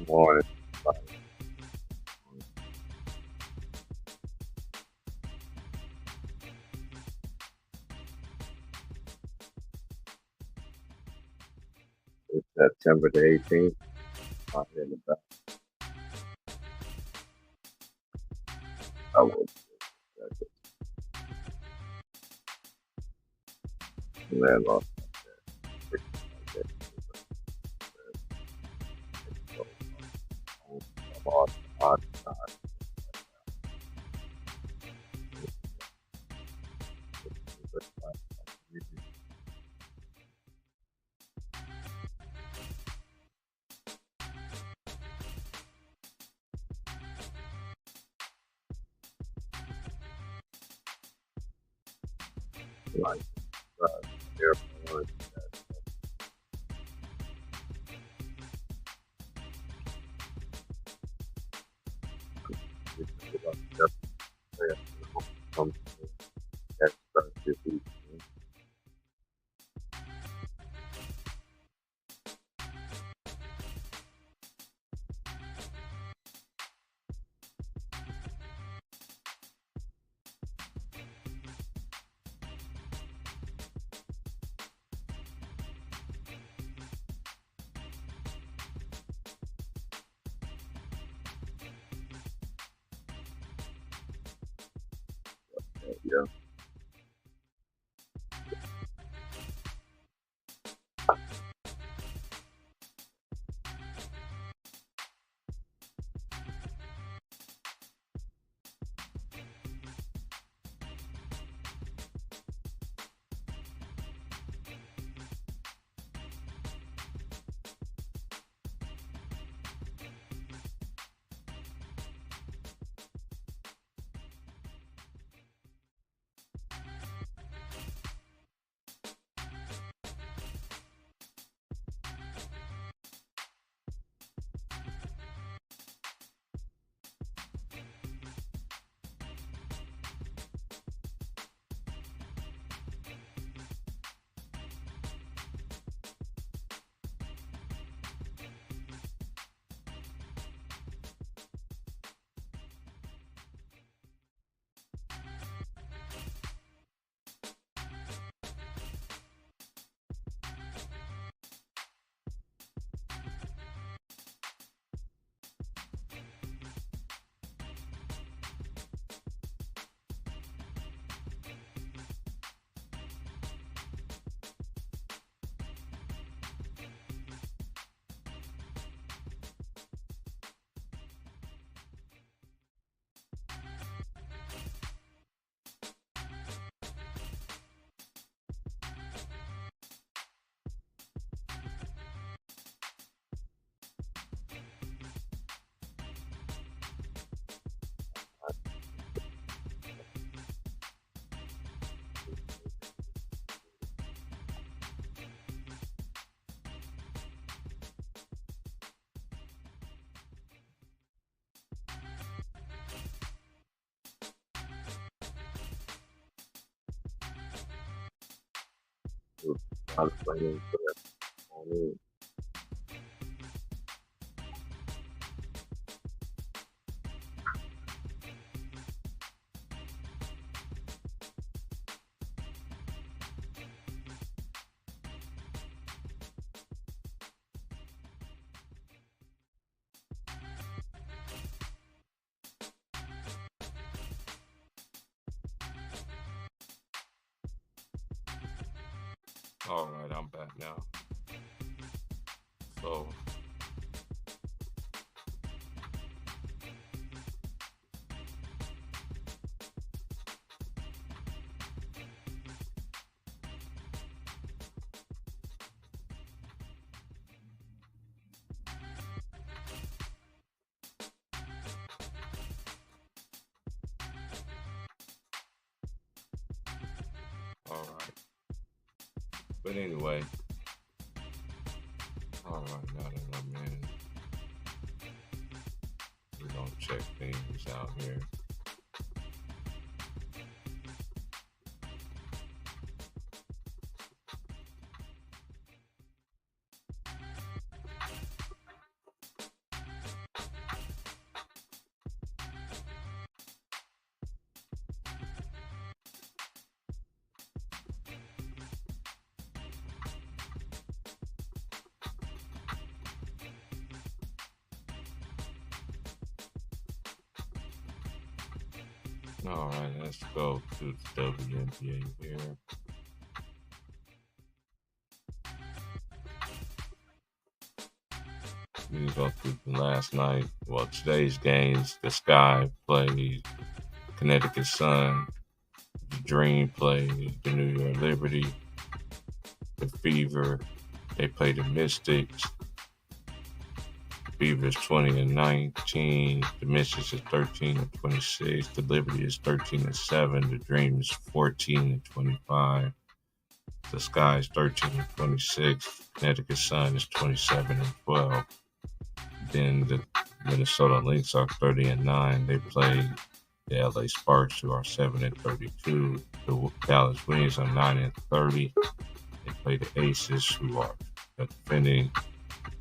morning. It's September the 18th. I'm in the back. I will land off that. So, I'm on the hot side. Like, airport. Come that starts this week. Yeah. I'm planning for that morning. All right, I'm back now. So, all right. But anyway, all right, now that I'm in, we're gonna check things out here. All right, let's go to the WNBA here. We can go through the last night. Well, today's games. The Sky played Connecticut Sun. The Dream played the New York Liberty. The Fever, they played the Mystics. Fever is 20-19. The Mystics is 13-26. The Liberty is 13-7. The Dream is 14-25. The Sky is 13-26. Connecticut Sun is 27-12. Then the Minnesota Lynx are 30-9. They play the LA Sparks, who are 7-32. The Dallas Wings are 9-30. They play the Aces, who are defending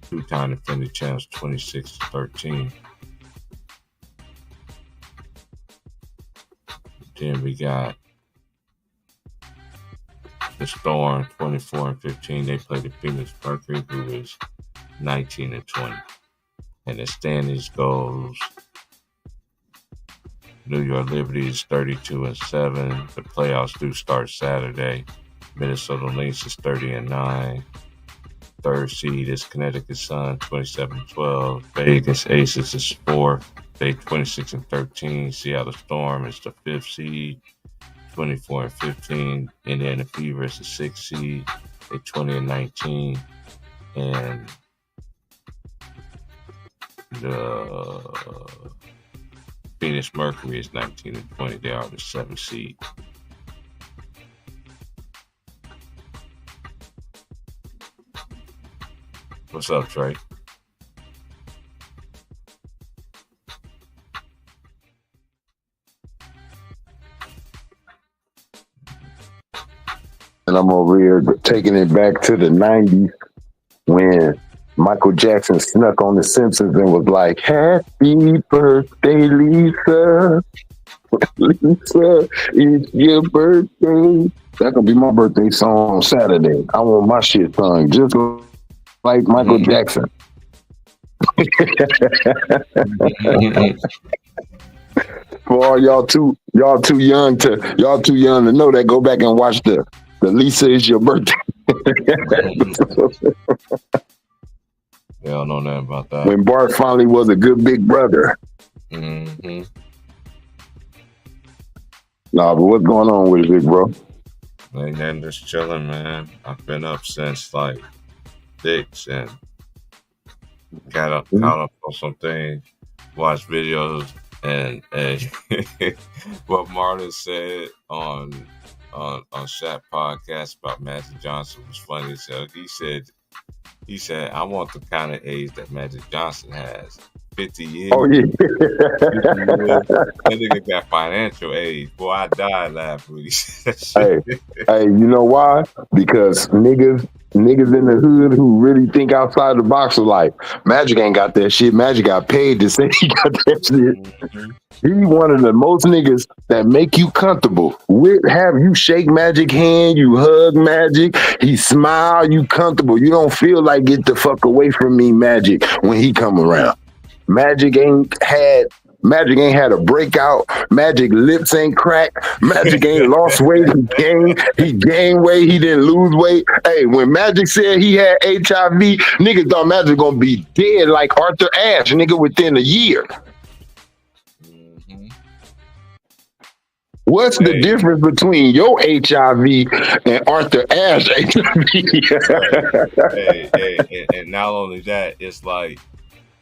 two-time defending champs, 26-13. Then we got the Storm, 24-15. They play the Phoenix Mercury, who is 19-20. And the standings goes: New York Liberty is 32-7. The playoffs do start Saturday. Minnesota Lynx is 30-9. Third seed is Connecticut Sun, 27-12. Vegas Aces is fourth. They 26-13. Seattle Storm is the fifth seed, 24-15. Indiana Fever is the sixth seed. They 20-19. And the Phoenix Mercury is 19-20. They are the seventh seed. What's up, Trey? And I'm over here taking it back to the 90s when Michael Jackson snuck on The Simpsons and was like, "Happy birthday, Lisa. Lisa, it's your birthday." That's going to be my birthday song on Saturday. I want my shit sung just like Michael Jackson. For all y'all too young to know that, go back and watch the Lisa Is Your Birthday. They don't know nothing about that. When Bart finally was a good big brother. Mm-hmm. Nah, but what's going on with it, big bro? Ain't nothing, just chilling, man. I've been up since like 6 and caught up on some things, watched videos, and what Martin said on Shaq podcast about Magic Johnson was funny. So he said, I want the kind of age that Magic Johnson has. 50 years. Oh, yeah. 50 years. That nigga got financial age. Boy, I died laughing when he said that shit. Hey, you know why? Because niggas in the hood who really think outside the box are like, Magic ain't got that shit. Magic got paid to say he got that shit. Mm-hmm. He one of the most niggas that make you comfortable. Have you shake Magic hand, you hug Magic, he smile, you comfortable. You don't feel like get the fuck away from me, Magic, when he come around. Magic ain't had a breakout. Magic lips ain't cracked. Magic ain't lost weight. He gained weight. He didn't lose weight. Hey, when Magic said he had HIV, niggas thought Magic gonna be dead like Arthur Ashe, nigga, within a year. Mm-hmm. What's the difference between your HIV and Arthur Ashe HIV? And not only that, it's like,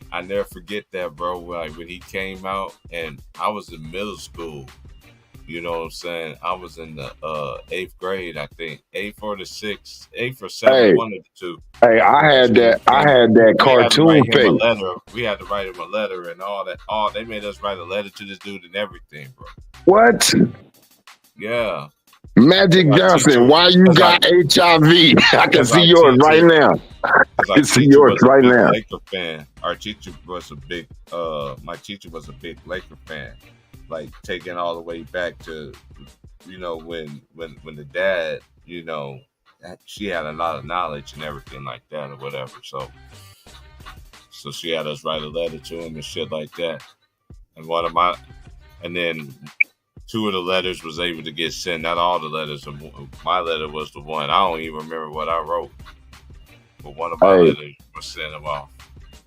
I never forget that, bro. Like when he came out, and I was in middle school. You know what I'm saying? I was in the 8th grade, I think, 8th or 7th, one of the two. Hey, I had that cartoon face. We had to write him a letter and all that. They made us write a letter to this dude and everything, bro. What? Yeah. Magic Johnson, why you got HIV? I can see yours right now. I can see yours right now. Laker fan. Our teacher was a big. My teacher was a big Laker fan, like taking all the way back to, you know, when the dad, you know, she had a lot of knowledge and everything like that or whatever. So she had us write a letter to him and shit like that. And then 2 of the letters was able to get sent. Not all the letters. My letter was the one. I don't even remember what I wrote, but one of my letters was sent him off.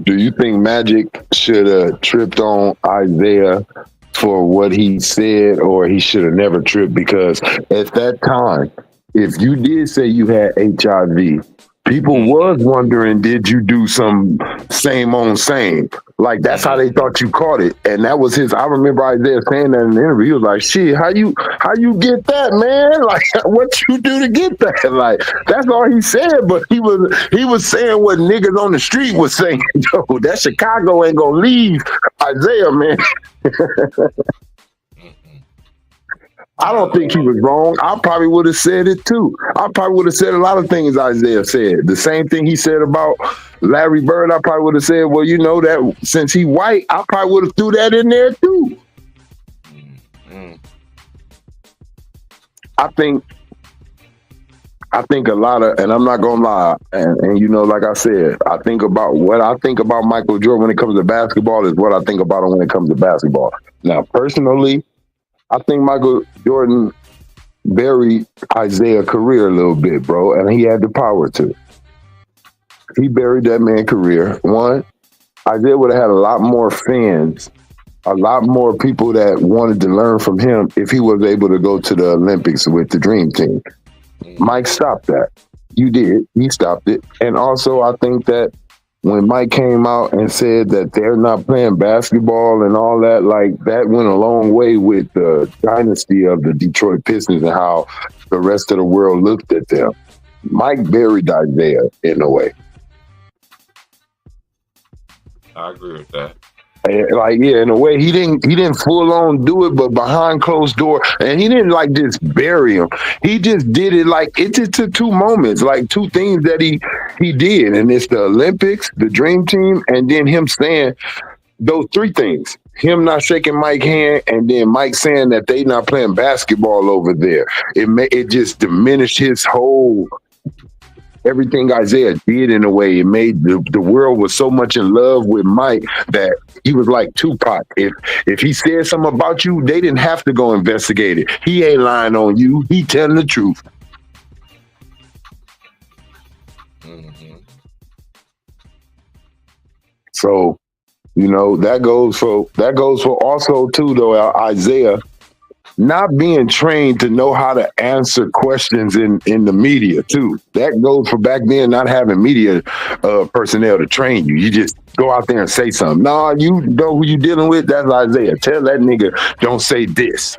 Do you think Magic should have tripped on Isaiah for what he said, or he should have never tripped? Because at that time, if you did say you had HIV, people was wondering, did you do some same on same? Like, that's how they thought you caught it. And that was I remember Isaiah saying that in the interview. He was like, shit, how you get that, man? Like, what you do to get that? Like, that's all he said, but he was saying what niggas on the street was saying. Yo, that Chicago ain't gonna leave Isaiah, man. I don't think he was wrong. I probably would have said it too. I probably would have said a lot of things Isaiah said. The same thing he said about Larry Bird, I probably would have said, well, you know, that since he white, I probably would have threw that in there too. I think a lot of, and I'm not gonna lie, and you know, like I said, I think about what I think about Michael Jordan when it comes to basketball is what I think about him when it comes to basketball. Now, personally, I think Michael Jordan buried Isaiah's career a little bit, bro, and he had the power to. He buried that man's career. One, Isaiah would have had a lot more fans, a lot more people that wanted to learn from him if he was able to go to the Olympics with the Dream Team. Mike stopped that. You did. He stopped it. And also, I think that when Mike came out and said that they're not playing basketball and all that, like, that went a long way with the dynasty of the Detroit Pistons and how the rest of the world looked at them. Mike buried Isaiah in a way. I agree with that. Like, yeah, in a way, he didn't full on do it, but behind closed door, and he didn't like just bury him. He just did it like it just took 2 moments, like 2 things that he did, and it's the Olympics, the Dream Team, and then him saying those 3 things. Him not shaking Mike's hand, and then Mike saying that they not playing basketball over there. It just diminished his whole. Everything Isaiah did in a way. It made the world was so much in love with Mike that he was like Tupac. If he said something about you, they didn't have to go investigate it. He ain't lying on you. He telling the truth. So, you know, that goes for also too, though, Isaiah not being trained to know how to answer questions in the media too. That goes for back then, not having media personnel to train you. You just go out there and say something. Nah, you know who you dealing with? That's Isaiah. Tell that nigga, don't say this.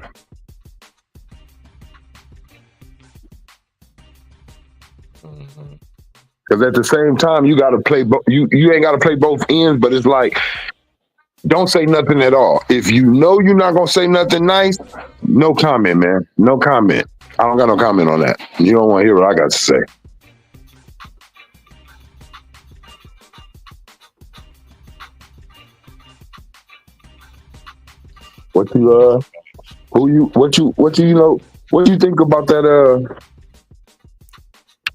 Because at the same time, you got to play. You ain't got to play both ends, but it's like, don't say nothing at all. If you know you're not gonna say nothing nice, no comment, man. No comment. I don't got no comment on that. You don't want to hear what I got to say. What you think about that?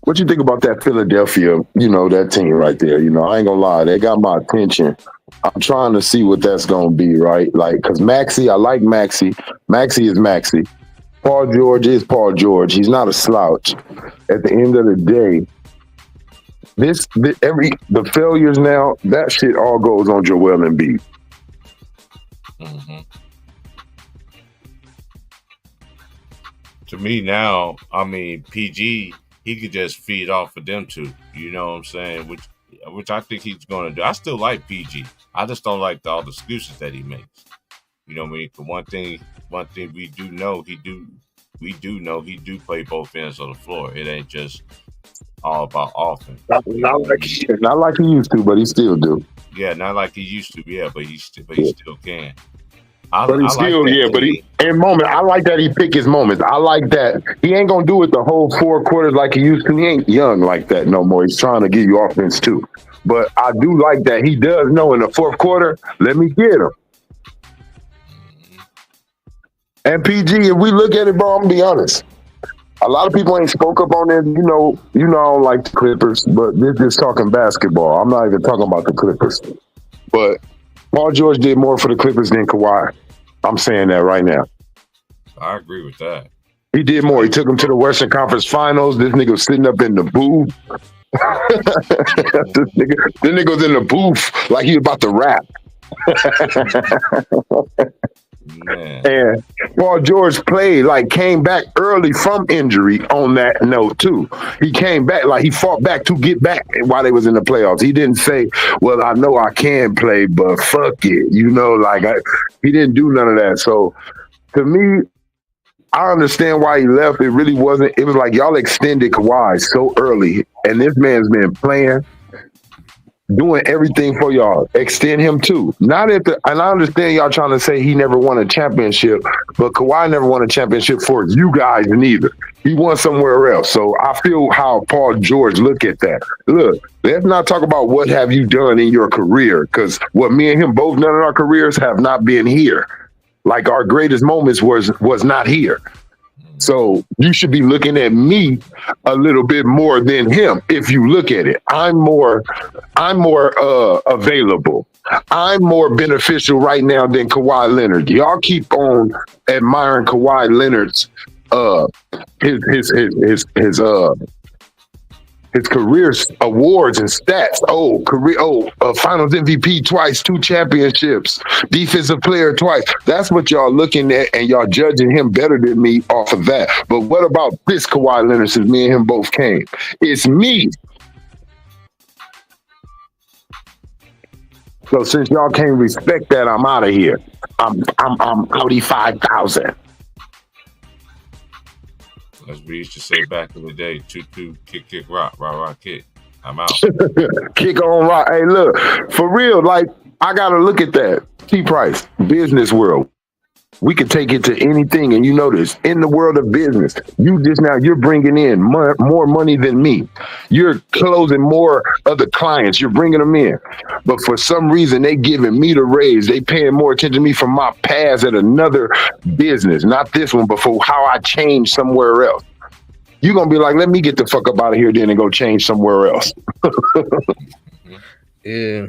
What you think about that Philadelphia? You know, that team right there. You know, I ain't gonna lie, they got my attention. I'm trying to see what that's gonna be, right? Like, cause Maxey, I like Maxey. Maxey is Maxey. Paul George is Paul George. He's not a slouch. At the end of the day, the failures now, that shit all goes on Joel Embiid. To me now, I mean, PG, he could just feed off of them two. You know what I'm saying? Which I think he's going to do. I still like PG. I just don't like all the excuses that he makes. You know what I mean? The one thing we do know, he do play both ends of the floor. It ain't just all about offense. Not like he used to, but he still do. Yeah, not like he used to. Yeah, but he still can. But he still, but in moment, I like that he pick his moments. I like that he ain't gonna do it the whole 4 quarters like he used to. He ain't young like that no more. He's trying to give you offense too. But I do like that he does know in the 4th quarter, let me get him. And PG, if we look at it, bro, I'm gonna be honest. A lot of people ain't spoke up on it. You know, I don't like the Clippers, but this is talking basketball. I'm not even talking about the Clippers. But Paul George did more for the Clippers than Kawhi. I'm saying that right now. I agree with that. He did more. He took him to the Western Conference Finals. This nigga was sitting up in the booth. this nigga was in the booth like he was about to rap. And Paul George came back early from injury on that note too. He came back, he fought back to get back while they was in the playoffs. He didn't say, well, I know I can play, but fuck it. He didn't do none of that. So to me, I understand why he left. It really wasn't. It was like y'all extended Kawhi so early, and this man's been playing, doing everything for y'all. Extend him too. And I understand y'all trying to say he never won a championship, but Kawhi never won a championship for you guys neither. He won somewhere else. So I feel how Paul George look at that. Look, let's not talk about what have you done in your career, because what me and him both done in our careers have not been here. Like our greatest moments was not here. So you should be looking at me a little bit more than him. If you look at it, I'm more available. I'm more beneficial right now than Kawhi Leonard. Y'all keep on admiring Kawhi Leonard's his career awards and stats. Finals MVP twice, 2 championships, defensive player twice. That's what y'all looking at, and y'all judging him better than me off of that. But what about this Kawhi Leonard since me and him both came? It's me. So since y'all can't respect that, I'm out of here. I'm Audi 5000. As we used to say back in the day, 2-2, kick, rock, kick. I'm out. Kick on rock. Hey, look, for real, I gotta look at that. T-Price, business world. We could take it to anything, and you know this. In the world of business, you're bringing in more money than me. You're closing more of the clients. You're bringing them in. But for some reason, they giving me the raise. They paying more attention to me from my past at another business. Not this one, but for how I changed somewhere else. You're going to be like, let me get the fuck up out of here then and go change somewhere else. Yeah.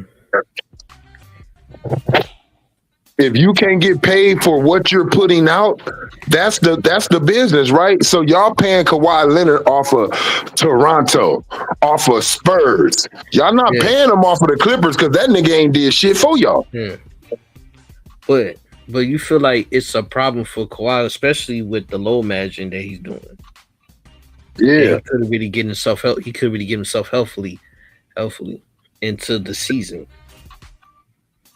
If you can't get paid for what you're putting out, that's the business, right? So y'all paying Kawhi Leonard off of Toronto, off of Spurs. Y'all not paying him off of the Clippers because that nigga ain't did shit for y'all. Yeah. But you feel like it's a problem for Kawhi, especially with the low managing that he's doing. Yeah. He could really get himself healthfully into the season.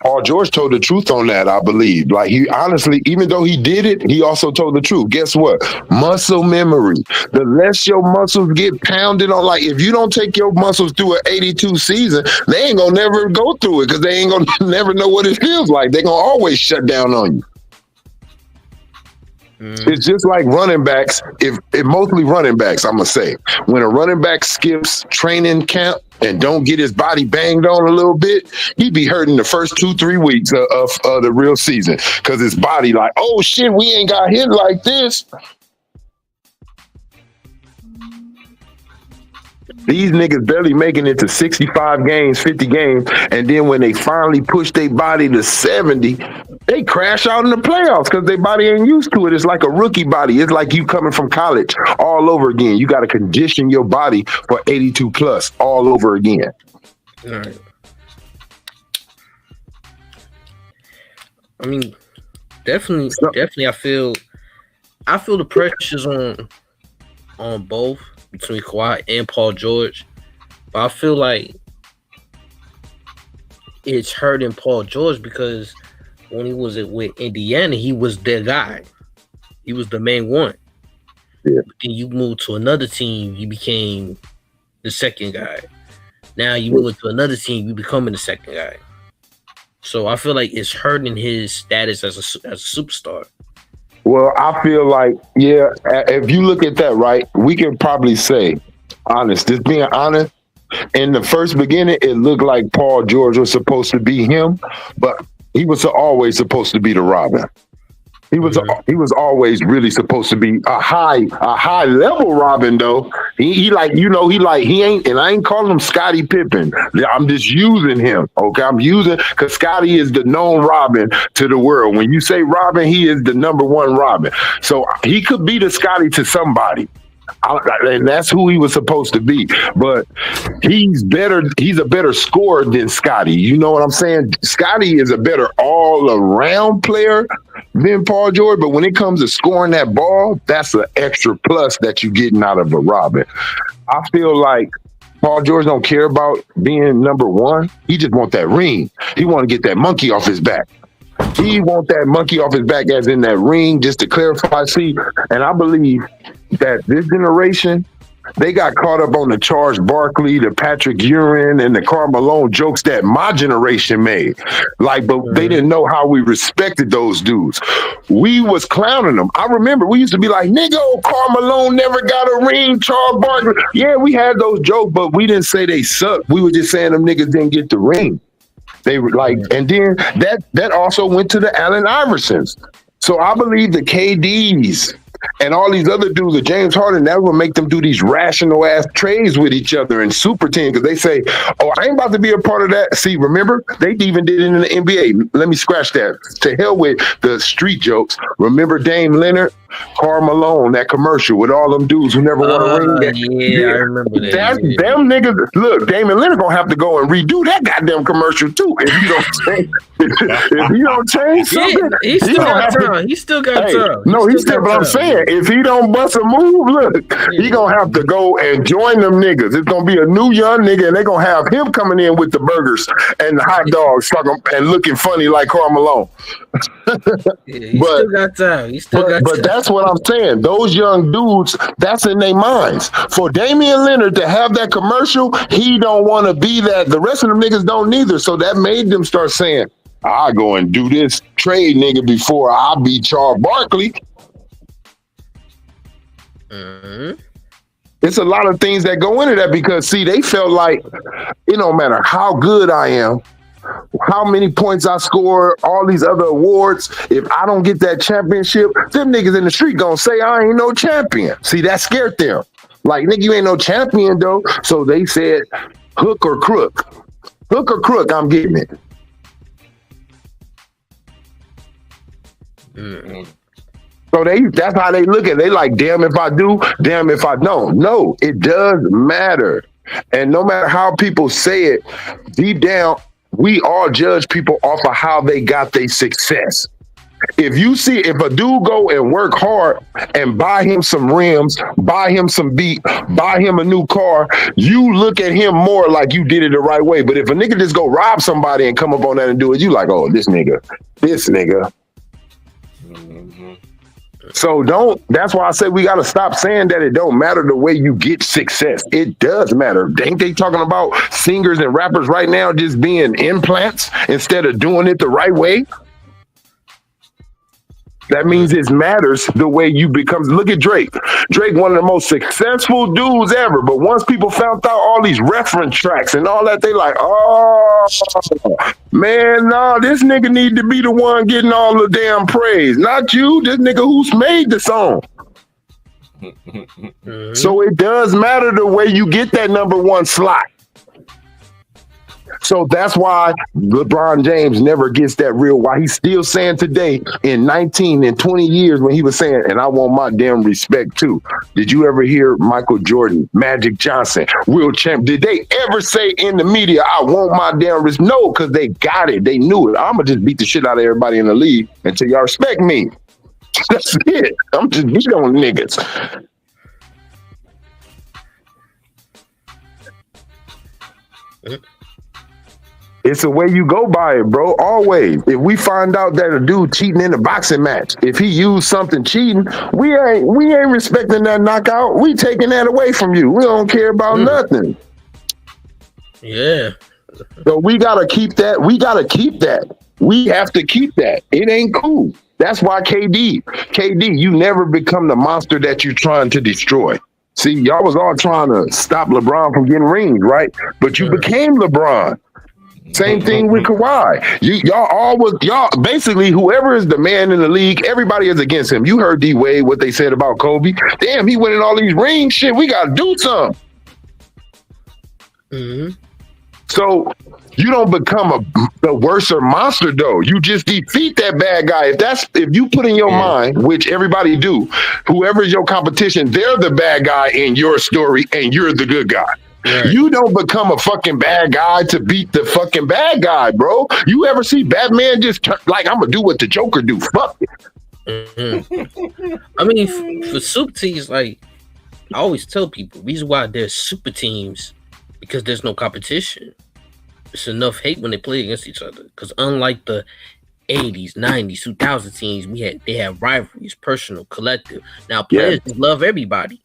Paul George told the truth on that, I believe. He honestly, even though he did it, he also told the truth. Guess what? Muscle memory. The less your muscles get pounded on, if you don't take your muscles through an 82 season, they ain't gonna never go through it because they ain't gonna never know what it feels like. They're gonna always shut down on you. It's just like running backs. If mostly running backs, I'm gonna say, when a running back skips training camp and don't get his body banged on a little bit, he be hurting the first 2-3 weeks of the real season because his body oh shit, we ain't got hit like this. These niggas barely making it to 65 games, 50 games, and then when they finally push their body to 70, they crash out in the playoffs because their body ain't used to it. It's like a rookie body. It's like you coming from college all over again. You got to condition your body for 82 plus all over again. All right. I mean, definitely, I feel the pressures on both, between Kawhi and Paul George, but I feel like it's hurting Paul George because when he was with Indiana, he was their guy. He was the main one. Yeah. But then you moved to another team, you became the second guy. Now you move to another team, you becoming the second guy. So I feel like it's hurting his status as a superstar. Well, I feel like, if you look at that, right, we can probably say, just being honest, in the first beginning, it looked like Paul George was supposed to be him, but he was always supposed to be the Robin. He was always really supposed to be a high level Robin though. He ain't, and I ain't calling him Scottie Pippen. I'm just using him. Okay, I'm using because Scottie is the known Robin to the world. When you say Robin, he is the number one Robin. So he could be the Scottie to somebody. And that's who he was supposed to be. But he's better. He's a better scorer than Scottie. You know what I'm saying? Scottie is a better all-around player than Paul George. But when it comes to scoring that ball, that's an extra plus that you're getting out of a Robin. I feel like Paul George don't care about being number one. He just want that ring. He want to get that monkey off his back. He want that monkey off his back as in that ring, just to clarify. See, and I believe that this generation, they got caught up on the Charles Barkley, the Patrick Ewing, and the Karl Malone jokes that my generation made. Like, but they didn't know how we respected those dudes. We was clowning them. I remember we used to be like, nigga, Karl Malone never got a ring, Charles Barkley. Yeah, we had those jokes, but we didn't say they sucked. We were just saying them niggas didn't get the ring. They were like, and then that also went to the Allen Iversons. So I believe the KDs and all these other dudes, the James Harden, that will make them do these rational ass trades with each other in super team because they say, "Oh, I ain't about to be a part of that." See, remember they even did it in the NBA. Let me scratch that. To hell with the street jokes. Remember Dame Leonard, Karl Malone, that commercial with all them dudes who never won a ring. Yeah, I remember that. Them niggas. Look, Damian Leonard gonna have to go and redo that goddamn commercial too if you don't change. If you don't change something, he still got time. He still got time. No, he still. But I'm saying, if he don't bust a move, look, he gonna have to go and join them niggas. It's gonna be a new young nigga, and they gonna have him coming in with the burgers and the hot dogs, and looking funny like Karl Malone. He still got time. But that's what I'm saying. Those young dudes, that's in their minds. For Damian Leonard to have that commercial, he don't want to be that. The rest of them niggas don't neither. So that made them start saying, I go and do this trade nigga before I beat Charles Barkley. It's a lot of things that go into that because, see, they felt like it don't matter how good I am, how many points I score, all these other awards. If I don't get that championship, them niggas in the street gonna say I ain't no champion. See, that scared them. Like, nigga, you ain't no champion though. So they said, hook or crook. Hook or crook, I'm getting it. So that's how they look at it. They like, damn if I do, damn if I don't. No, it does matter. And no matter how people say it, deep down, we all judge people off of how they got their success. If a dude go and work hard and buy him some rims, buy him some beat, buy him a new car, you look at him more like you did it the right way. But if a nigga just go rob somebody and come up on that and do it, you like, oh, this nigga. So that's why I say we got to stop saying that it don't matter the way you get success. It does matter. Ain't they talking about singers and rappers right now just being implants instead of doing it the right way? That means it matters the way you become. Look at Drake. Drake, one of the most successful dudes ever. But once people found out all these reference tracks and all that, they like, oh, man, nah, this nigga need to be the one getting all the damn praise. Not you, this nigga who's made the song. So it does matter the way you get that number one slot. So that's why LeBron James never gets that real. Why he's still saying today in 19 and 20 years when he was saying, and I want my damn respect too. Did you ever hear Michael Jordan, Magic Johnson, Will Champ? Did they ever say in the media, I want my damn respect? No, because they got it. They knew it. I'm going to just beat the shit out of everybody in the league until y'all respect me. That's it. I'm just beat on niggas. It's the way you go by it, bro. Always. If we find out that a dude cheating in a boxing match, if he used something cheating, we ain't respecting that knockout. We taking that away from you. We don't care about nothing. Yeah. So we gotta keep that. We have to keep that. It ain't cool. That's why KD, you never become the monster that you're trying to destroy. See, y'all was all trying to stop LeBron from getting rings, right? But you became LeBron. Same thing with Kawhi. Y'all basically whoever is the man in the league, everybody is against him. You heard D Wade what they said about Kobe. Damn, he winning all these rings. Shit, we gotta do something. Mm-hmm. So you don't become the worser monster though. You just defeat that bad guy. If you put in your mind, which everybody do, whoever is your competition, they're the bad guy in your story and you're the good guy. Right. You don't become a fucking bad guy to beat the fucking bad guy, bro. You ever see Batman just like, I'm gonna do what the Joker do? Fuck it. Mm-hmm. I mean, for super teams, like I always tell people, the reason why there's super teams because there's no competition. It's enough hate when they play against each other. Because unlike the 80s, 90s, 2000 teams, they have rivalries, personal, collective. Now players love everybody.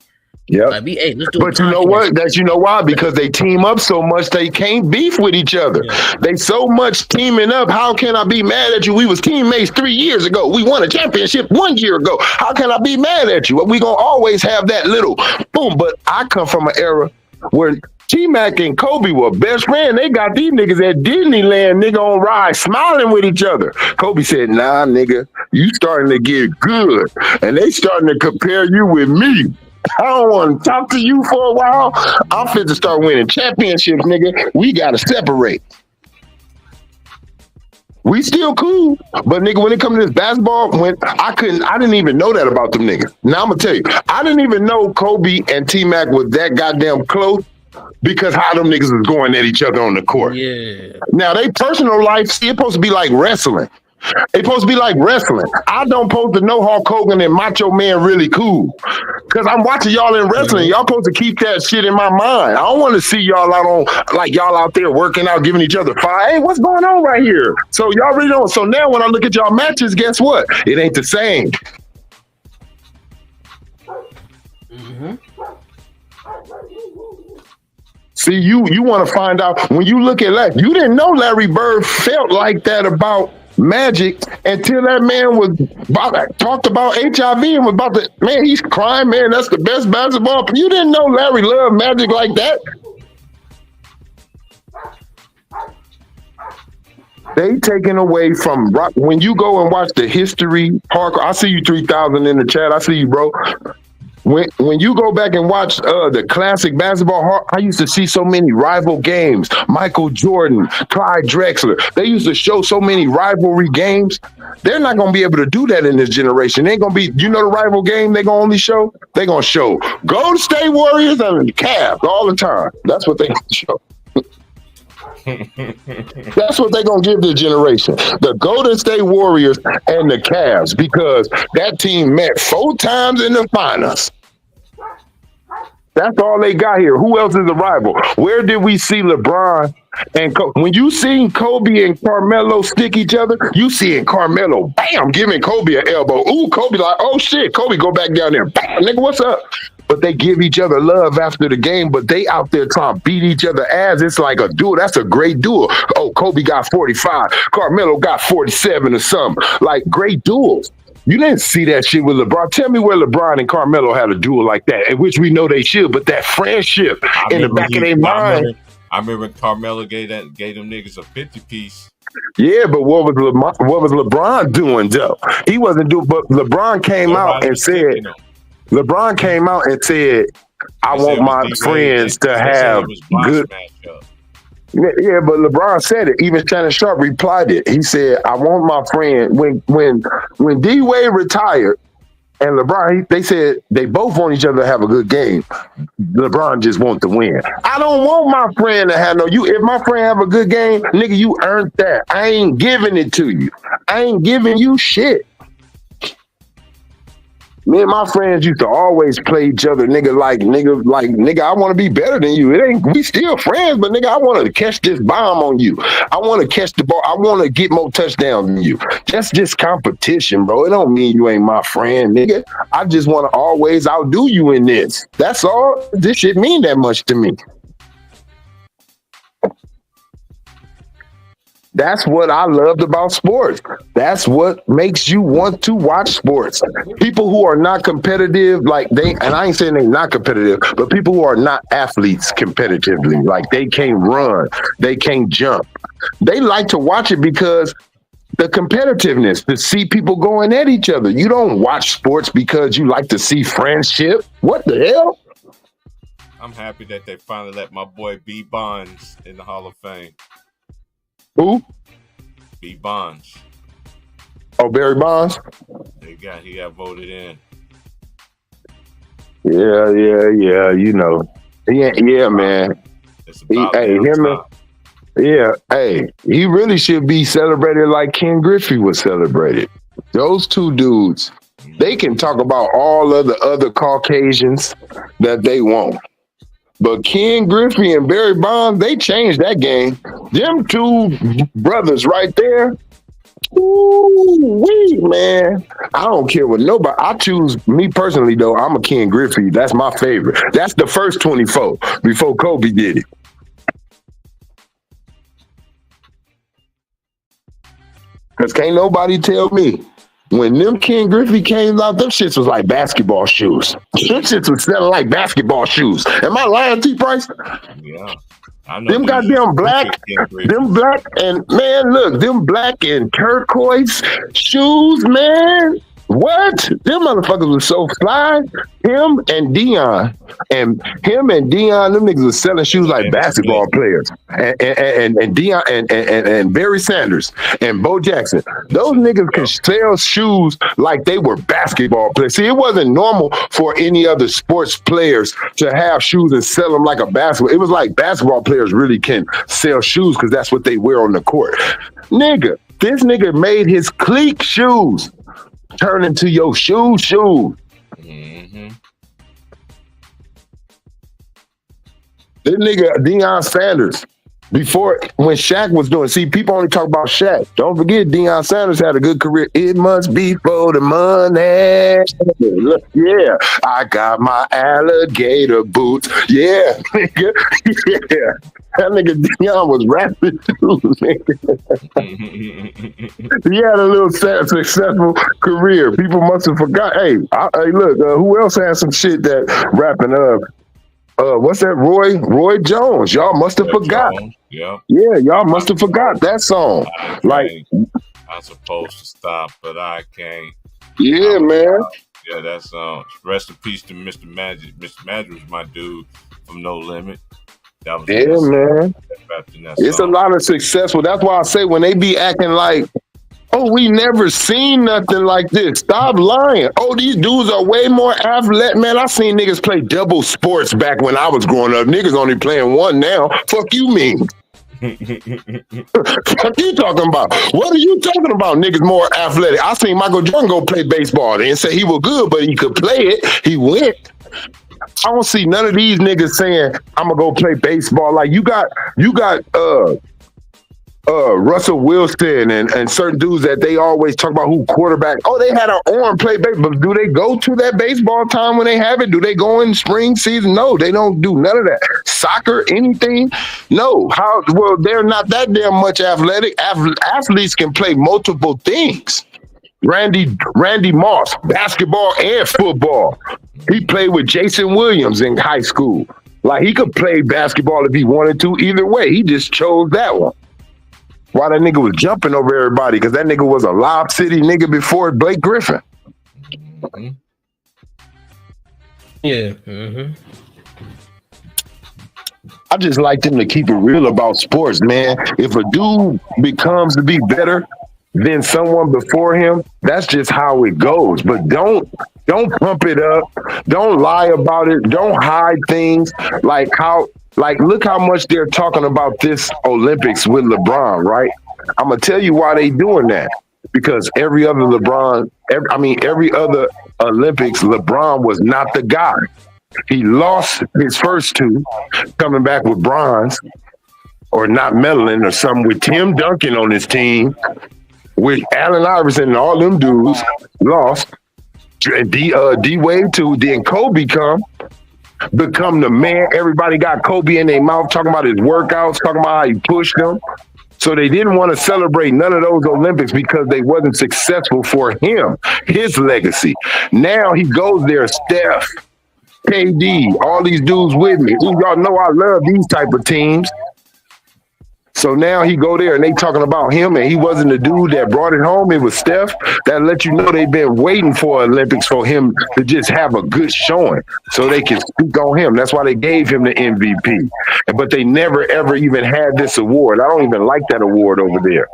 Yeah, like, hey, let's do. But you know what? You know why? Because they team up so much, they can't beef with each other. Yeah. They so much teaming up. How can I be mad at you? We was teammates 3 years ago. We won a championship 1 year ago. How can I be mad at you? We gonna always have that little boom. But I come from an era where T-Mac and Kobe were best friends. They got these niggas at Disneyland, nigga, on ride, smiling with each other. Kobe said, nah, nigga, you starting to get good. And they starting to compare you with me. I don't want to talk to you for a while. I'm fit to start winning championships, nigga. We got to separate. We still cool, but nigga, when it comes to this basketball, I didn't even know that about them niggas. Now I'm gonna tell you, I didn't even know Kobe and T-Mac was that goddamn close because how them niggas was going at each other on the court. Yeah. Now they personal life, see, it's supposed to be like wrestling. It's supposed to be like wrestling. I don't supposed to know Hulk Hogan and Macho Man really cool. Because I'm watching y'all in wrestling. Y'all supposed to keep that shit in my mind. I don't want to see y'all y'all out there working out, giving each other fire. Hey, what's going on right here? So y'all really don't. So now when I look at y'all matches, guess what? It ain't the same. Mm-hmm. See, you want to find out when you look at Larry. You didn't know Larry Bird felt like that about Magic until that man was talked about HIV and was about to, man, he's crying, man, that's the best basketball. You didn't know Larry loved Magic like that? They taken away from rock. When you go and watch the history, hardcore, I see you 3,000 in the chat. I see you, bro. When you go back and watch the classic basketball, I used to see so many rival games. Michael Jordan, Clyde Drexler. They used to show so many rivalry games. They're not going to be able to do that in this generation. They ain't going to be, you know the rival game they're going to only show? They're going to show Golden State Warriors and the Cavs all the time. That's what they're going to show. That's what they're going to give the generation. The Golden State Warriors and the Cavs, because that team met 4 times in the finals. That's all they got here. Who else is a rival? Where did we see LeBron and when you seen Kobe and Carmelo stick each other, you seeing Carmelo, bam, giving Kobe an elbow. Ooh, Kobe like, oh shit, Kobe go back down there. Bam, nigga, what's up? But they give each other love after the game, but they out there trying to beat each other ass. It's like a duel. That's a great duel. Oh, Kobe got 45. Carmelo got 47 or something. Like, great duels. You didn't see that shit with LeBron. Tell me where LeBron and Carmelo had a duel like that, in which we know they should, but that friendship in the back of their mind. I remember Carmelo gave them niggas a 50-piece. Yeah, but what was LeBron doing, though? He wasn't doing, but LeBron came out and said, I want my friends to have good. Yeah, but LeBron said it. Even Shannon Sharp replied it. He said, I want my friend, when D Wade retired and LeBron, they said they both want each other to have a good game. LeBron just wants to win. I don't want my friend to have if my friend have a good game, nigga, you earned that. I ain't giving it to you. I ain't giving you shit. Me and my friends used to always play each other, nigga, I want to be better than you. It ain't, we still friends, but nigga, I want to catch this bomb on you. I want to catch the ball. I want to get more touchdowns than you. That's just competition, bro. It don't mean you ain't my friend, nigga. I just want to always outdo you in this. That's all. This shit mean that much to me. That's what I loved about sports. That's what makes you want to watch sports. People who are not competitive, like and I ain't saying they're not competitive, but people who are not athletes competitively, like they can't run, they can't jump. They like to watch it because the competitiveness, to see people going at each other. You don't watch sports because you like to see friendship. What the hell? I'm happy that they finally let my boy B Bonds in the Hall of Fame. Who? B Bonds. Oh, Barry Bonds? He got voted in. Yeah. You know. Yeah, man. It's about time. He really should be celebrated like Ken Griffey was celebrated. Those two dudes, they can talk about all of the other Caucasians that they want. But Ken Griffey and Barry Bonds, they changed that game. Them two brothers right there, ooh-wee, man. I don't care what nobody. I choose, me personally, though, I'm a Ken Griffey. That's my favorite. That's the first 24 before Kobe did it. Because can't nobody tell me. When them Ken Griffey came out, them shits was like basketball shoes. Them shits was selling like basketball shoes. Am I lying, T-Price? Yeah. I know them goddamn black, and man, look, them black and turquoise shoes, man. What? Them motherfuckers were so fly. Him and Dion, them niggas was selling shoes like basketball players. And Dion and Barry Sanders and Bo Jackson. Those niggas could sell shoes like they were basketball players. See, it wasn't normal for any other sports players to have shoes and sell them like a basketball. It was like basketball players really can sell shoes because that's what they wear on the court. Nigga, this nigga made his clique shoes turn into your shoe. Mm-hmm. This nigga Deion Sanders, before when Shaq was doing, see, people only talk about Shaq. Don't forget Deion Sanders had a good career. It must be for the money. Look, yeah, I got my alligator boots. Yeah, nigga. Yeah. That nigga Deion was rapping too, nigga. He had a little successful career. People must have forgot. Hey, look, who else had some shit that rapping up? What's that? Roy Jones. Y'all must have forgot. Yeah, y'all must have forgot that song. I'm supposed to stop, but I can't. Yeah, man. Yeah, that song. Rest in peace to Mr. Magic. Mr. Magic was my dude from No Limit. That was man. It's a lot of successful. That's why I say when they be acting like, oh, we never seen nothing like this. Stop lying. Oh, these dudes are way more athletic. Man, I seen niggas play double sports back when I was growing up. Niggas only playing one now. Fuck you mean? What you talking about? What are you talking about? Niggas more athletic. I seen Michael Jordan go play baseball. They didn't say he was good, but he could play it. He went. I don't see none of these niggas saying I'm gonna go play baseball. Like you got Russell Wilson and certain dudes that they always talk about who quarterback. Oh, they had an arm play baseball. Do they go to that baseball time when they have it? Do they go in spring season? No, they don't do none of that. Soccer, anything? No. How? Well, they're not that damn much athletic. Athletes can play multiple things. Randy Moss, basketball and football. He played with Jason Williams in high school. Like he could play basketball if he wanted to. Either way, he just chose that one. Why that nigga was jumping over everybody? Because that nigga was a Lob City nigga before Blake Griffin. Mm-hmm. Yeah. Mm-hmm. I just like them to keep it real about sports, man. If a dude becomes to be better than someone before him, that's just how it goes. But don't pump it up. Don't lie about it. Don't hide things. Like look how much they're talking about this Olympics with LeBron, right? I'm gonna tell you why they doing that. Because every other Olympics, LeBron was not the guy. He lost his first two, coming back with bronze, or not medaling, or something with Tim Duncan on his team, with Allen Iverson and all them dudes lost. D-Wade too. Then Kobe become the man. Everybody got Kobe in their mouth talking about his workouts, talking about how he pushed them. So they didn't want to celebrate none of those Olympics because they wasn't successful for him, his legacy. Now he goes there, Steph, KD, all these dudes with me. Y'all know I love these type of teams. So now he go there and they talking about him, and he wasn't the dude that brought it home. It was Steph. That let you know they've been waiting for Olympics for him to just have a good showing so they can speak on him. That's why they gave him the MVP. But they never, ever even had this award. I don't even like that award over there.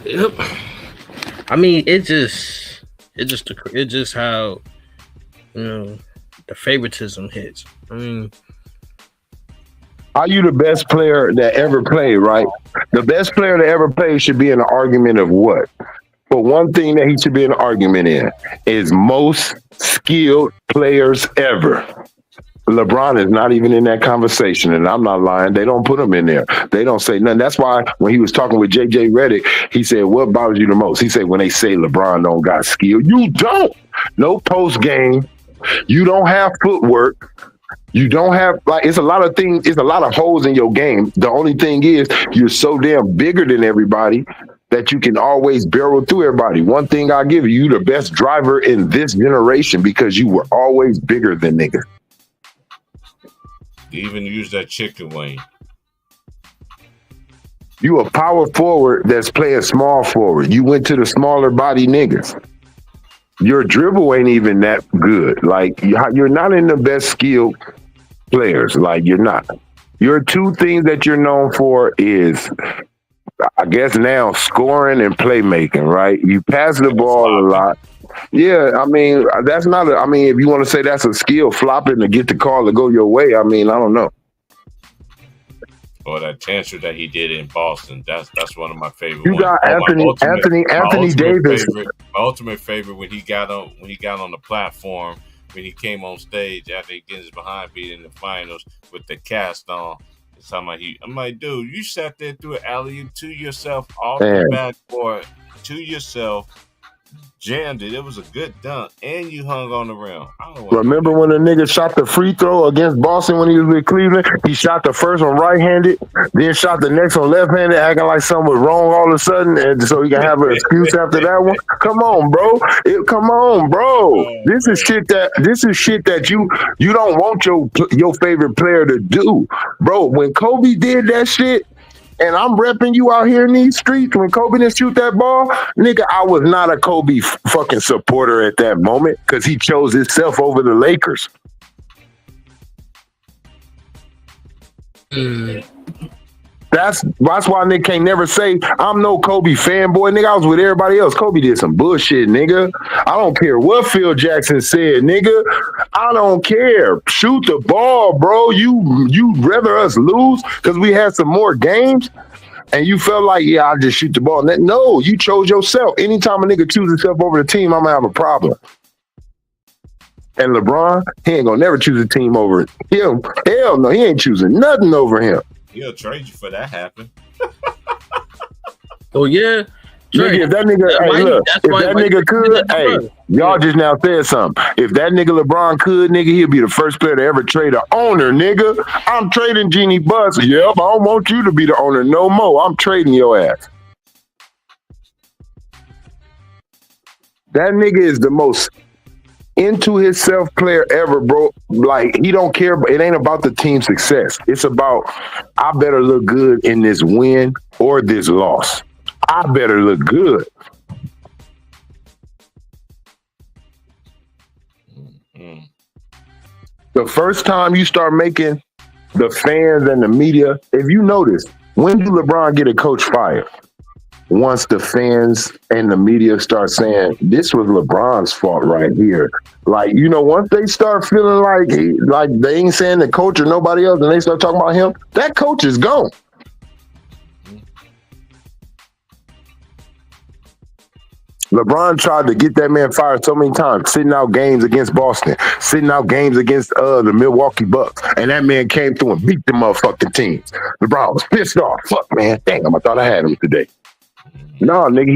Yep. I mean, it's just how, you know, the favoritism hits. I mean, are you the best player that ever played, right? The best player that ever played should be in an argument of what? But one thing that he should be in an argument in is most skilled players ever. LeBron is not even in that conversation, and I'm not lying. They don't put him in there. They don't say nothing. That's why when he was talking with JJ Redick, he said, what bothers you the most? He said, when they say LeBron don't got skill, you don't. No post game. You don't have footwork. You don't have, like, it's a lot of things. It's a lot of holes in your game. The only thing is you're so damn bigger than everybody that you can always barrel through everybody. One thing I give you, the best driver in this generation because you were always bigger than niggas. You even use that chicken wing. You a power forward that's playing small forward. You went to the smaller body niggas. Your dribble ain't even that good. Like, you're not in the best skilled players. Like, you're not. Your two things that you're known for is, I guess now, scoring and playmaking, right? You pass the ball a lot. Yeah, I mean, that's not a, I mean, if you want to say that's a skill, flopping to get the call to go your way, I mean, I don't know. Or that transfer that he did in Boston. That's one of my favorite You ones. got Anthony Davis. My ultimate favorite when he got on the platform, when he came on stage after he gets his behind beat in the finals with the cast on. I'm like, dude, you sat there through an alley-oop to yourself, off the backboard, to yourself, jammed it. It was a good dunk, and you hung on the rim. Remember when the nigga shot the free throw against Boston when he was with Cleveland? He shot the first one right-handed, then shot the next one left-handed, acting like something was wrong all of a sudden, and so he can have an excuse after that one. Come on, bro. This is shit that you don't want your favorite player to do, bro. When Kobe did that shit, and I'm repping you out here in these streets, when Kobe didn't shoot that ball, nigga, I was not a Kobe fucking supporter at that moment because he chose himself over the Lakers. That's why Nick can't never say, I'm no Kobe fanboy. Nigga, I was with everybody else. Kobe did some bullshit, nigga. I don't care what Phil Jackson said, nigga. I don't care. Shoot the ball, bro. You rather us lose because we had some more games and you felt like, yeah, I'll just shoot the ball. No, you chose yourself. Anytime a nigga chooses himself over the team, I'm going to have a problem. And LeBron, he ain't going to never choose a team over him. Hell no, he ain't choosing nothing over him. He'll trade you for that happen. Oh yeah, nigga, if that nigga could, y'all just now said something. If that nigga LeBron could, nigga, he'll be the first player to ever trade an owner, nigga. I'm trading Jeannie Buss. Yep, I don't want you to be the owner no more. I'm trading your ass. That nigga is the most into himself player ever, bro. Like, he don't care, but it ain't about the team success. It's about, I better look good in this win or this loss. I better look good. Mm-hmm. The first time you start making the fans and the media, if you notice, when do LeBron get a coach fired? Once the fans and the media start saying this was LeBron's fault right here. Like, you know, once they start feeling like they ain't saying the coach or nobody else and they start talking about him, that coach is gone. LeBron tried to get that man fired so many times, sitting out games against Boston, sitting out games against the Milwaukee Bucks, and that man came through and beat the motherfucking teams. LeBron was pissed off. Fuck, man. Damn, I thought I had him today. No, nigga,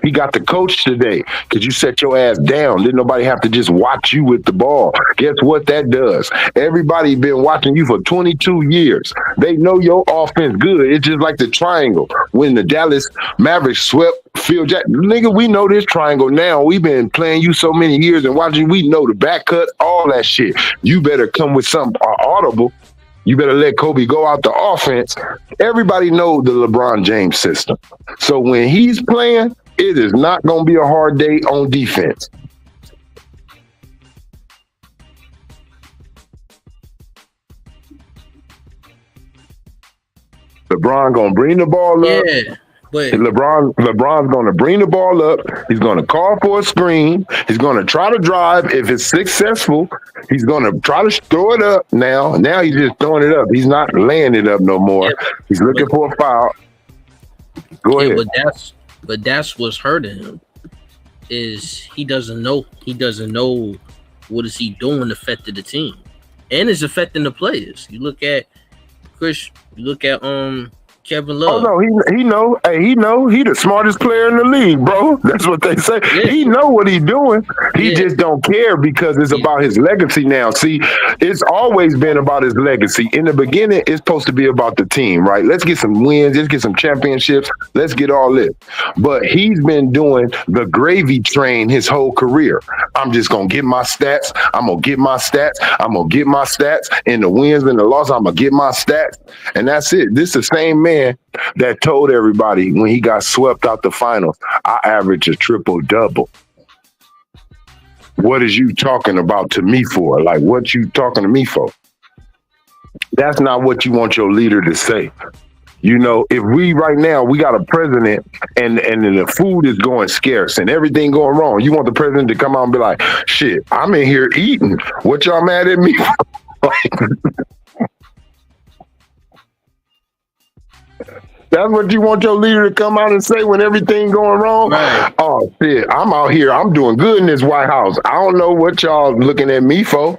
he got the coach today because you set your ass down. Didn't nobody have to just watch you with the ball. Guess what that does? Everybody been watching you for 22 years. They know your offense good. It's just like the triangle. When the Dallas Mavericks swept Phil Jackson, nigga, we know this triangle now. We've been playing you so many years and watching. We know the back cut, all that shit. You better come with something audible. You better let Kobe go out the offense. Everybody know the LeBron James system. So when he's playing, it is not going to be a hard day on defense. LeBron going to bring the ball up. Yeah. But LeBron's going to bring the ball up. He's going to call for a screen. He's going to try to drive. If it's successful, he's going to try to throw it up now. Now he's just throwing it up. He's not laying it up no more. Yeah, he's looking for a foul. Go ahead. But that's what's hurting him is he doesn't know what is he doing affecting the team. And it's affecting the players. You look at Chris, you look at Kevin Love. Oh no, he know. Hey, he know. He the smartest player in the league, bro. That's what they say. Yeah. He know what he doing. He just don't care because it's about his legacy now. See, it's always been about his legacy. In the beginning, it's supposed to be about the team, right? Let's get some wins. Let's get some championships. Let's get all this. But he's been doing the gravy train his whole career. I'm just gonna get my stats. I'm gonna get my stats. I'm gonna get my stats. In the wins and the losses, I'm gonna get my stats. And that's it. This is the same man that told everybody when he got swept out the finals, I average a triple-double. What is you talking about to me for? Like, what you talking to me for? That's not what you want your leader to say. You know, if we right now, we got a president and the food is going scarce and everything going wrong, you want the president to come out and be like, shit, I'm in here eating. What y'all mad at me for? That's what you want your leader to come out and say when everything going wrong? Right. Oh, shit, I'm out here. I'm doing good in this White House. I don't know what y'all looking at me for.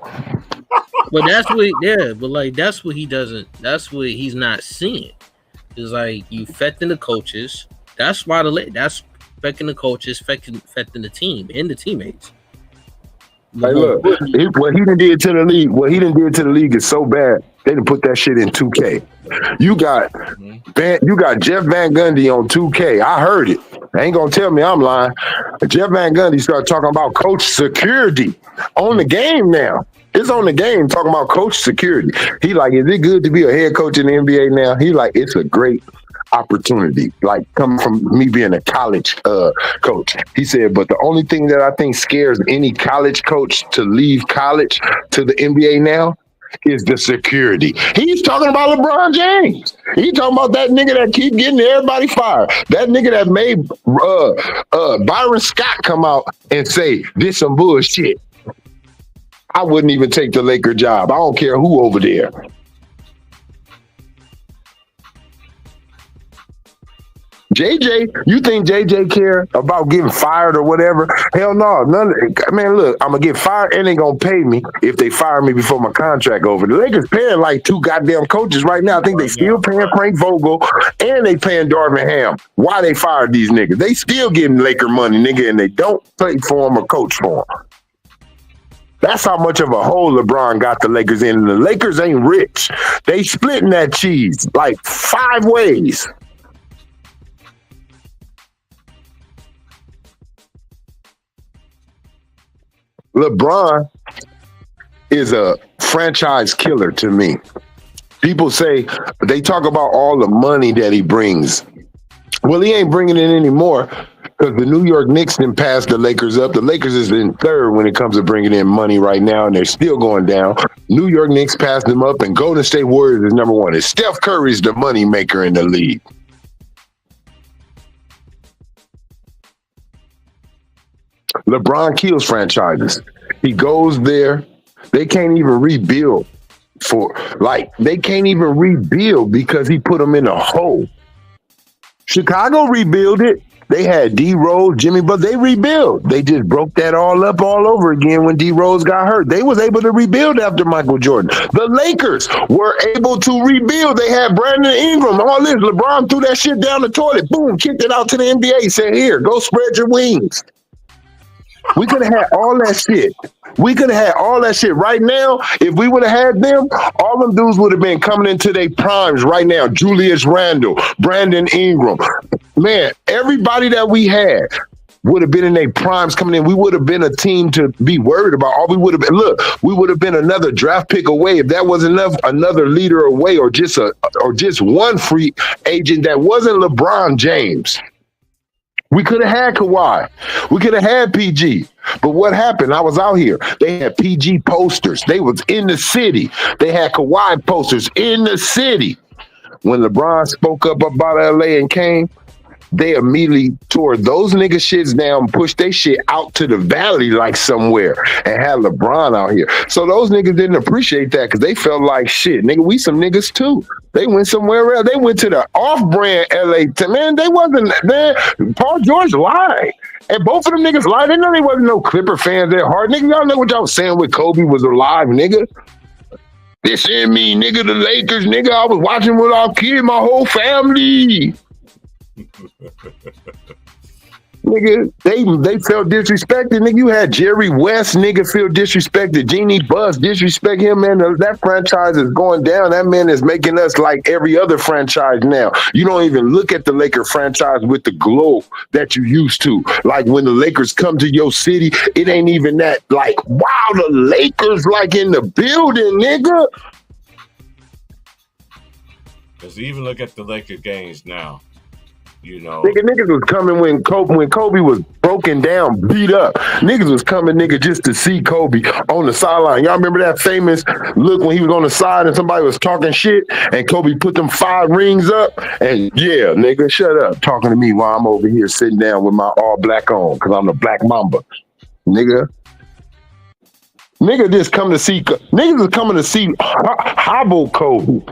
But that's what, but like, that's what he doesn't, that's what he's not seeing. It's like, you affecting the coaches. That's why that's affecting the coaches, affecting the team and the teammates. Hey, look, what he done did to the league, is so bad. They didn't put that shit in 2K. You got Jeff Van Gundy on 2K. I heard it. They ain't gonna tell me I'm lying. Jeff Van Gundy started talking about coach security on the game now. It's on the game talking about coach security. He like, is it good to be a head coach in the NBA now? He like, it's a great opportunity, like coming from me being a college coach. He said, but the only thing that I think scares any college coach to leave college to the NBA now is the security. He's talking about LeBron James. He's talking about that nigga that keep getting everybody fired. That nigga that made Byron Scott come out and say, this some bullshit. I wouldn't even take the Laker job. I don't care who over there. JJ, you think JJ care about getting fired or whatever? Hell no. Man, look, I'm going to get fired and they going to pay me if they fire me before my contract over. The Lakers paying like 2 goddamn coaches right now. I think they still paying Frank Vogel and they paying Darvin Ham. Why they fired these niggas? They still getting Laker money, nigga, and they don't play for them or coach for them. That's how much of a hole LeBron got the Lakers in. And the Lakers ain't rich. They splitting that cheese like 5 ways. LeBron is a franchise killer to me. People say, they talk about all the money that he brings. Well, he ain't bringing it anymore because the New York Knicks didn't pass the Lakers up. The Lakers is in 3rd when it comes to bringing in money right now, and they're still going down. New York Knicks passed them up, and Golden State Warriors is number 1. And Steph Curry is the money maker in the league. LeBron kills franchises. He goes there. They can't even rebuild they can't even rebuild because he put them in a hole. Chicago rebuild it. They had D Rose, Jimmy, but they rebuilt. They just broke that all up all over again when D Rose got hurt. They was able to rebuild after Michael Jordan. The Lakers were able to rebuild. They had Brandon Ingram, all this. LeBron threw that shit down the toilet. Boom, kicked it out to the NBA. Said, here, go spread your wings. We could have had all that shit. We could have had all that shit right now. If we would have had them, all them dudes would have been coming into their primes right now. Julius Randle, Brandon Ingram. Man, everybody that we had would have been in their primes coming in. We would have been a team to be worried about. All we would have been, look, we would have been another draft pick away if that wasn't enough, another leader away, or just one free agent that wasn't LeBron James. We could have had Kawhi. We could have had PG. But what happened? I was out here. They had PG posters. They was in the city. They had Kawhi posters in the city. When LeBron spoke up about LA and came, they immediately tore those nigga shits down, pushed they shit out to the valley like somewhere, and had LeBron out here. So those niggas didn't appreciate that because they felt like shit. Nigga, we some niggas too. They went somewhere else. They went to the off-brand LA. Man, they wasn't there. Paul George lied. And both of them niggas lied. They know they wasn't no Clipper fans at heart. Nigga, y'all know what y'all was saying with Kobe was alive, nigga. This ain't me, nigga. The Lakers, nigga. I was watching with our kid, my whole family. Nigga, they felt disrespected. Nigga, you had Jerry West, nigga, feel disrespected. Jeannie Buss disrespect him, man. That franchise is going down. That man is making us like every other franchise now. You don't even look at the Laker franchise with the glow that you used to. Like when the Lakers come to your city, it ain't even that like, wow, the Lakers like in the building, nigga. Because even look at the Laker games now. You know, niggas was coming when Kobe was broken down, beat up. Niggas was coming, nigga, just to see Kobe on the sideline. Y'all remember that famous look when he was on the side and somebody was talking shit and Kobe put them 5 rings up? And yeah, nigga, shut up talking to me while I'm over here sitting down with my all black on because I'm the Black Mamba. Nigga just come to see, niggas was coming to see hobble Kobe.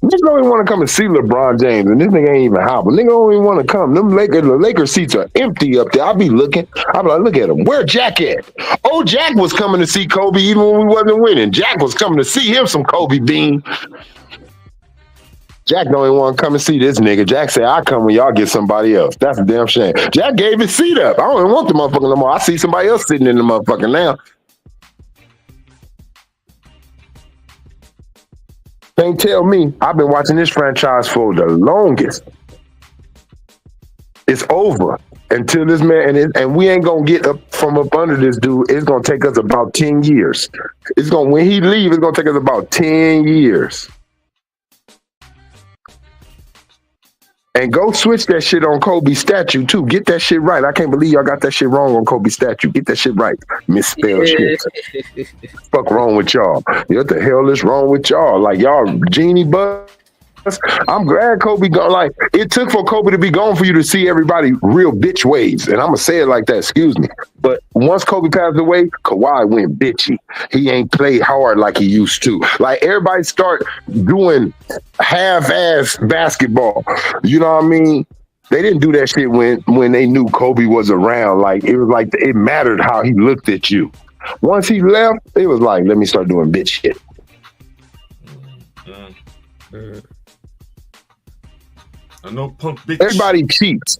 Niggas don't even want to come and see LeBron James, and this nigga ain't even hobble. Nigga don't even want to come. The Lakers seats are empty up there. I'll be looking. I'll be like, look at him. Where Jack at? Oh, Jack was coming to see Kobe even when we wasn't winning. Jack was coming to see him some Kobe Bean. Jack don't even want to come and see this nigga. Jack said, I come when y'all get somebody else. That's a damn shame. Jack gave his seat up. I don't even want the motherfucker no more. I see somebody else sitting in the motherfucker now. Can't tell me. I've been watching this franchise for the longest. It's over until this man, and we ain't gonna get up from up under this dude. It's gonna take us about 10 years. When he leaves, it's gonna take us about 10 years. And go switch that shit on Kobe's statue too. Get that shit right. I can't believe y'all got that shit wrong on Kobe's statue. Get that shit right. Misspelled shit. Fuck wrong with y'all? What the hell is wrong with y'all? Like y'all Genie Buss. I'm glad Kobe gone. Like it took for Kobe to be gone for you to see everybody real bitch ways. And I'm gonna say it like that, excuse me. But once Kobe passed away, Kawhi went bitchy. He ain't played hard like he used to. Like everybody start doing half-ass basketball. You know what I mean? They didn't do that shit when they knew Kobe was around. Like it was like it mattered how he looked at you. Once he left, it was like, let me start doing bitch shit. I know punk bitch. Everybody cheats.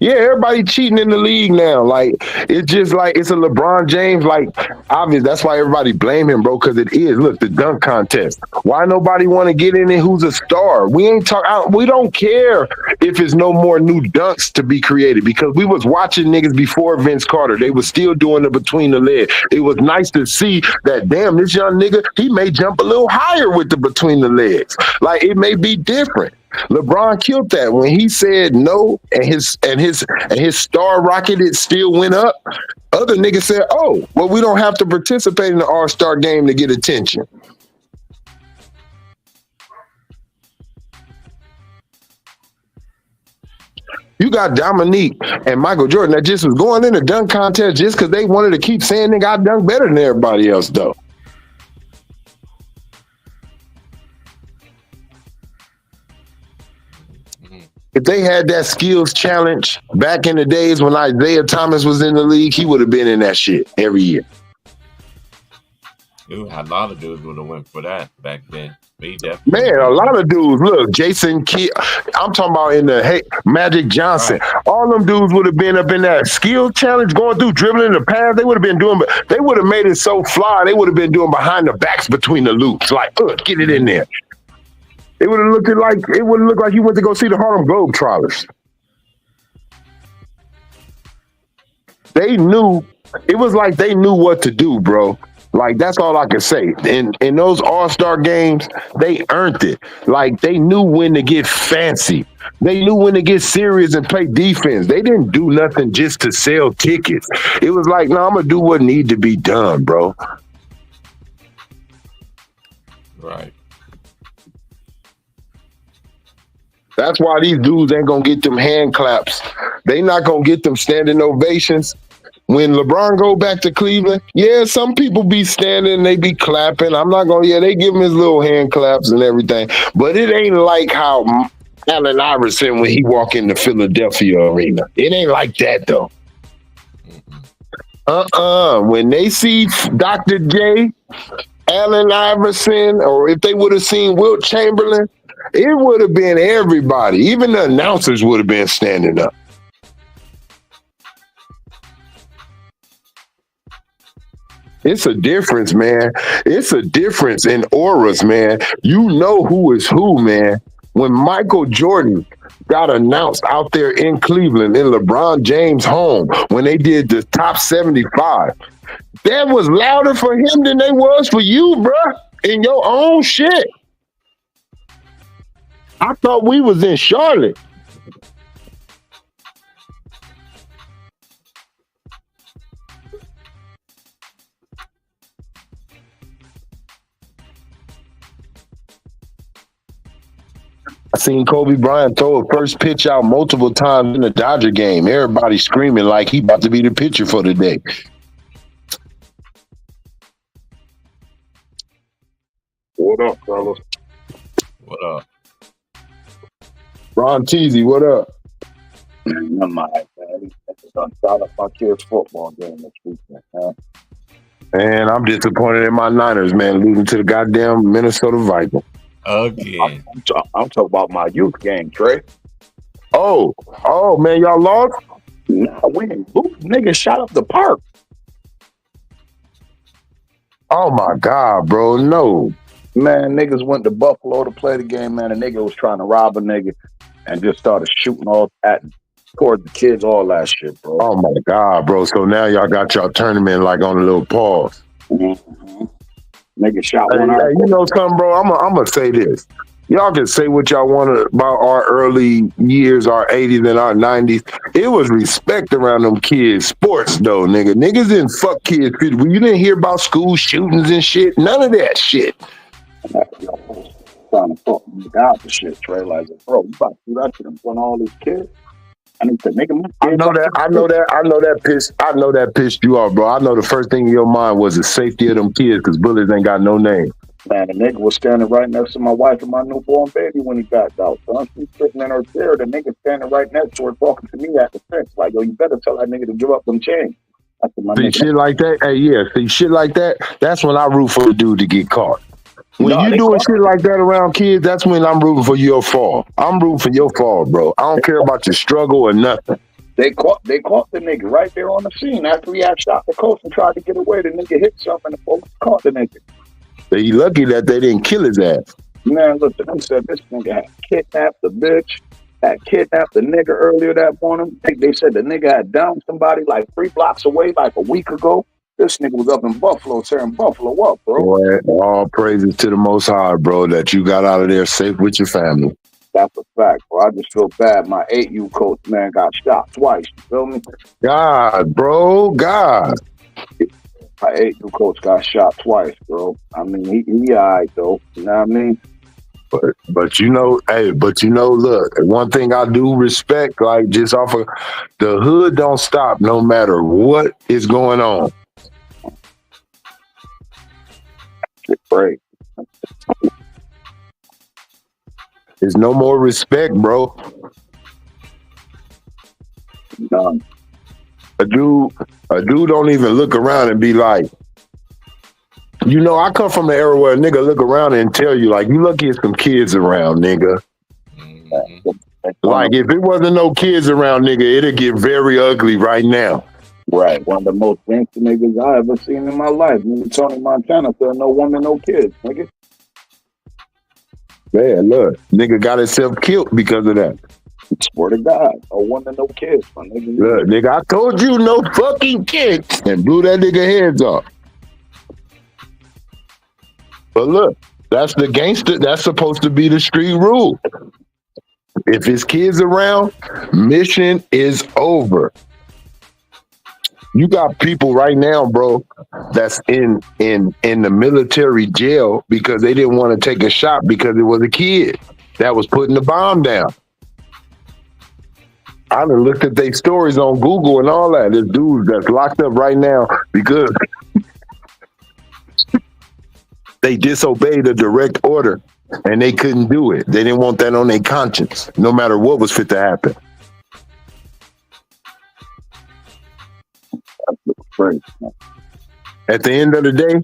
Yeah, everybody cheating in the league now. Like it's just like it's a LeBron James. Like obvious. That's why everybody blame him, bro. Because it is. Look, the dunk contest. Why nobody want to get in it? Who's a star? We ain't talk. We don't care if it's no more new dunks to be created because we was watching niggas before Vince Carter. They was still doing the between the legs. It was nice to see that. Damn, this young nigga, he may jump a little higher with the between the legs. Like it may be different. LeBron killed that when he said no, and his star rocket it still went up. Other niggas said, "Oh, well, we don't have to participate in the All-Star game to get attention." You got Dominique and Michael Jordan that just was going in the dunk contest just because they wanted to keep saying they got dunk better than everybody else, though. if they had that skills challenge back in the days when Isaiah Thomas was in the league, he would have been in that shit every year. Dude, a lot of dudes would have went for that back then. Man, a lot of dudes. Look, Jason Kidd. I'm talking about in the Magic Johnson. Right. All them dudes would have been up in that skill challenge, going through dribbling the pass. They would have been doing. They would have made it so fly. They would have been doing behind the backs between the loops, like, get it in there. It would have looked like you went to go see the Harlem Globetrotters. They knew. It was like they knew what to do, bro. Like, that's all I can say. In those all-star games, they earned it. Like, they knew when to get fancy. They knew when to get serious and play defense. They didn't do nothing just to sell tickets. It was like, no, I'm going to do what need to be done, bro. Right. That's why these dudes ain't going to get them hand claps. They not going to get them standing ovations. When LeBron go back to Cleveland, yeah, some people be standing, they be clapping. I'm not going to, they give him his little hand claps and everything. But it ain't like how Allen Iverson when he walk in the Philadelphia arena. It ain't like that, though. When they see Dr. J, Allen Iverson, or if they would have seen Wilt Chamberlain, it would have been everybody. Even the announcers would have been standing up. It's a difference, man. It's a difference in auras, man. You know who is who, man. When Michael Jordan got announced out there in Cleveland, in LeBron James' home, when they did the top 75, that was louder for him than they was for you, bruh, in your own shit. I thought we was in Charlotte. I seen Kobe Bryant throw a first pitch out multiple times in the Dodger game. Everybody screaming like he about to be the pitcher for the day. What up, fellas? What up? Ron Teasy, what up? Never mind, man. I'm start up my kids' football game this weekend, man. Man, I'm disappointed in my Niners, man, losing to the goddamn Minnesota Vikings. Again. I'm talking about my youth game, Trey. Oh, man, y'all lost? Nah, we ain't lose. Niggas shot up the park. Oh, my God, bro, no. Man, niggas went to Buffalo to play the game, man. A nigga was trying to rob a nigga and just started shooting all toward the kids, all that shit, bro. Oh, my God, bro. So now y'all got y'all tournament like on a little pause. Mm-hmm. Nigga shot one out. Hey, you know something, bro? I'm going to say this. Y'all can say what y'all want about our early years, our 80s and our 90s. It was respect around them kids. Sports, though, nigga. Niggas didn't fuck kids. You didn't hear about school shootings and shit. None of that shit. Trying to fuck me out the shit, Trey. Like, bro, you about to do that shit in front of all these kids? I need to make them. I know that pissed you off, bro. I know the first thing in your mind was the safety of them kids because bullets ain't got no name. Man, the nigga was standing right next to my wife and my newborn baby when he got out. Son, she's sitting in her chair. The nigga standing right next to her talking to me at the fence. Like, yo, you better tell that nigga to give up them chains. Shit like that? Hey, yeah. See, shit like that, that's when I root for the dude to get caught. When you doing shit like that around kids, that's when I'm rooting for your fall. I'm rooting for your fall, bro. I don't care about your struggle or nothing. They caught the nigga right there on the scene. After he had shot the coach and tried to get away, the nigga hit something and the folks caught the nigga. They lucky that they didn't kill his ass. Man, look, them said this nigga had kidnapped the bitch, had kidnapped the nigga earlier that morning. They said the nigga had downed somebody like 3 blocks away like a week ago. This nigga was up in Buffalo tearing Buffalo up, bro. Boy, all praises to the Most High, bro, that you got out of there safe with your family. That's a fact, bro. I just feel bad. My 8U coach, man, got shot twice. You feel me? God, bro, God. My 8U coach got shot twice, bro. I mean, he all right, though. You know what I mean? But you know, look, one thing I do respect, like just off of the hood don't stop no matter what is going on. Great. There's no more respect, bro. None. A dude don't even look around and be like, you know, I come from the era where a nigga look around and tell you, like, you lucky there's some kids around, nigga. Mhm. Like, if it wasn't no kids around, nigga, it'd get very ugly right now. Right. One of the most gangster niggas I ever seen in my life. Nigga Tony Montana said no woman, no kids, nigga. Man, look, nigga got himself killed because of that. Swear to God. No woman, no kids, my nigga. Look, nigga, I told you no fucking kids, and blew that nigga heads off. But look, that's the gangster. That's supposed to be the street rule. If his kids around, mission is over. You got people right now, bro, that's in the military jail because they didn't want to take a shot because it was a kid that was putting the bomb down. I done looked at their stories on Google and all that. There's dudes that's locked up right now because they disobeyed a direct order and they couldn't do it. They didn't want that on their conscience, no matter what was fit to happen. Crazy. At the end of the day,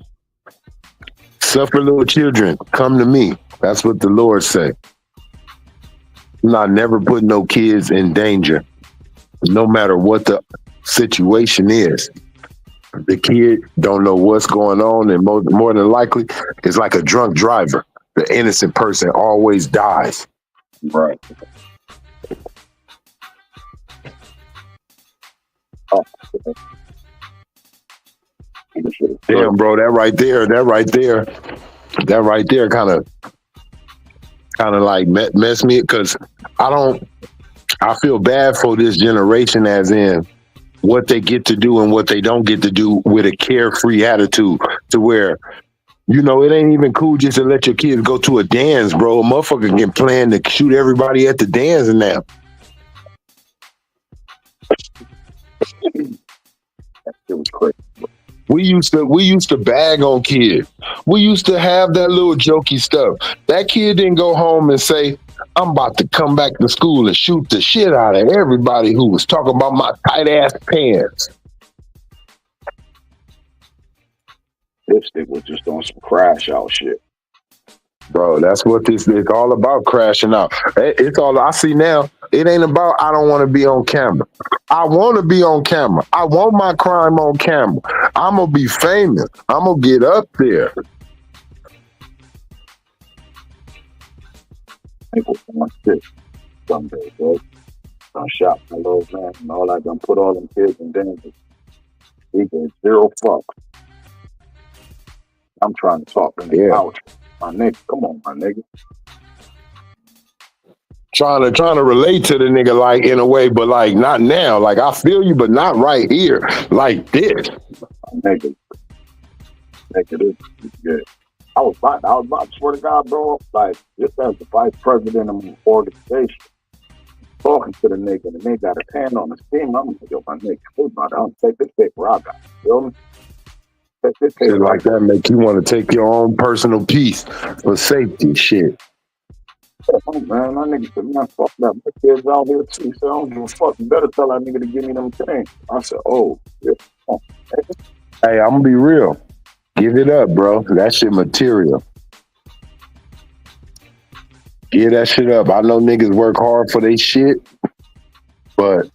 suffer little children, come to me. That's what the Lord say. I'm not never putting no kids in danger, no matter what the situation is. The kid don't know what's going on, and more than likely, it's like a drunk driver. The innocent person always dies. Right. Oh. Damn, bro, that right there kind of like mess me, because I feel bad for this generation, as in what they get to do and what they don't get to do, with a carefree attitude, to where, you know, it ain't even cool just to let your kids go to a dance, bro. A motherfucker can plan to shoot everybody at the dance now. That shit was crazy. We used to bag on kids. We used to have that little jokey stuff. That kid didn't go home and say, I'm about to come back to school and shoot the shit out of everybody who was talking about my tight ass pants. This thing was just on some crash out shit. Bro, that's what this is all about, crashing out. It's all I see now. It ain't about I don't want to be on camera. I want to be on camera. I want my crime on camera. I'm going to be famous. I'm going to get up there. People want shit someday, bro. I shot my little man and all I done put all them kids in danger. He gave zero fuck. I'm trying to talk in the couch. My nigga, come on, my nigga. Trying to relate to the nigga, like, in a way, but like not now. Like, I feel you, but not right here. Like this. My nigga, this is good. I was about to swear to God, bro, like, just as the vice president of an organization, talking to the nigga, and the nigga got his hand on the steam. I'm like, yo, my nigga, hold on, I'll take this paper I got. You feel me? Shit like that make you want to take your own personal piece for safety shit. Oh, man, my nigga said, man, fuck that. My kids out here too. He said, I don't give a fuck. You better tell that nigga to give me them things. I said, oh, yeah. Oh, hey, I'm gonna be real. Give it up, bro. That shit material. Give that shit up. I know niggas work hard for their shit, but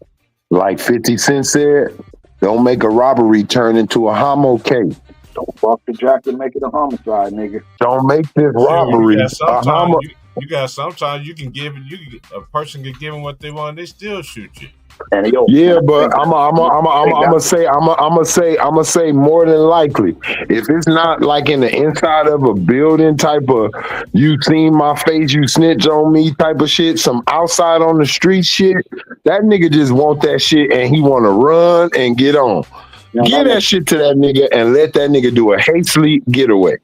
like 50 Cent said, don't make a robbery turn into a homo case. Don't fuck the jacket, make it a homicide, nigga. Don't make this robbery a homo. Sometimes you can give it. A person can give them what they want. They still shoot you. And yo, yeah, but I'm gonna say more than likely, if it's not like in the inside of a building type of you seen my face, you snitch on me type of shit, some outside on the street shit, that nigga just want that shit and he want to run and get on. Give that shit to that nigga and let that nigga do a hastily getaway.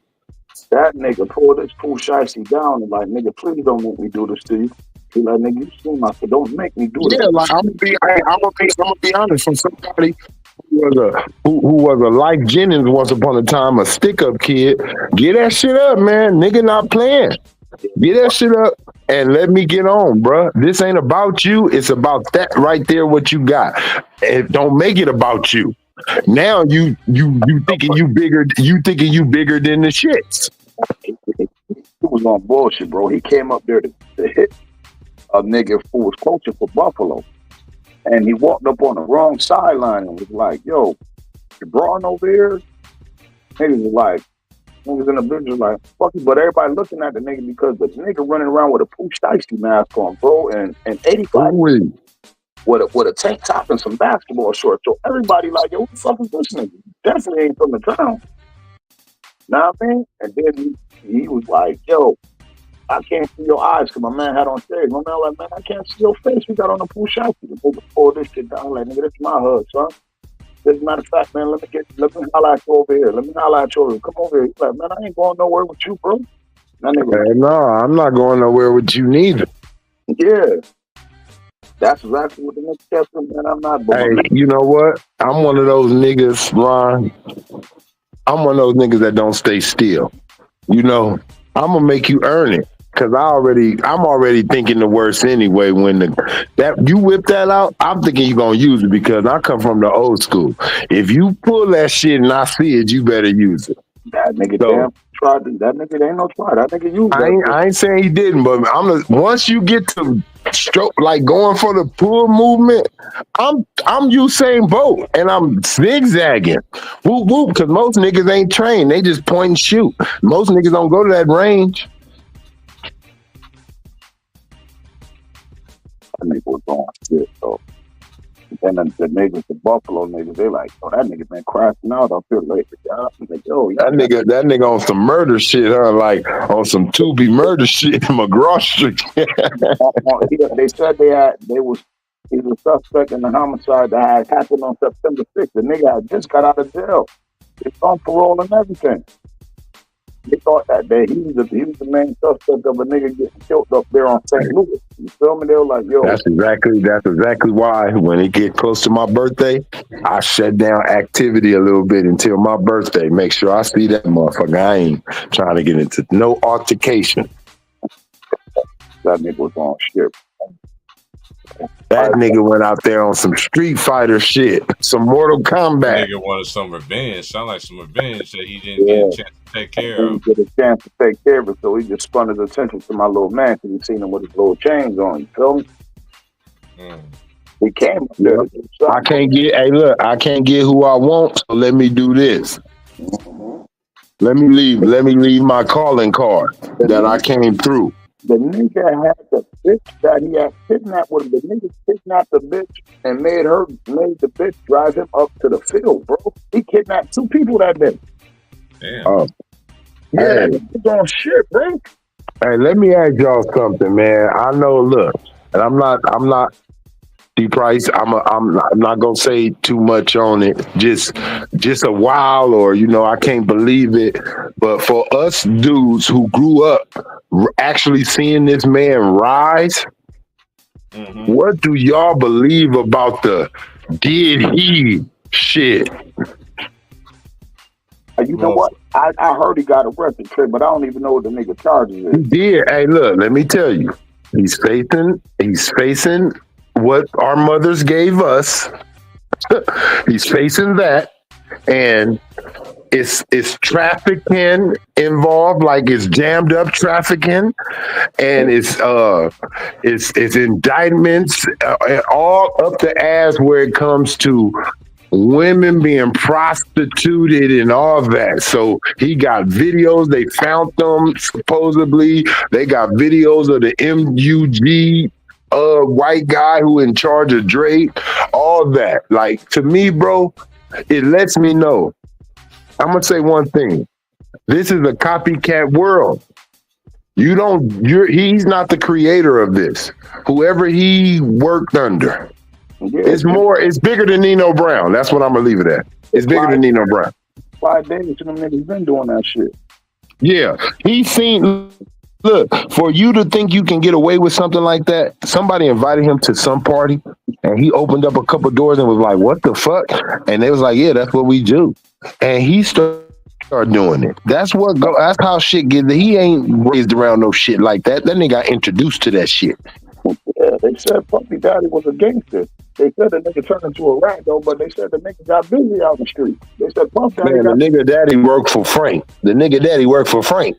That nigga pull this fool shicey down and like, nigga, please don't make me do this to you. He like, nigga, you seen my shit, don't make me do this. Yeah, like I'm gonna be honest. From somebody who was a like Jennings once upon a time, a stick up kid, get that shit up, man. Nigga not playing. Get that shit up and let me get on, bruh. This ain't about you. It's about that right there. What you got. And don't make it about you. Now you thinking you bigger. You thinking you bigger than the shits. He was on bullshit, bro. He came up there to hit a nigga who was coaching for Buffalo, and he walked up on the wrong sideline and was like, "Yo, you brawling over here?" Niggas was like, niggas in the bitch was like, "Fuck you," but everybody looking at the nigga because the nigga running around with a Pooch Dicey mask on, bro, and 85 with a tank top and some basketball shorts. So everybody like, "Yo, what the fuck is this nigga? Definitely ain't from the town." Know what I mean? And then he was like, "Yo, I can't see your eyes," because my man had on shades. My man was like, "Man, I can't see your face. We got on a Pooch Dicey." The nigga pull this shit down like, "Nigga, this is my hood, son. As a matter of fact, man, let me holler at you over here. Let me holler at you. Come over here." He's like, "Man, I ain't going nowhere with you, bro." That nigga, Hey, no, I'm not going nowhere with you neither. yeah. That's exactly what the nigga kept him, man. I'm not. Hey, you know what? I'm one of those niggas, Ron. I'm one of those niggas that don't stay still. You know, I'm gonna make you earn it. Cause I'm already thinking the worst anyway. When that you whip that out, I'm thinking you're gonna use it because I come from the old school. If you pull that shit and I see it, you better use it. That nigga damn tried to, that nigga ain't no try. That nigga used that. I ain't saying he didn't, but once you get to stroke like going for the pull movement, I'm Usain Bolt and I'm zigzagging. Whoop whoop, because most niggas ain't trained. They just point and shoot. Most niggas don't go to that range. That nigga was on shit, so. And then the niggas, the Buffalo niggas, they like, "Oh, that nigga been crashing out up here lately." I'm like, "Yo, that nigga on some murder shit, huh? Like on some Tubi murder shit, McGraw Street." They said he was a suspect in the homicide that had happened on September 6th. The nigga had just got out of jail. He's on parole and everything. They thought that day he was the main suspect of a nigga getting killed up there on St. Louis. You feel me? They were like, "Yo." That's exactly why when it get close to my birthday, I shut down activity a little bit until my birthday. Make sure I see that motherfucker. I ain't trying to get into no altercation. That nigga was on shit. That nigga went out there on some Street Fighter shit, some Mortal Kombat. Nigga wanted some revenge. Sound like some revenge that he didn't get a chance to take care of. He didn't get a chance to take care of it, so he just spun his attention to my little man because he seen him with his little chains on. You feel me? He came up there. I can't get who I want, so let me do this. Let me leave my calling card that I came through. The nigga had the bitch that he had kidnapped with him. The nigga kidnapped the bitch and made the bitch drive him up to the field, bro. He kidnapped 2 people that day. Damn. Yeah, he's on shit, bro. Hey, let me ask y'all something, man. I know, look, and I'm not D-Price. I'm not gonna say too much on it. Just a while, or I can't believe it. But for us dudes who grew up actually seeing this man rise, what do y'all believe about the did he shit? You know what? I heard he got arrested, Trey, but I don't even know what the nigga charges is. He did. Hey, look, let me tell you, he's facing what our mothers gave us. He's facing that, and it's trafficking involved, like it's jammed up trafficking, and it's indictments all up the ass where it comes to women being prostituted and all that. So he got videos. They found them supposedly. They got videos of the MUG white guy who in charge of Drake, all that. Like, to me, bro, it lets me know. I'm gonna say one thing. This is a copycat world. He's not the creator of this. Whoever he worked under. It's bigger than Nino Brown. That's what I'm gonna leave it at. It's bigger than Nino Brown. Clyde Davis and them niggas been doing that shit. Yeah. He's seen. Look, for you to think you can get away with something like that, somebody invited him to some party and he opened up a couple doors and was like, "What the fuck?" And they was like, "Yeah, that's what we do." And he started start doing it. That's what go. That's how shit gets. He ain't raised around no shit like that. That nigga got introduced to that shit. Yeah, they said Puffy Daddy was a gangster. They said the nigga turned into a rat though, but they said the nigga got busy out the street. They said Puff Daddy Man, the nigga daddy worked for Frank. The nigga daddy worked for Frank.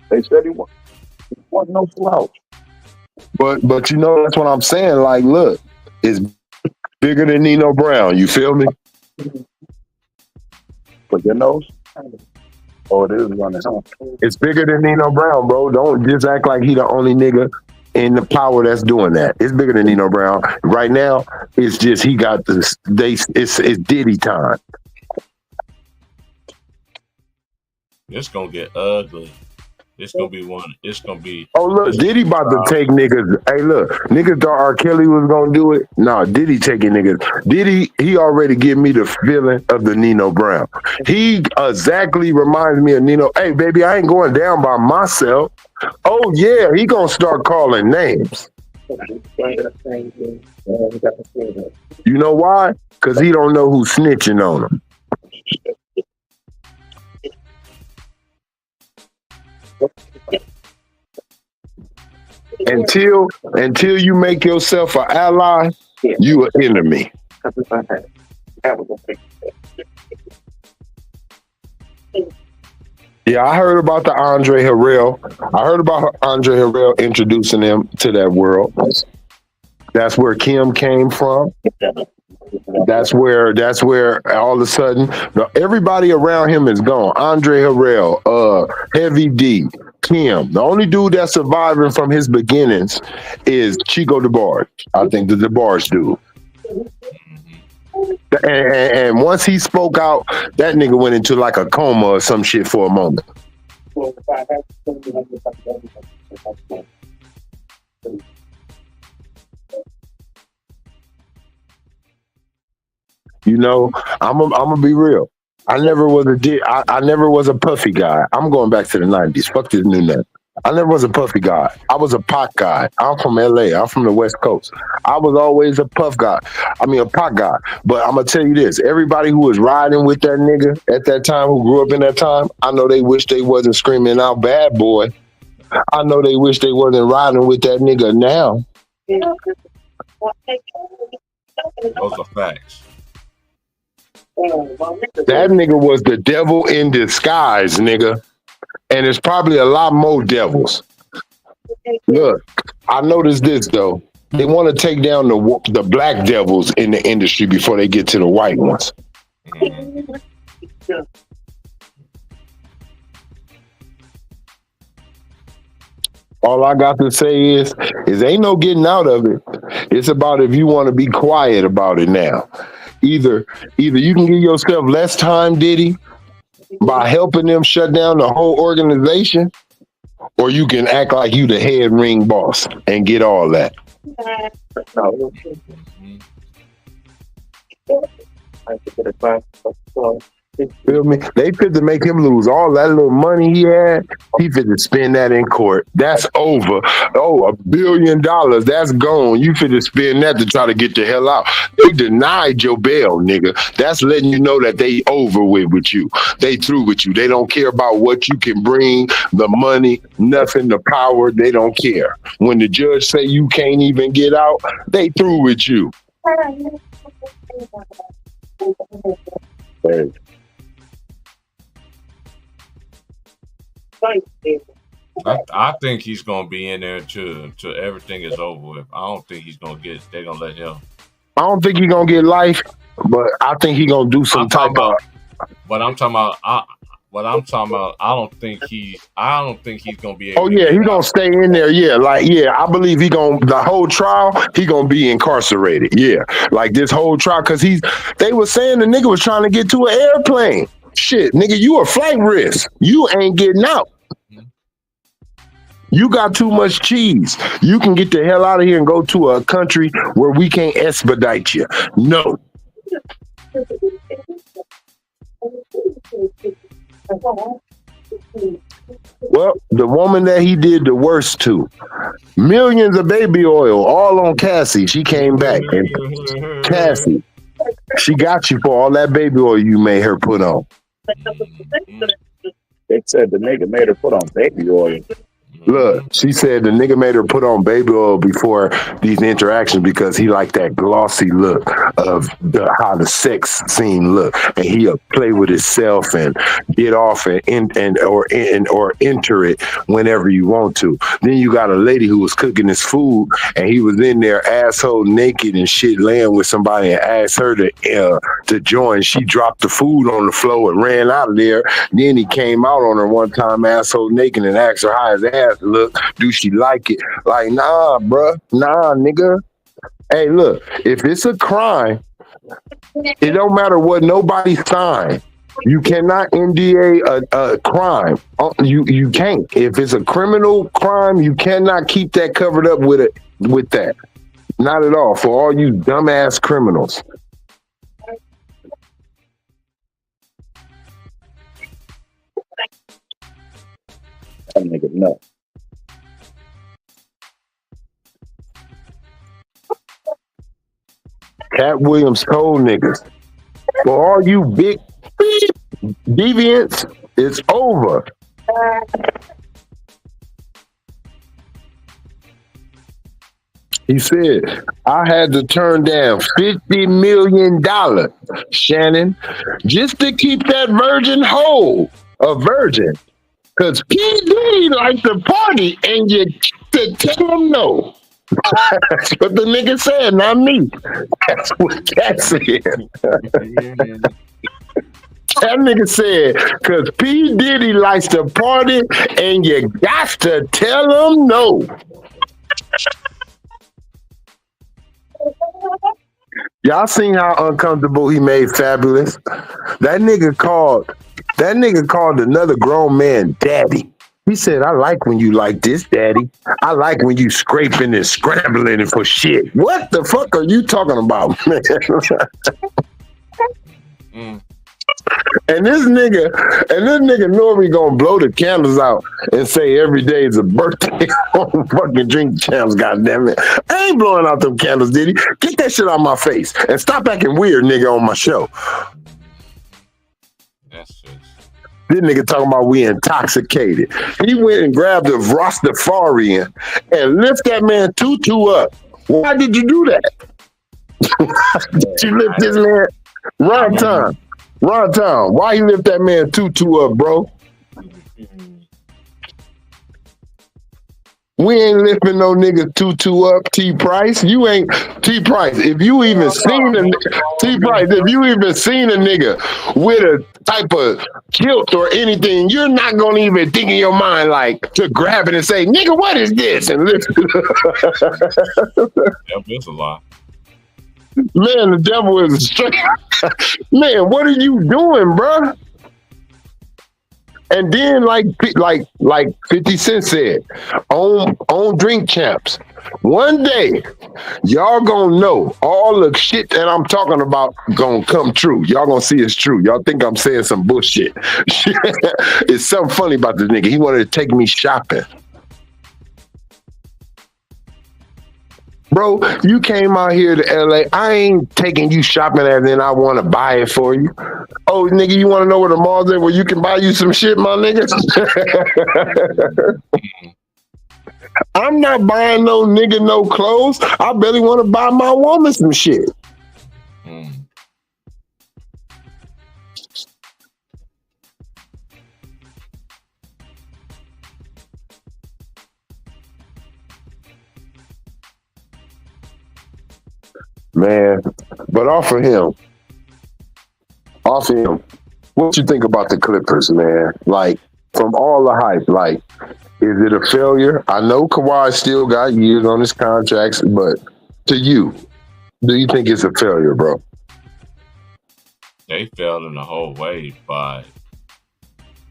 They said he wasn't no slouch. But you know, that's what I'm saying. Like, look, it's bigger than Nino Brown. You feel me? Put your nose. Oh, it is running. It's bigger than Nino Brown, bro. Don't just act like he the only nigga in the power that's doing that. It's bigger than Nino Brown. Right now, it's just he got this. It's Diddy time. It's gonna get ugly. It's gonna be one. It's gonna be. Oh look, Diddy about to take niggas. Hey look, niggas thought R. Kelly was gonna do it. Nah, Diddy taking niggas. Diddy, he already give me the feeling of the Nino Brown. He exactly reminds me of Nino. Hey baby, I ain't going down by myself. Oh yeah, he gonna start calling names. You know why? Because he don't know who's snitching on him. Until you make yourself an ally, you an enemy. Yeah, I heard about the Andre Harrell. I heard about Andre Harrell introducing him to that world. That's where Kim came from. That's where all of a sudden everybody around him is gone. Andre Harrell, Heavy D, Kim. The only dude that's surviving from his beginnings is Chico DeBarge. I think the DeBarge dude. And once he spoke out, that nigga went into like a coma or some shit for a moment. You know, I'm gonna be real. I never was a Puffy guy. I'm going back to the 90s. Fuck this new net. I never was a Puffy guy. I was a Pac guy. I'm from LA. I'm from the West Coast. I was always a Puff guy. I mean, a Pac guy. But I'm going to tell you this. Everybody who was riding with that nigga at that time, who grew up in that time, I know they wish they wasn't screaming out bad boy. I know they wish they wasn't riding with that nigga now. Those are facts. That nigga was the devil in disguise, nigga. And there's probably a lot more devils. Look, I noticed this though. They want to take down the black devils in the industry before they get to the white ones. All I got to say is ain't no getting out of it. It's about if you want to be quiet about it now. Either you can give yourself less time, Diddy, by helping them shut down the whole organization, or you can act like you the head ring boss and get all that. Feel me? They fit to make him lose all that little money he had. He fit to spend that in court. That's over. Oh, $1 billion. That's gone. You fit to spend that to try to get the hell out. They denied your bail, nigga. That's letting you know that they over with you. They through with you. They don't care about what you can bring, the money, nothing, the power. They don't care. When the judge say you can't even get out, they through with you. Hey. I think he's gonna be in there till everything is over with. I don't think he's gonna get. They're gonna let him. I don't think he's gonna get life, but I think he's gonna do some type of. But I'm talking about. I don't think he's gonna be able. Oh yeah, he's gonna stay in there. Yeah, I believe the whole trial he gonna be incarcerated. Yeah, like this whole trial because they were saying the nigga was trying to get to an airplane. Shit, nigga, you a flight risk. You ain't getting out. You got too much cheese. You can get the hell out of here and go to a country where we can't expedite you. No. Well, the woman that he did the worst to, millions of baby oil, all on Cassie. She came back. And Cassie, She got you for all that baby oil you made her put on. They said the nigga made her put on baby oil. Look, she said the nigga made her put on baby oil before these interactions because he liked that glossy look of how the sex scene look, and he'll play with himself and get off or enter it whenever you want to. Then you got a lady who was cooking his food, and he was in there asshole naked and shit, laying with somebody, and asked her to join. She dropped the food on the floor and ran out of there. Then he came out on her one time, asshole naked, and asked her how his ass look, do she like it? Like, nah, bruh. Nah, nigga. Hey, look, if it's a crime, it don't matter what nobody signed. You cannot NDA a crime. You can't. If it's a criminal crime, you cannot keep that covered up with that. Not at all. For all you dumbass criminals. That nigga nuts. Cat Williams told niggas, for all you big deviants, it's over. He said, I had to turn down $50 million, Shannon, just to keep that virgin whole, a virgin. Because PD likes to party and you to tell him no. That's what the nigga said, not me. That's what Cat said. That nigga said, because P. Diddy likes to party and you got to tell him no. Y'all seen how uncomfortable he made Fabulous? That nigga called another grown man daddy. He said, I like when you like this, daddy. I like when you scraping and scrambling for shit. What the fuck are you talking about, man? And this nigga Nori gonna blow the candles out and say every day is a birthday on fucking Drink Champs, goddamn it. I ain't blowing out them candles, Diddy. Get that shit out my face and stop acting weird, nigga, on my show. That's just... This nigga talking about we intoxicated. He went and grabbed a Rastafarian and lift that man tutu up. Why did you do that? Did you lift this man? Ron Tom, why you lift that man tutu up, bro? We ain't lifting no nigga tutu up, T Price. You ain't T Price. If you even seen a nigga with a type of kilt or anything, you're not gonna even think in your mind like to grab it and say, nigga, what is this? And lift it up. Yeah, that's a lot. Man, the devil is straight. Man, what are you doing, bro? And then, like 50 Cent said, on Drink Champs, one day, y'all gonna know all the shit that I'm talking about gonna come true. Y'all gonna see it's true. Y'all think I'm saying some bullshit. It's something funny about this nigga. He wanted to take me shopping. Bro, you came out here to LA. I ain't taking you shopping and then I want to buy it for you. Oh, nigga, you want to know where the mall's at where you can buy you some shit, my nigga? I'm not buying no nigga no clothes. I barely want to buy my woman some shit. Man, but off of him, what you think about the Clippers, man? Like, from all the hype, like, is it a failure? I know Kawhi still got years on his contracts, but to you, do you think it's a failure, bro? They failed in the whole way, but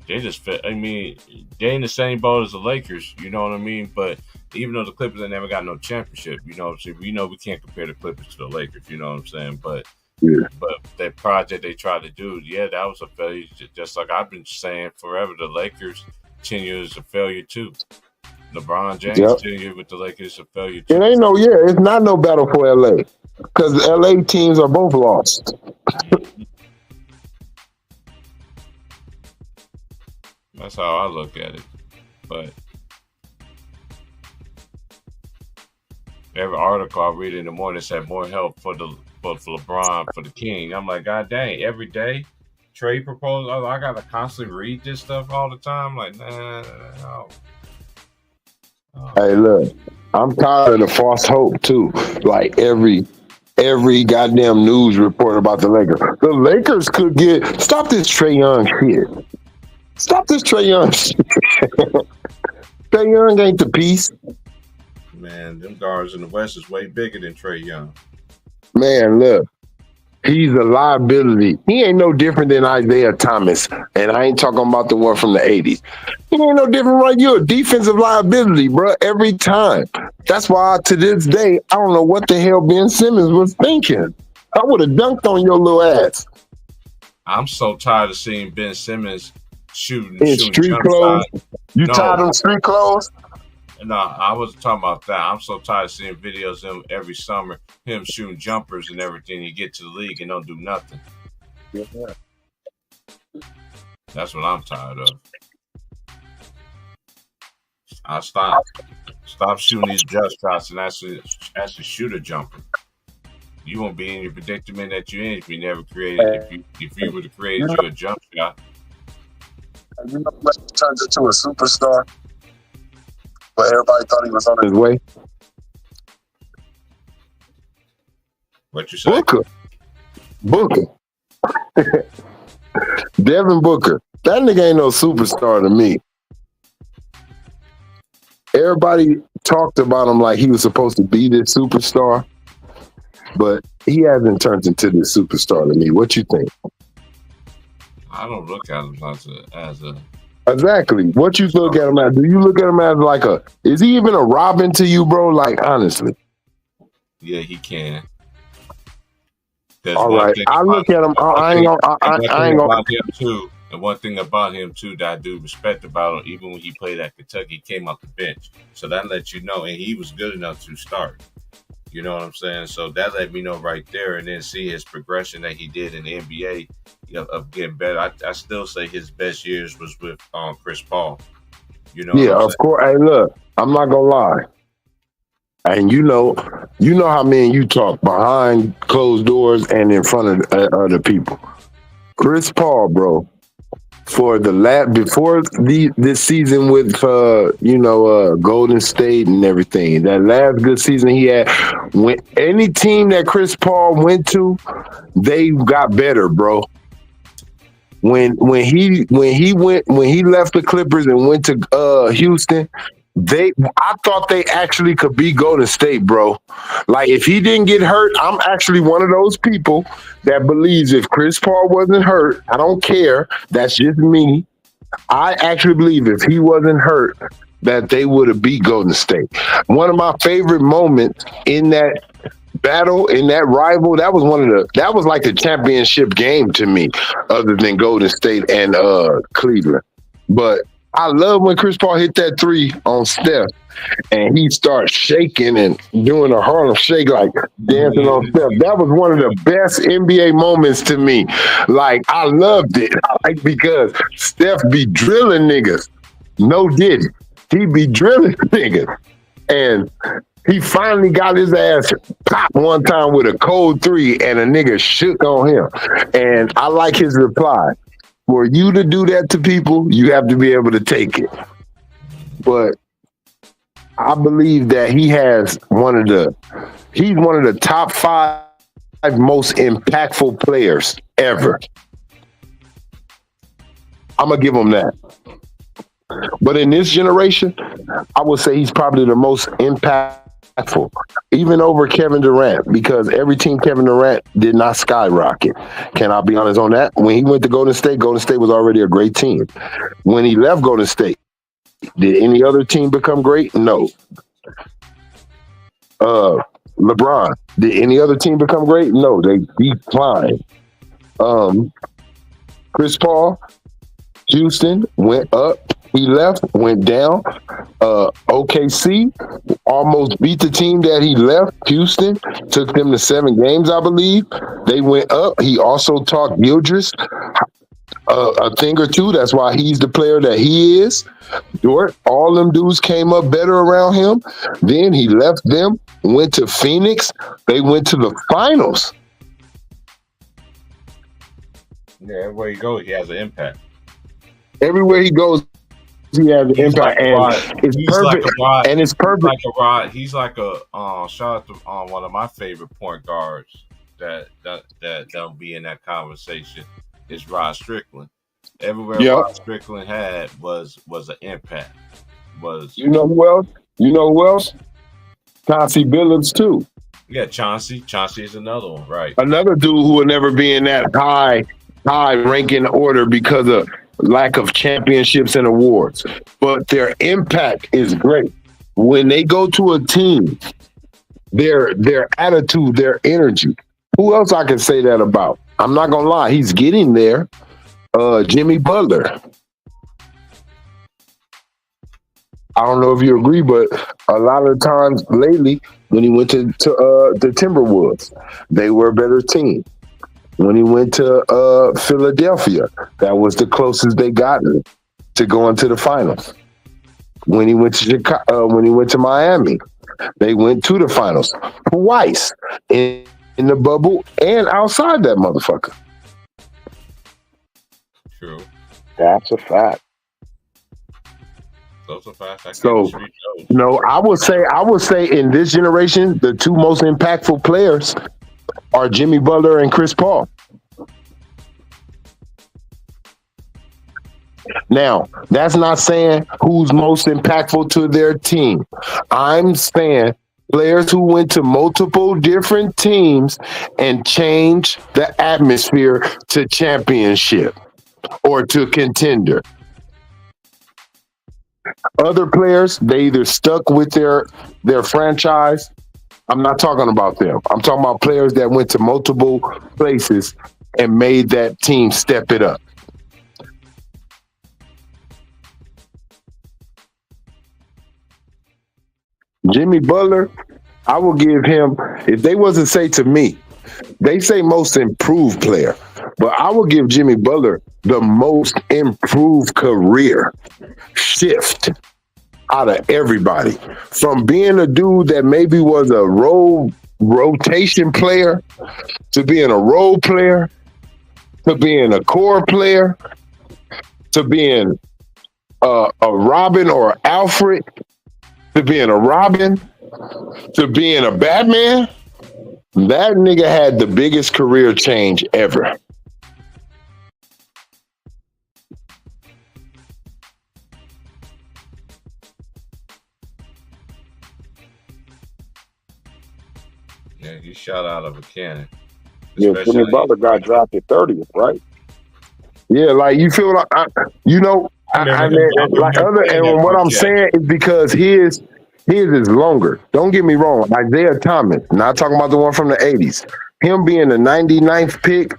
they just fit. I mean, they in the same boat as the Lakers, you know what I mean? But even though the Clippers ain't never got no championship, you know what I'm saying? We know we can't compare the Clippers to the Lakers, you know what I'm saying? But that project they tried to do, yeah, that was a failure. Just like I've been saying forever, the Lakers 10 years a failure too. LeBron James 10 years with the Lakers a failure too. It ain't it's not no battle for LA. because the LA teams are both lost. That's how I look at it. But every article I read in the morning said more help for LeBron, for the King. I'm like, God dang, every day trade proposal. I gotta constantly read this stuff all the time. Like, nah, no. Hey, look, I'm tired of the false hope too. Like every goddamn news report about the Lakers. The Lakers could stop this Trae Young shit. Stop this Trae Young shit. Trae Young ain't the piece. Man, them guards in the West is way bigger than Trae Young. Man, look. He's a liability. He ain't no different than Isaiah Thomas. And I ain't talking about the one from the 80s. He ain't no different, right? You're a defensive liability, bro, every time. That's why, to this day, I don't know what the hell Ben Simmons was thinking. I would have dunked on your little ass. I'm so tired of seeing Ben Simmons shooting street jump clothes. shots. You tired of street clothes? No, I wasn't talking about that. I'm so tired of seeing videos of him every summer, him shooting jumpers and everything. He get to the league and don't do nothing. Yeah. That's what I'm tired of. I stop shooting these just shots and actually shoot a jumper. You won't be in your predicament that you're in if you never created. If you would have created you a jump shot. You know what turns into a superstar? But everybody thought he was on his way. What you say? Booker. Devin Booker. That nigga ain't no superstar to me. Everybody talked about him like he was supposed to be this superstar, but he hasn't turned into this superstar to me. What you think? I don't look at him as a Exactly. What you look at him as? Do you look at him as like is he even a Robin to you, bro? Like, honestly. Yeah, he can. All right. I look at him. I ain't gonna. And one thing about him too that I do respect about him, even when he played at Kentucky, he came off the bench. So that lets you know, and he was good enough to start. You know what I'm saying? So that let me know right there, and then see his progression that he did in the NBA of getting better. I still say his best years was with Chris Paul. You know? Yeah, of course. Hey, look, I'm not gonna lie. And you know how me and you talk behind closed doors and in front of other people. Chris Paul, bro, for before this season with Golden State and everything, that last good season he had, when any team that Chris Paul went to, they got better, bro. When he left the Clippers and went to Houston, I thought they actually could beat Golden State, bro. Like, if he didn't get hurt, I'm actually one of those people that believes if Chris Paul wasn't hurt, I don't care. That's just me. I actually believe if he wasn't hurt, that they would have beat Golden State. One of my favorite moments in that battle, in that rival, that was like the championship game to me, other than Golden State and Cleveland. But I love when Chris Paul hit that three on Steph and he starts shaking and doing a Harlem Shake, like dancing on Steph. That was one of the best NBA moments to me. Like, I loved it. Because Steph be drilling niggas. No diddy. He be drilling niggas. And he finally got his ass popped one time with a cold three and a nigga shook on him. And I like his reply. For you to do that to people, you have to be able to take it. But I believe that he's one of the top 5 most impactful players ever. I'm going to give him that. But in this generation, I would say he's probably the most impactful, even over Kevin Durant, because every team Kevin Durant did not skyrocket. Can I be honest on that? When he went to Golden State was already a great team. When he left Golden State, did any other team become great? No. LeBron, did any other team become great? No, they declined. Chris Paul, Houston went up. He left, went down. OKC almost beat the team that he left. Houston took them to 7 games, I believe. They went up. He also taught Gildress a thing or two. That's why he's the player that he is. Dort, all them dudes came up better around him. Then he left them, went to Phoenix. They went to the finals. Yeah, everywhere you go, he has an impact. Everywhere he goes, he has an impact, and it's perfect. And it's perfect. He's like a shout out to one of my favorite point guards that don't be in that conversation is Rod Strickland. Everywhere Rod Strickland had was an impact. You know who else? You know who else? Chauncey Billups too. Yeah, Chauncey. Chauncey is another one, right? Another dude who will never be in that high ranking order because of lack of championships and awards. But their impact is great. When they go to a team, their attitude, their energy. Who else I can say that about? I'm not gonna lie, he's getting there. Jimmy Butler. I don't know if you agree, but a lot of times lately, when he went to the Timberwolves, they were a better team. When he went to Philadelphia, that was the closest they gotten to going to the finals. When he went to Chicago, when he went to Miami, they went to the finals twice in the bubble and outside that motherfucker. True. That's a fact. Those are facts. So, no, I would say in this generation, the two most impactful players are Jimmy Butler and Chris Paul. Now, that's not saying who's most impactful to their team. I'm saying players who went to multiple different teams and changed the atmosphere to championship or to contender. Other players, they either stuck with their franchise. I'm not talking about them. I'm talking about players that went to multiple places and made that team step it up. Jimmy Butler, I will give him, if they wasn't say to me, they say most improved player, but I will give Jimmy Butler the most improved career shift out of everybody. From being a dude that maybe was a rotation player to being a role player to being a core player to being a Robin or Alfred to being a Robin to being a Batman. That nigga had the biggest career change ever. Yeah, he shot out of a cannon. Yeah, Jimmy Butler got drafted 30th, right? Yeah, like you feel like what I'm saying is because his is longer. Don't get me wrong. Isaiah Thomas, not talking about the one from the 80s. Him being the 99th pick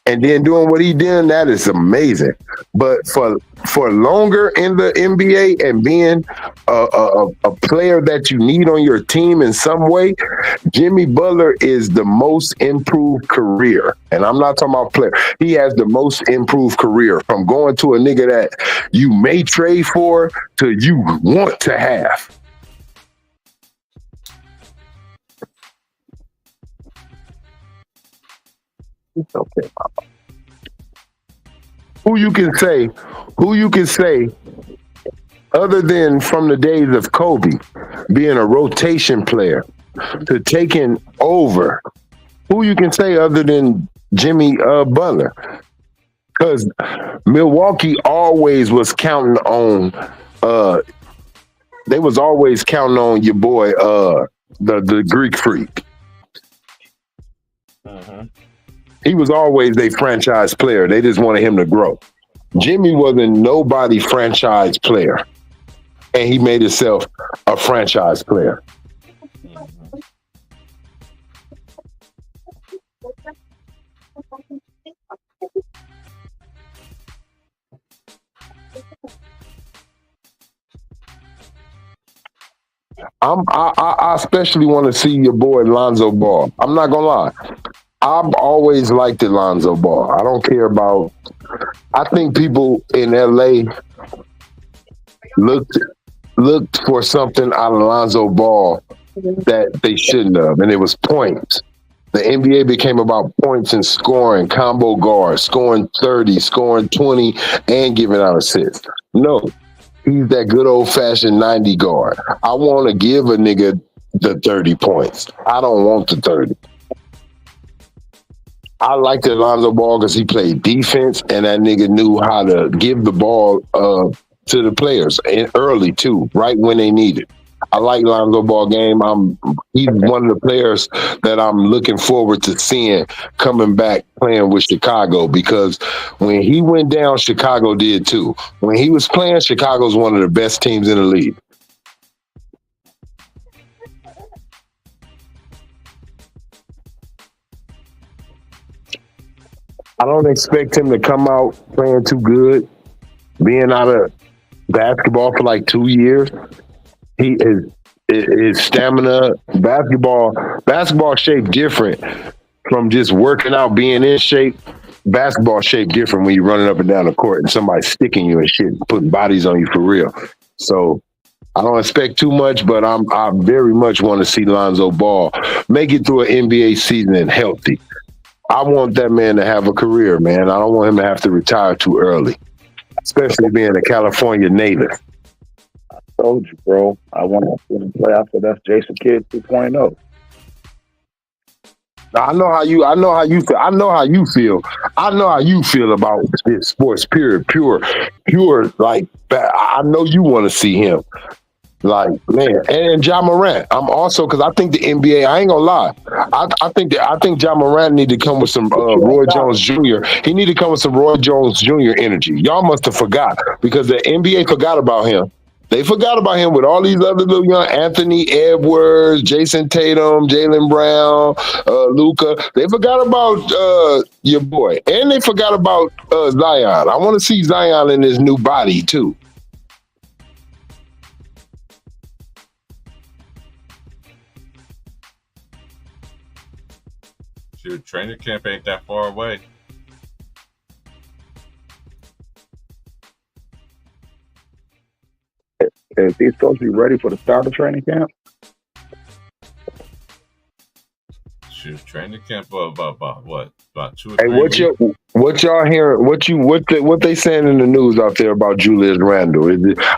and then doing what he did, that is amazing. But for longer in the NBA and being a player that you need on your team in some way, Jimmy Butler is the most improved career. And I'm not talking about player. He has the most improved career from going to a nigga that you may trade for to you want to have. It's okay, Papa. Who you can say, other than from the days of Kobe, being a rotation player to taking over, who you can say other than Jimmy Butler? Because Milwaukee always was counting on, they was always counting on your boy, the Greek Freak. Uh-huh. He was always a franchise player. They just wanted him to grow. Jimmy wasn't nobody franchise player. And he made himself a franchise player. I especially want to see your boy Lonzo Ball. I'm not gonna lie. I've always liked Lonzo Ball. I don't care about. I think people in LA looked for something out of Lonzo Ball that they shouldn't have, and it was points. The NBA became about points and scoring, combo guard, scoring 30, scoring 20, and giving out assists. No, he's that good old-fashioned 90 guard. I want to give a nigga the 30 points. I don't want the 30. I liked Lonzo Ball because he played defense, and that nigga knew how to give the ball to the players early, too, right when they need it. I like Lonzo Ball game. He's one of the players that I'm looking forward to seeing coming back playing with Chicago, because when he went down, Chicago did too. When he was playing, Chicago's one of the best teams in the league. I don't expect him to come out playing too good, being out of basketball for like 2 years. He is his stamina, basketball shape different from just working out, being in shape. Basketball shape different when you're running up and down the court and somebody's sticking you and shit, and putting bodies on you for real. So I don't expect too much, but I very much want to see Lonzo Ball make it through an NBA season healthy. I want that man to have a career, man. I don't want him to have to retire too early, especially being a California native. Told you, bro. I want to see him play after that's Jason Kidd 2.0. I know how you feel. I know how you feel. I know how you feel about this sports. Period. Pure. Like I know you want to see him. Like, man, and Ja Morant. I'm also, because I think the NBA. I ain't gonna lie. I think Ja Morant need to come with some Roy Jones Jr. He need to come with some Roy Jones Jr. energy. Y'all must have forgot, because the NBA forgot about him. They forgot about him with all these other little young Anthony Edwards, Jason Tatum, Jaylen Brown, Luka. They forgot about your boy, and they forgot about Zion. I want to see Zion in his new body too. Shoot, training camp ain't that far away. Is he supposed to be ready for the start of training camp? Shoot, training camp about what? About 2 or 3 Hey, weeks? what y'all hearing? What they saying in the news out there about Julius Randle?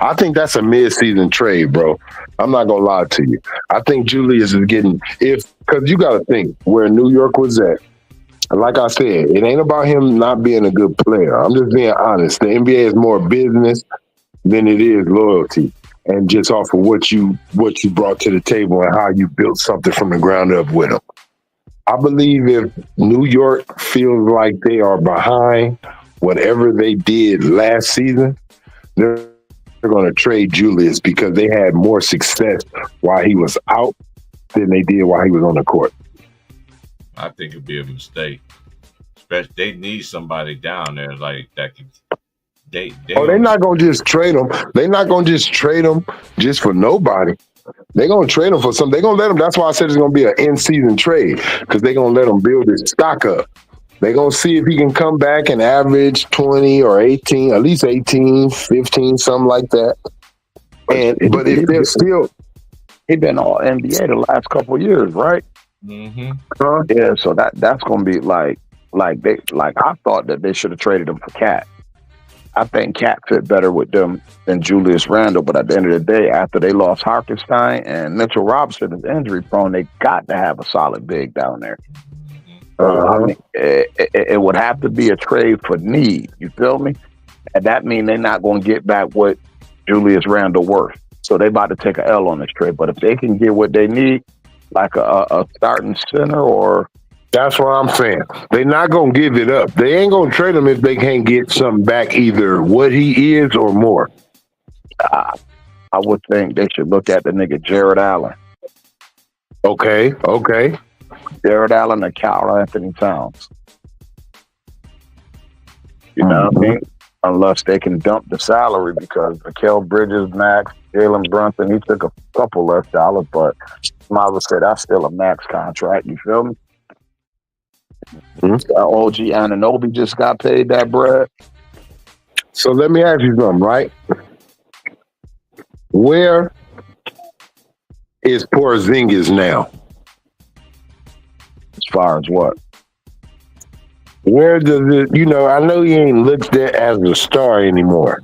I think that's a mid-season trade, bro. I'm not gonna lie to you. I think Julius is getting, because you got to think where New York was at. Like I said, it ain't about him not being a good player. I'm just being honest. The NBA is more business than it is loyalty, and just off of what you brought to the table and how you built something from the ground up with him. I believe if New York feels like they are behind whatever they did last season, they're going to trade Julius, because they had more success while he was out than they did while he was on the court. I think it'd be a mistake. Especially, they need somebody down there like that can. They're not gonna just trade him. They're not gonna just trade him just for nobody. They're gonna trade him for something. They're gonna let him. That's why I said it's gonna be an in-season trade, because they're gonna let him build his stock up. They're gonna see if he can come back and average 20 or 18, at least 18, 15, something like that. But if they're still, he been all NBA the last couple of years, right? Mm-hmm. Yeah, so that's gonna be like I thought that they should have traded him for Cat. I think Cat fit better with them than Julius Randle, but at the end of the day, after they lost Hartenstein and Mitchell Robinson is injury prone, they got to have a solid big down there. I mean, it would have to be a trade for need. You feel me? And that means they're not going to get back what Julius Randle worth. So they about to take a L on this trade. But if they can get what they need, like a starting center or... That's what I'm saying. They're not going to give it up. They ain't going to trade him if they can't get something back, either what he is or more. I would think they should look at the nigga Jared Allen. Okay. Jared Allen and Karl Anthony Towns. You know what I mean? Unless they can dump the salary, because Mikal Bridges max, Jalen Brunson, he took a couple less dollars, but I would say that's still a max contract. You feel me? OG Anunoby just got paid that bread. So let me ask you something, right? Where is Porzingis now? As far as what? Where does it, I know he ain't looked at as a star anymore.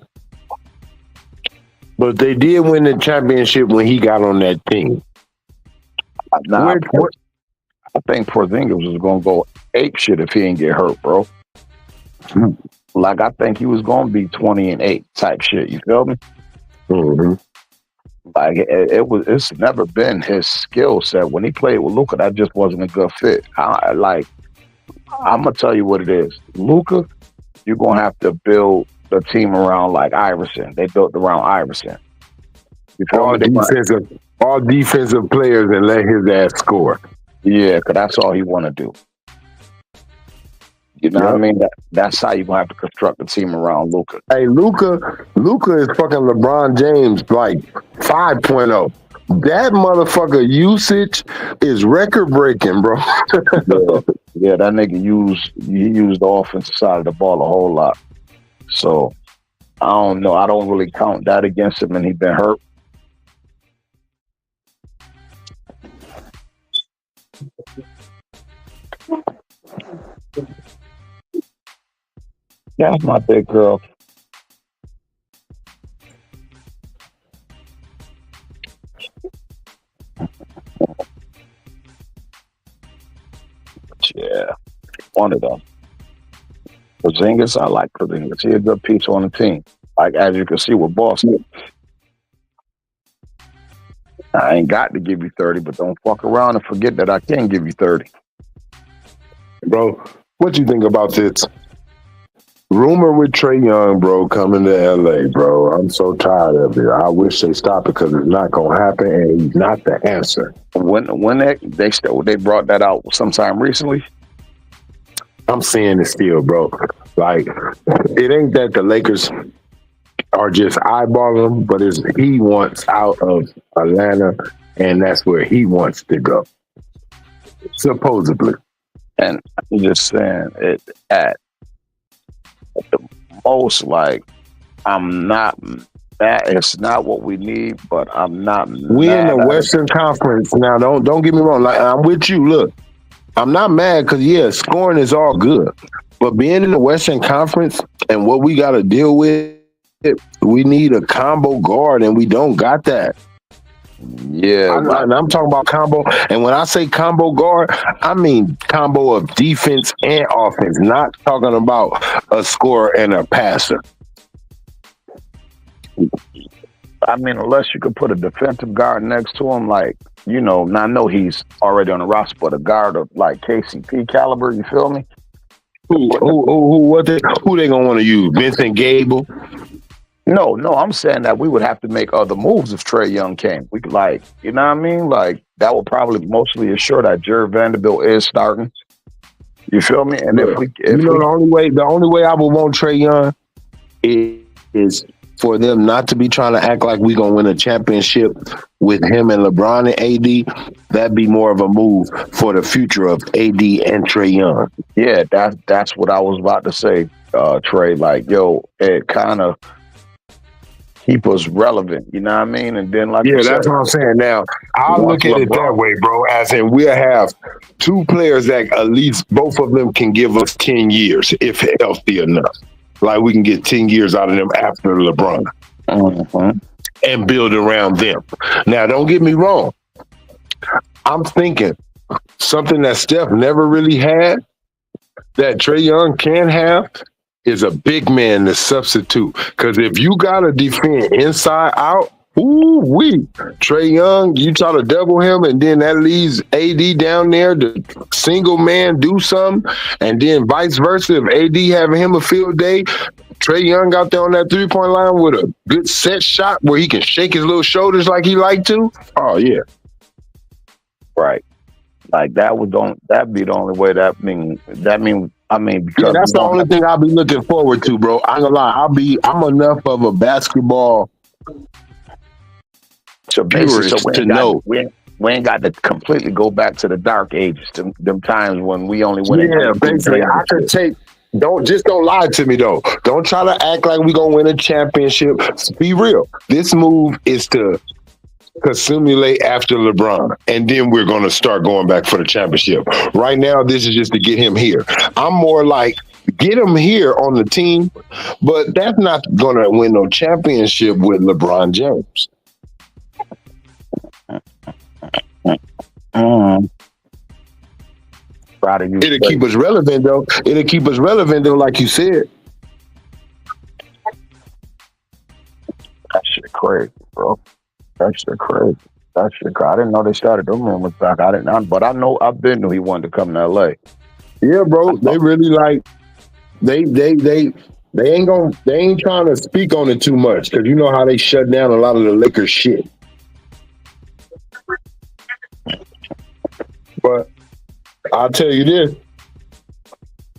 But they did win the championship when he got on that team. Nah, I think Porzingis was going to go ape shit if he didn't get hurt, bro. Like, I think he was going to be 20-8 type shit. You feel me? Mm-hmm. Like, it's never been his skill set. When he played with Luka, that just wasn't a good fit. I'm going to tell you what it is. Luka, you're going to have to build the team around like Iverson. They built around Iverson. All defensive players and let his ass score. Yeah, because that's all he want to do. You know what I mean? That's how you're going to have to construct a team around Luka. Hey, Luka is fucking LeBron James like 5.0. That motherfucker usage is record breaking, bro. Yeah, that nigga used the offensive side of the ball a whole lot. So I don't know. I don't really count that against him, and he been hurt. Yeah, that's my big girl. Yeah, one of them. Porzingis, I like Porzingis. He's a good piece on the team. Like, as you can see with Boston. I ain't got to give you 30, but don't fuck around and forget that I can give you 30. Bro, what you think about this rumor with Trae Young, bro, coming to LA, bro? I'm so tired of it. I wish they stopped it because it's not going to happen, and he's not the answer. When they brought that out sometime recently? I'm seeing it still, bro. Like, it ain't that the Lakers are just eyeballing him, but he wants out of Atlanta, and that's where he wants to go, supposedly. And I'm just saying, it at the most, like, I'm not mad. It's not what we need, but I'm not we mad. In the Western Conference now. Don't get me wrong. Like, I'm with you. Look, I'm not mad because scoring is all good, but being in the Western Conference and what we got to deal with, we need a combo guard, and we don't got that. Yeah, I'm talking about combo, and when I say combo guard, I mean combo of defense and offense. Not talking about a scorer and a passer. I mean, unless you could put a defensive guard next to him, like, I know he's already on the roster, but a guard of like KCP caliber, you feel me? Who they gonna want to use? Vincent Gable? No, I'm saying that we would have to make other moves if Trae Young came. We could, like, you know what I mean? Like, that would probably mostly assure that Jared Vanderbilt is starting. You feel me? And the only way I would want Trae Young is for them not to be trying to act like we gonna win a championship with him and LeBron and AD. That'd be more of a move for the future of AD and Trae Young. Yeah, that's what I was about to say, Trey. Like, it kind of keep us relevant, you know what I mean? And then, like, that's what I'm saying. Now, I'll look at it that way, bro. As in, we'll have two players that at least both of them can give us 10 years if healthy enough. Like, we can get 10 years out of them after LeBron and build around them. Now, don't get me wrong. I'm thinking something that Steph never really had that Trae Young can have is a big man to substitute. Because if you got to defend inside out, Trae Young, you try to double him, and then that leaves AD down there to single man do something, and then vice versa. If AD having him a field day, Trae Young out there on that 3-point line with a good set shot where he can shake his little shoulders like he like to. Oh yeah, right. Like, that'd be the only way. Because that's the only thing I'll be looking forward to, bro. I'm gonna lie, I'm enough of a basketball So basically, purists we to ain't got know. we ain't got to completely go back to the dark ages, them times when we only win. Yeah, basically, I could take. Don't lie to me though. Don't try to act like we gonna win a championship. Be real. This move is to simulate after LeBron, and then we're gonna start going back for the championship. Right now, this is just to get him here. I'm more like get him here on the team, but that's not gonna win no championship with LeBron James. Proud of you. It'll keep us relevant though. Like you said. That shit crazy, bro. That shit crazy. I didn't know they started them rumors back. But I know I've been knew he wanted to come to LA. Yeah, bro. They really like they ain't trying to speak on it too much because you know how they shut down a lot of the Lakers shit. But I'll tell you this,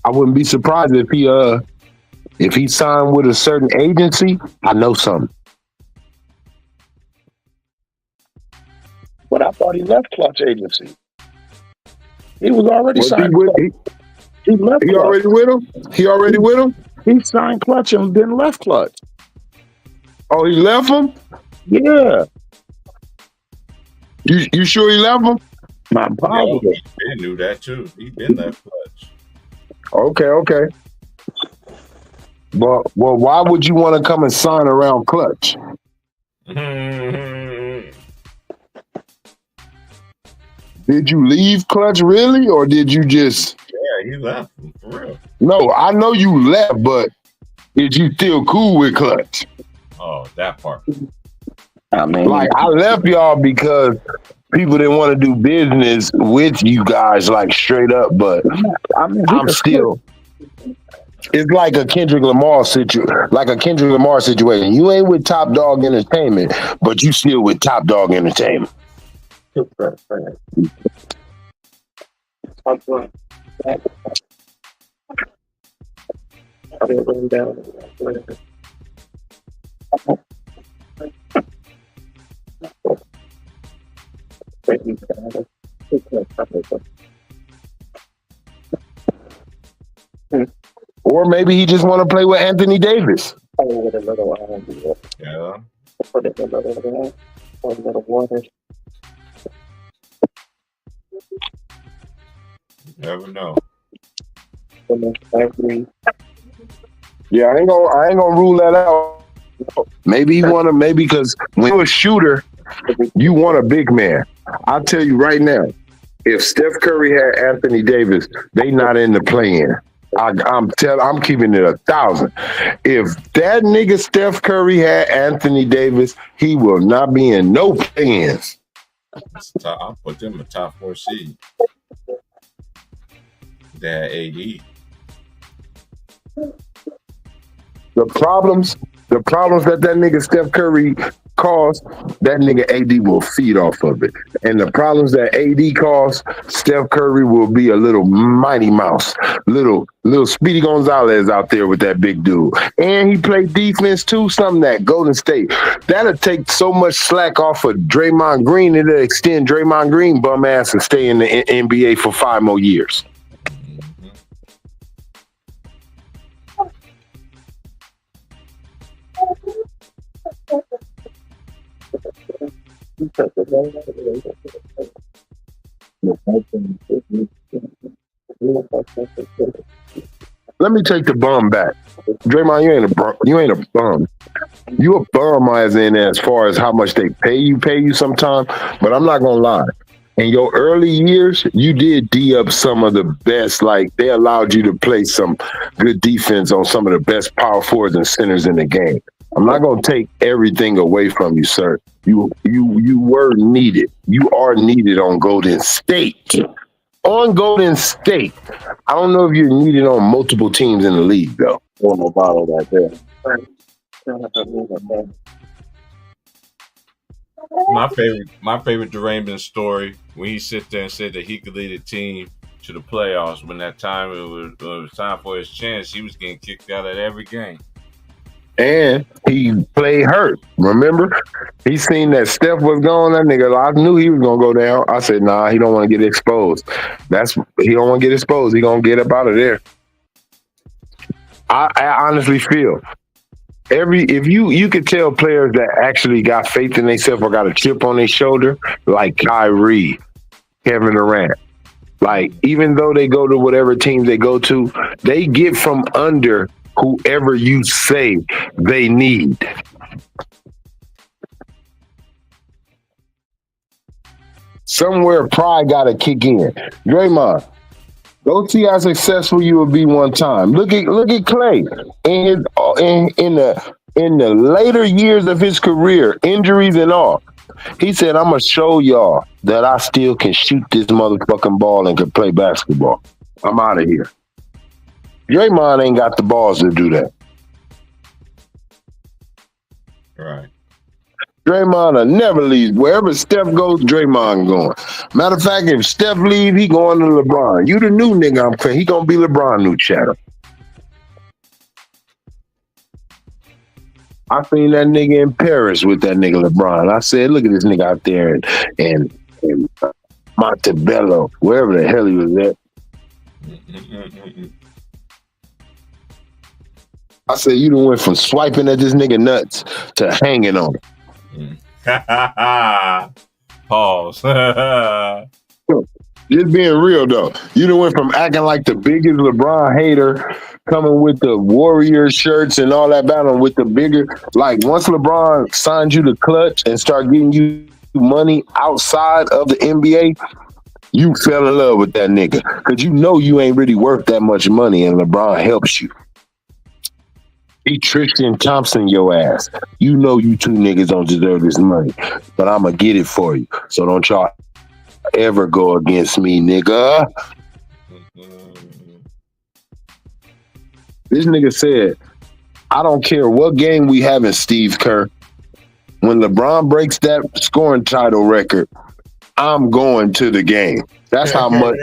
I wouldn't be surprised if he signed with a certain agency. I know something. But I thought he left Clutch Agency. He was already signed. He left. He already with him? He signed Clutch and then left Clutch. Oh, he left him? Yeah. You sure he left him? Not positive. They knew that too. He been left Clutch. Okay. But well, why would you want to come and sign around Clutch? Did you leave Clutch really, or did you just? Yeah, he left him, for real. No, I know you left, but is you still cool with Clutch? Oh, that part. I mean, like I left y'all because people didn't want to do business with you guys, like straight up. But I'm still. It's like a Kendrick Lamar situation. You ain't with Top Dog Entertainment, but you still with Top Dog Entertainment. Or maybe he just want to play with Anthony Davis. Yeah. You never know. Yeah, I ain't gonna rule that out. Maybe he wanna because when you're a shooter, you want a big man. I'll tell you right now, if Steph Curry had Anthony Davis, they not in the play-in. I'm keeping it 1,000. If that nigga Steph Curry had Anthony Davis, he will not be in no play-ins. I'll put them a top 4 seed. They had AD. The problems that nigga Steph Curry caused, that nigga AD will feed off of it. And the problems that AD caused, Steph Curry will be a little Mighty Mouse, little Speedy Gonzalez out there with that big dude. And he played defense too, something that Golden State. That'll take so much slack off of Draymond Green, it'll extend Draymond Green bum ass and stay in the NBA for 5 more years. Let me take the bum back. Draymond, you ain't a bum. You a bum as far as how much they pay you sometime, but I'm not gonna lie. In your early years, you did D up some of the best, like they allowed you to play some good defense on some of the best power forwards and centers in the game. I'm not gonna take everything away from you, sir. You were needed. You are needed on Golden State. On Golden State. I don't know if you're needed on multiple teams in the league, though. Oh, no bottle right there. My favorite Draymond story when he sit there and said that he could lead a team to the playoffs. When that time it was time for his chance, he was getting kicked out at every game. And he played hurt. Remember? He seen that Steph was gone. That nigga, I knew he was gonna go down. I said, nah, he don't want to get exposed. He don't want to get exposed. He gonna get up out of there. I honestly feel if you could tell players that actually got faith in themselves or got a chip on their shoulder, like Kyrie, Kevin Durant. Like, even though they go to whatever teams they go to, they get from under whoever you say they need. Somewhere pride got to kick in. Draymond, go see how successful you will be one time. Look at Clay in the later years of his career, injuries and all. He said, "I'm gonna show y'all that I still can shoot this motherfucking ball and can play basketball. I'm out of here." Draymond ain't got the balls to do that. Right. Draymond will never leave. Wherever Steph goes, Draymond going. Matter of fact, if Steph leave, he going to LeBron. You the new nigga I'm playing. He gonna be LeBron new chatter. I seen that nigga in Paris with that nigga LeBron. I said, look at this nigga out there in Montebello, wherever the hell he was at. I said, you done went from swiping at this nigga nuts to hanging on him. Pause. Just being real though, you done went from acting like the biggest LeBron hater, coming with the Warrior shirts and all that battle with the bigger, like once LeBron signed you to Clutch and start getting you money outside of the NBA, you fell in love with that nigga because you know you ain't really worth that much money and LeBron helps you. He Tristan Thompson your ass. You know you two niggas don't deserve this money, but I'm gonna get it for you. So don't y'all ever go against me, nigga. This nigga said, I don't care what game we have in Steve Kerr. When LeBron breaks that scoring title record, I'm going to the game. That's how much.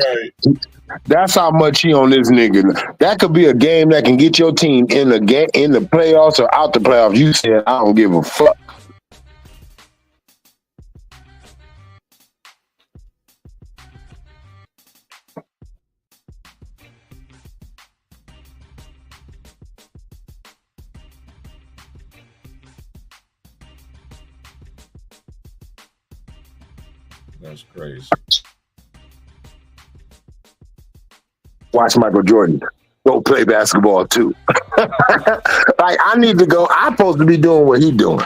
That's how much he on this nigga. That could be a game that can get your team in the game, in the playoffs or out the playoffs. You said, I don't give a fuck. That's crazy. Watch Michael Jordan go play basketball too. Like, I need to go. I'm supposed to be doing what he doing.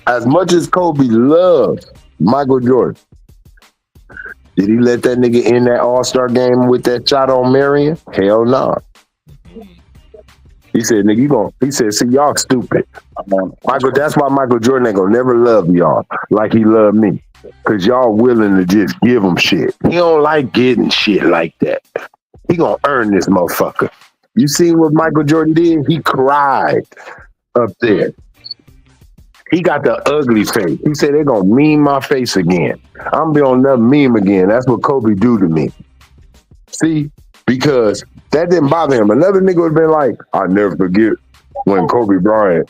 As much as Kobe loved Michael Jordan, did he let that nigga in that All-Star game with that shot on Marion? Hell no. He said, nigga, he said, see, y'all stupid. Michael, that's why Michael Jordan ain't gonna never love y'all like he loved me. Cause y'all willing to just give him shit. He don't like getting shit like that. He gonna earn this motherfucker. You see what Michael Jordan did? He cried up there. He got the ugly face. He said, they're gonna meme my face again. I'm gonna be on another meme again. That's what Kobe do to me. See? Because that didn't bother him. Another nigga would have been like, I'll never forget when Kobe Bryant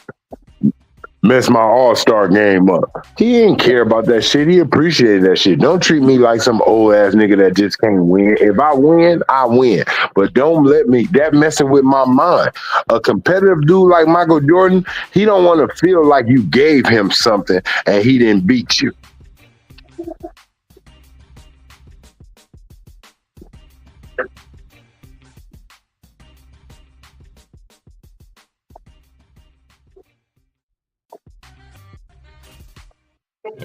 messed my All-Star game up. He didn't care about that shit. He appreciated that shit. Don't treat me like some old-ass nigga that just can't win. If I win, I win. But don't let me, that messing with my mind. A competitive dude like Michael Jordan, he don't want to feel like you gave him something and he didn't beat you.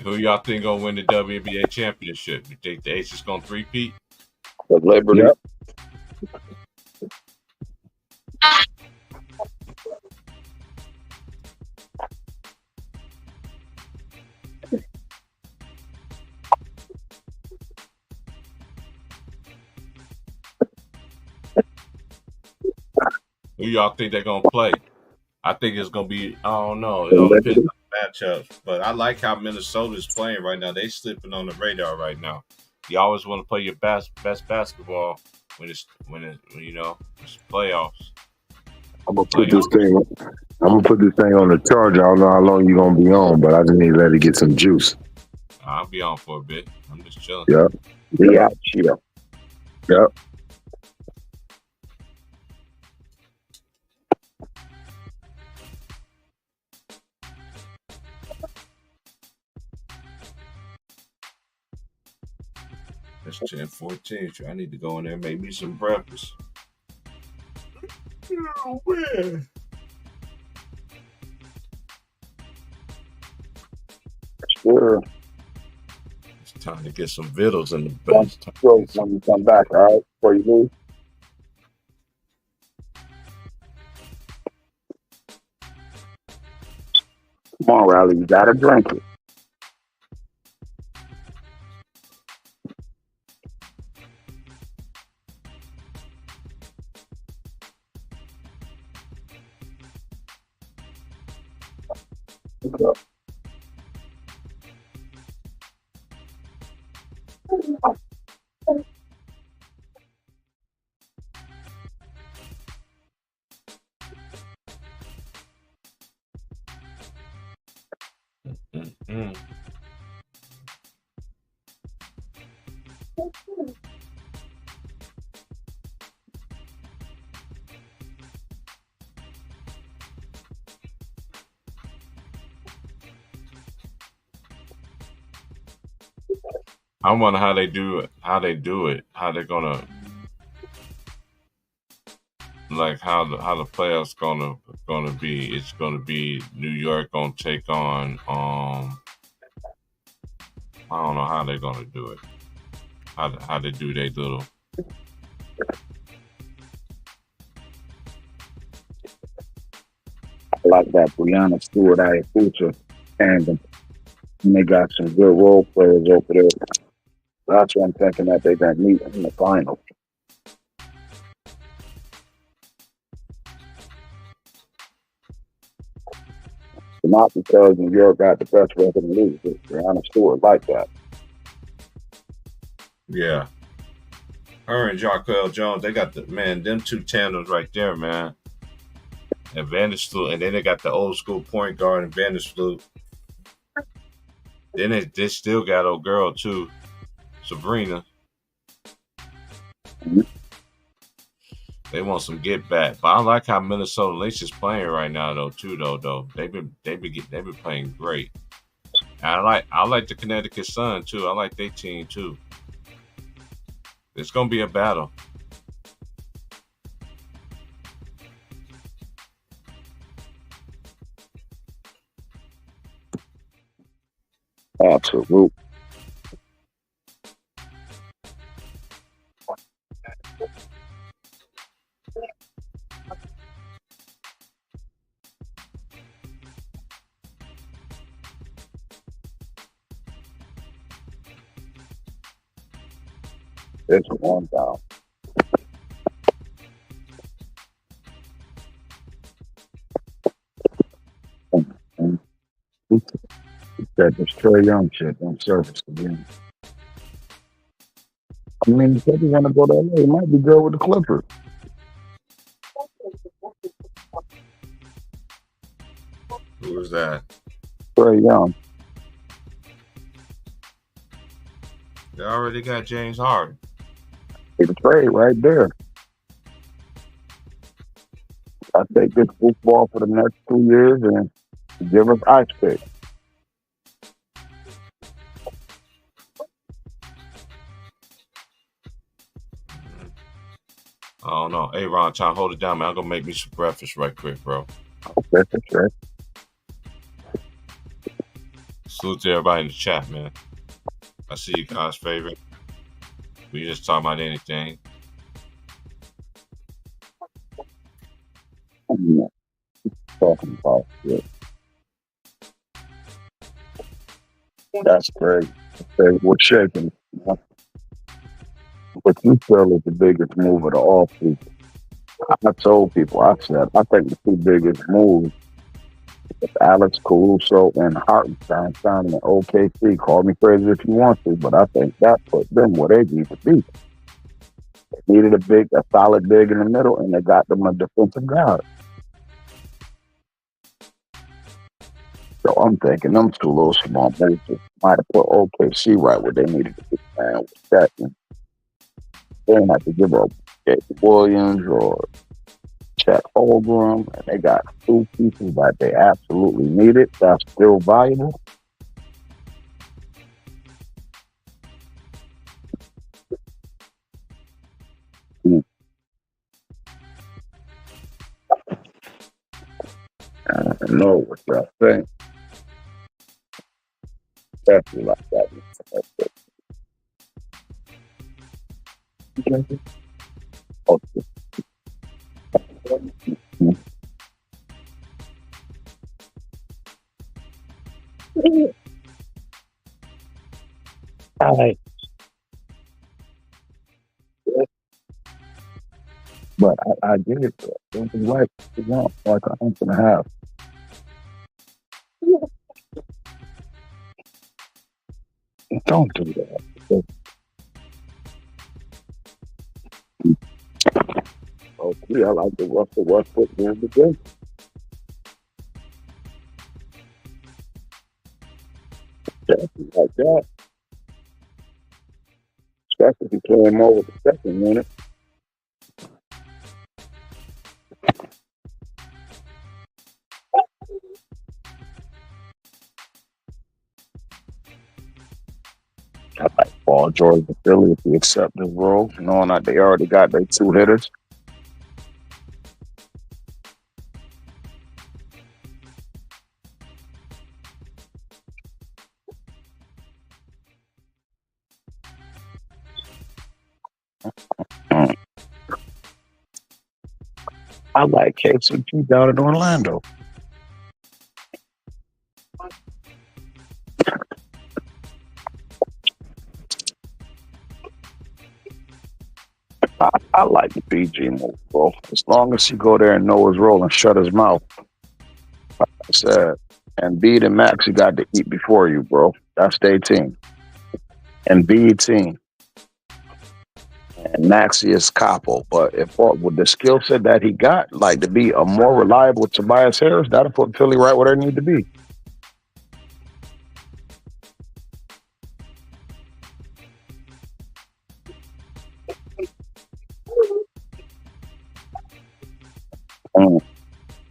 Who y'all think gonna win the WNBA championship? You think the Aces gonna three-peat? The Liberty. Yep. Who y'all think they're gonna play? I think it's gonna be, I don't know. It all depends on the matchups. But I like how Minnesota's playing right now. They slipping on the radar right now. You always want to play your best basketball when it's it's playoffs. I'm gonna put this thing. I'm gonna put this thing on the charger. I don't know how long you're gonna be on, but I just need to let it get some juice. I'll be on for a bit. I'm just chilling. Yeah. Yeah, chill. Yep. It's 10:14. I need to go in there and make me some breakfast. Oh, man. Sure. It's time to get some vittles in the When best. you come back, all right? Before you leave. Come on, Riley. You gotta drink it. Mm-mm. I wonder how they do it. How they're gonna how the playoffs gonna be. It's gonna be New York gonna take on I don't know how they're gonna do it. How they do their little. I like that Brianna Stewart Ayacucho tandem. And they got some good role players over there. That's why I'm thinking that they're gonna meet in the final. Not because New York got the best record in the league. It's Brianna Stewart like that. Yeah. Her and Jarquel Jones, they got them two tandems right there, man. And Vandersloot, and then they got the old school point guard and Vandersloot. Then they still got old girl too, Sabrina. Mm-hmm. They want some get back, but I like how Minnesota Lynx is playing right now though. They've been playing great. And I like the Connecticut Sun too. I like their team too. It's gonna be a battle. Absolute. It's one down. That this Trae Young shit don't surface again. I mean, if you want to go to LA, it might be good with the Clippers. Who was that? Trae Young. They already got James Harden. They can trade right there. I take this football for the next 2 years and give us ice pick. I don't know. Hey, Ron, try to hold it down, man. I'm going to make me some breakfast right quick, bro. Okay, for sure. Salute to everybody in the chat, man. I see you guys' favorite. We just talking about anything. I'm not talking about it. That's great. Okay, we're shaking. But you feel is the biggest move of the offseason. I told people, I said, I think the two biggest moves If Alex Caruso and Hartenstein signing in OKC, call me crazy if you want to, but I think that put them where they need to be. They needed a solid big in the middle, and they got them a defensive guard. So I'm thinking them two little small moves might have put OKC right where they needed to be, man, with that. And they didn't have to give up Jake Williams or Chet Holmgren, and they got two pieces that they absolutely needed. That's still valuable. I don't know what y'all think. Definitely like that. Okay. All right. But I get it. Don't be like you want like an inch and a half. Don't do that. Okay, I like the Russell Westbrook game today. Definitely like that. Especially if you play him over the second minute. I like Paul George and Philly if he accept his role, knowing that they already got their two hitters. I like KCP down in Orlando. I like the PG move, bro. As long as he go there and know his role and shut his mouth. Like I said, Embiid and Maxey got to eat before you, bro. That's their team. Embiid team. And Maxey is Capo. But if with the skill set that he got, like to be a more reliable Tobias Harris, that'll put Philly right where they need to be.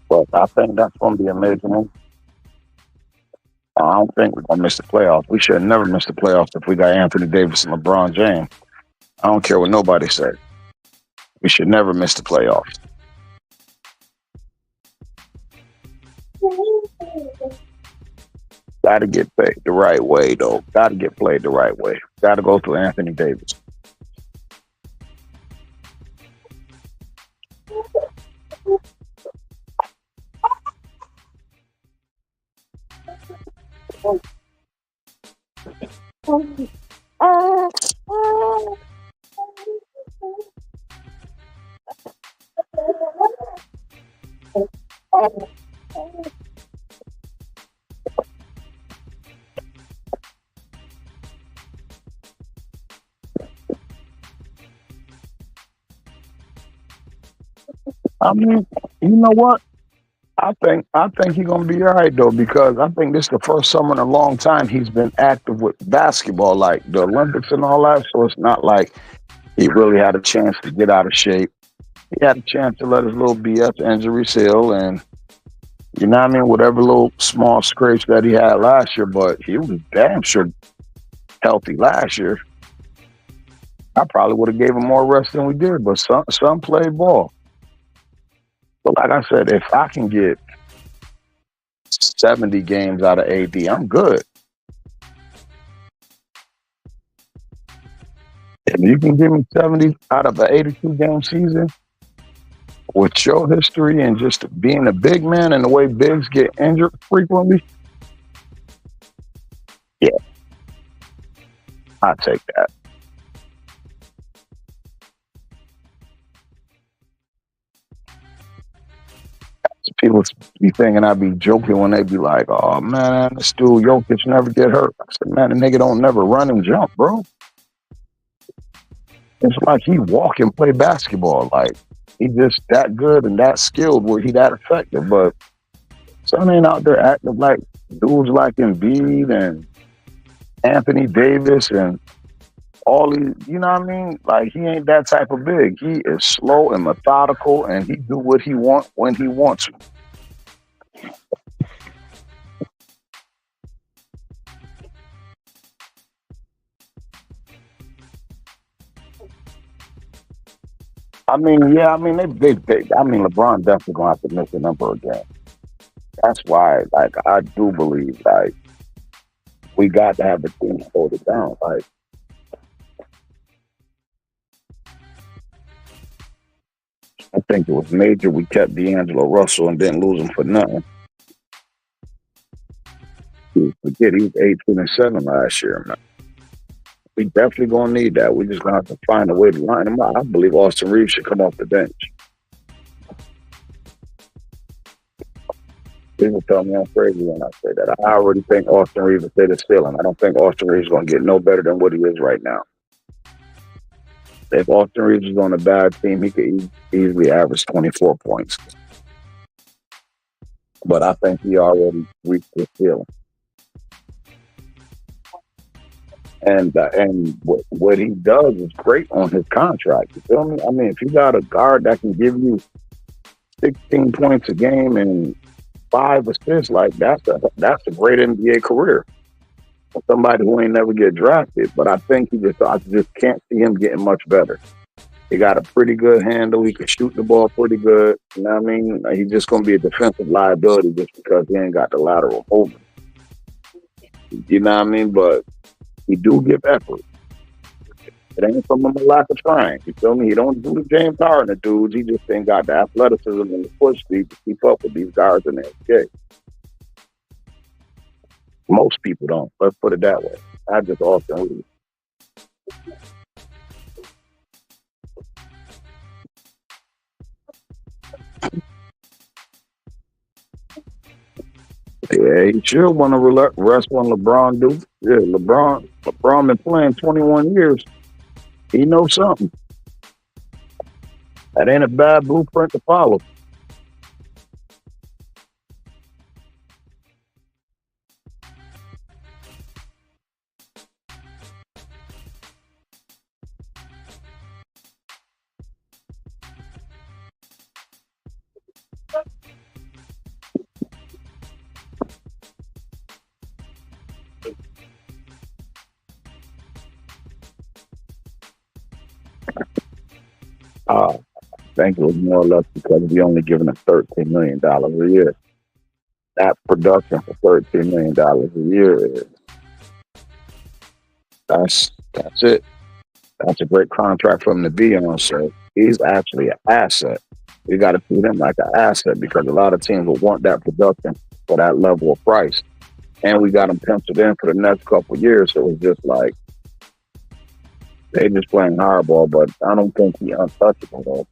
But I think that's going to be amazing. I don't think we're going to miss the playoffs. We should have never missed the playoffs if we got Anthony Davis and LeBron James. I don't care what nobody said. We should never miss the playoffs. Got to get played the right way, though. Got to get played the right way. Got to go through Anthony Davis. I mean, you know what? I think he's gonna be all right though, because I think this is the first summer in a long time he's been active with basketball, like the Olympics and all that. So it's not like he really had a chance to get out of shape. He had a chance to let his little BS injuries heal, and you know what I mean, whatever little small scrapes that he had last year, but he was damn sure healthy last year. I probably would have gave him more rest than we did, but some played ball. But like I said, if I can get 70 games out of AD, I'm good. If you can give me 70 out of an 82-game season with your history and just being a big man and the way bigs get injured frequently, yeah, I'll take that. People people be thinking I be joking when they be like, "Oh man, this dude Jokic never get hurt." I said, "Man, the nigga don't never run and jump, bro. It's like he walk and play basketball. Like he just that good and that skilled where he that effective. But son ain't out there acting like dudes like Embiid and Anthony Davis and all these, you know what I mean? Like he ain't that type of big. He is slow and methodical, and he do what he want when he wants to. I mean, yeah, I mean I mean LeBron definitely gonna have to miss a number of games. That's why, like, I do believe like we got to have the team hold it down. Like I think it was major we kept D'Angelo Russell and didn't lose him for nothing. Forget he was 18-7 last year, man. We definitely gonna need that. We just gonna have to find a way to line him up. I believe Austin Reeves should come off the bench. People tell me I'm crazy when I say that. I already think Austin Reeves is the ceiling. I don't think Austin Reeves is gonna get no better than what he is right now. If Austin Reeves is on a bad team, he could easily average 24 points. But I think he already reached his ceiling. And what he does is great on his contract. You feel me? I mean, if you got a guard that can give you 16 points a game and 5 assists, like that's a great NBA career for somebody who ain't never get drafted. But I think I just can't see him getting much better. He got a pretty good handle. He can shoot the ball pretty good. You know what I mean? He's just gonna be a defensive liability just because he ain't got the lateral movement. You know what I mean? But he do give effort. It ain't from him a lack of trying. You feel me? He don't do the James Harden dudes. He just ain't got the athleticism and the push speed to keep up with these guards in the NBA. Most people don't. Let's put it that way. I just often lose. Yeah, he should want to rest on LeBron, dude. Yeah, LeBron been playing 21 years. He knows something. That ain't a bad blueprint to follow. I think it was more or less because we only giving us $13 million a year. That production for $13 million a year, that's it. That's a great contract for him to be on. So he's actually an asset. We got to treat him like an asset because a lot of teams will want that production for that level of price. And we got him penciled in for the next couple of years. So it's just like they just playing hardball, but I don't think he's untouchable though.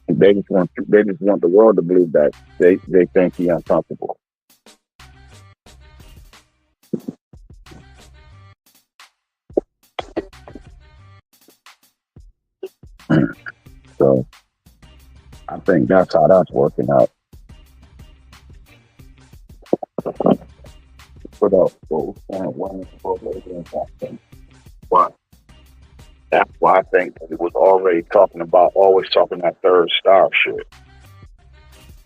They just want the world to believe that they think he's untouchable. So I think that's how that's working out. Put up But that's why I think he was always always talking that third star shit.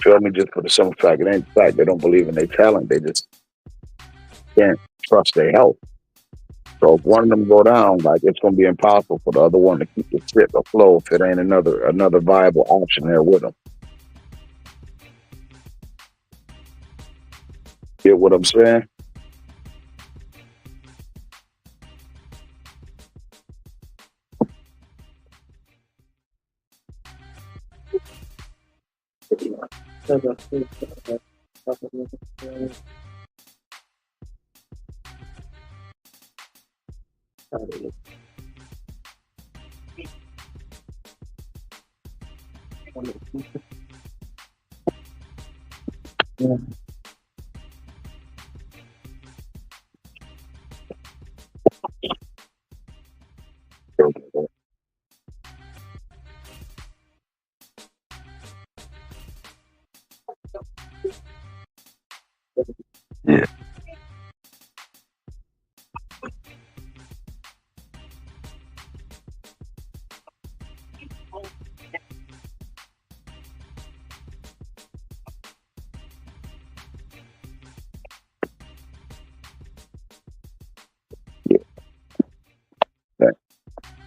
Feel me? Just for the simple fact, it ain't the fact they don't believe in their talent. They just can't trust their health. So if one of them go down, like it's gonna be impossible for the other one to keep the ship afloat if it ain't another viable option there with them. Get what I'm saying? Yeah. Yeah.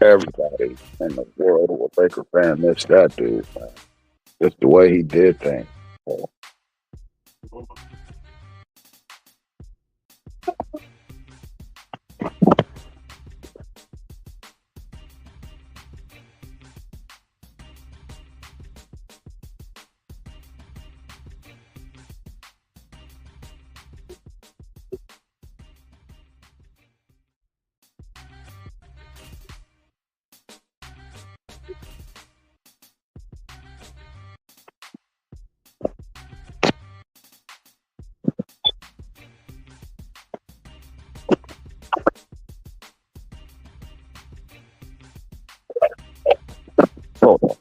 Everybody in the world who a Laker fan missed that dude, man. Just the way he did things. Hold on. Hold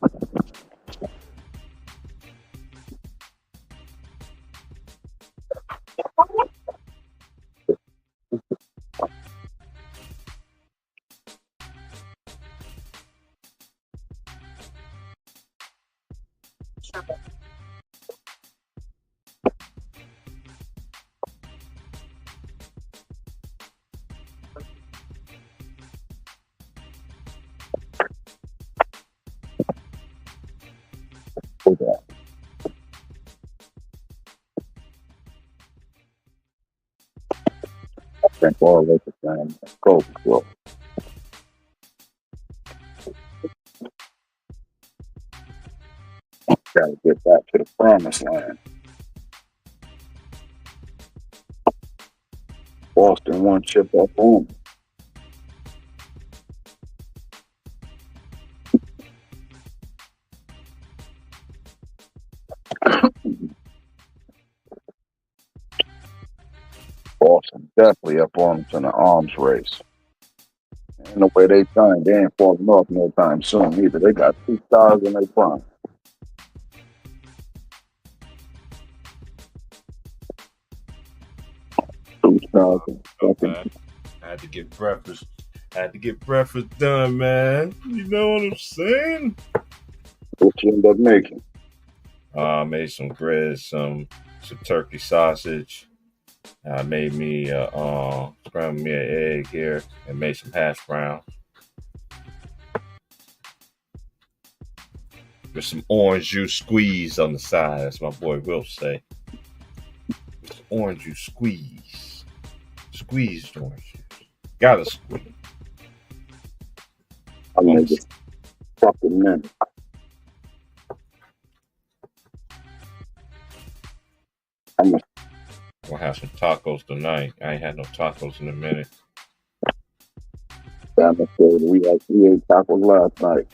on. I think all Laker fans go bro. Gotta get back to the promised land. Boston one chip up on them. Boston definitely up on them in the arms race. And the way they trying, they ain't falling off no time soon either. They got 2 stars in their prime. 2 stars in fucking. I had to get breakfast. Done, man. You know what I'm saying? What you end up making? I made some grits, some turkey sausage. I made me scrambled me an egg here and made some hash browns with some orange juice squeeze on the side. As my boy will say, with some orange juice squeezed orange juice. Gotta squeeze. I made it fucking minute. I'm We'll have some tacos tonight. I ain't had no tacos in a minute. we ate tacos last night.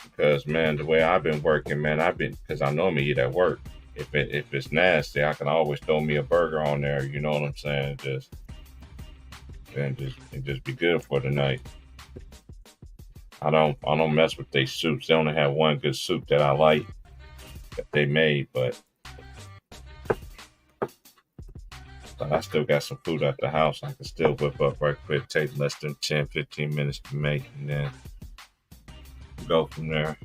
Because man, the way I've been working, man, because I normally eat at work. If it's nasty, I can always throw me a burger on there. You know what I'm saying? Just be good for the night. I don't mess with their soups. They only have one good soup that I like that they made, but I still got some food at the house. I can still whip up right quick. Take less than 10, 15 minutes to make, and then go from there.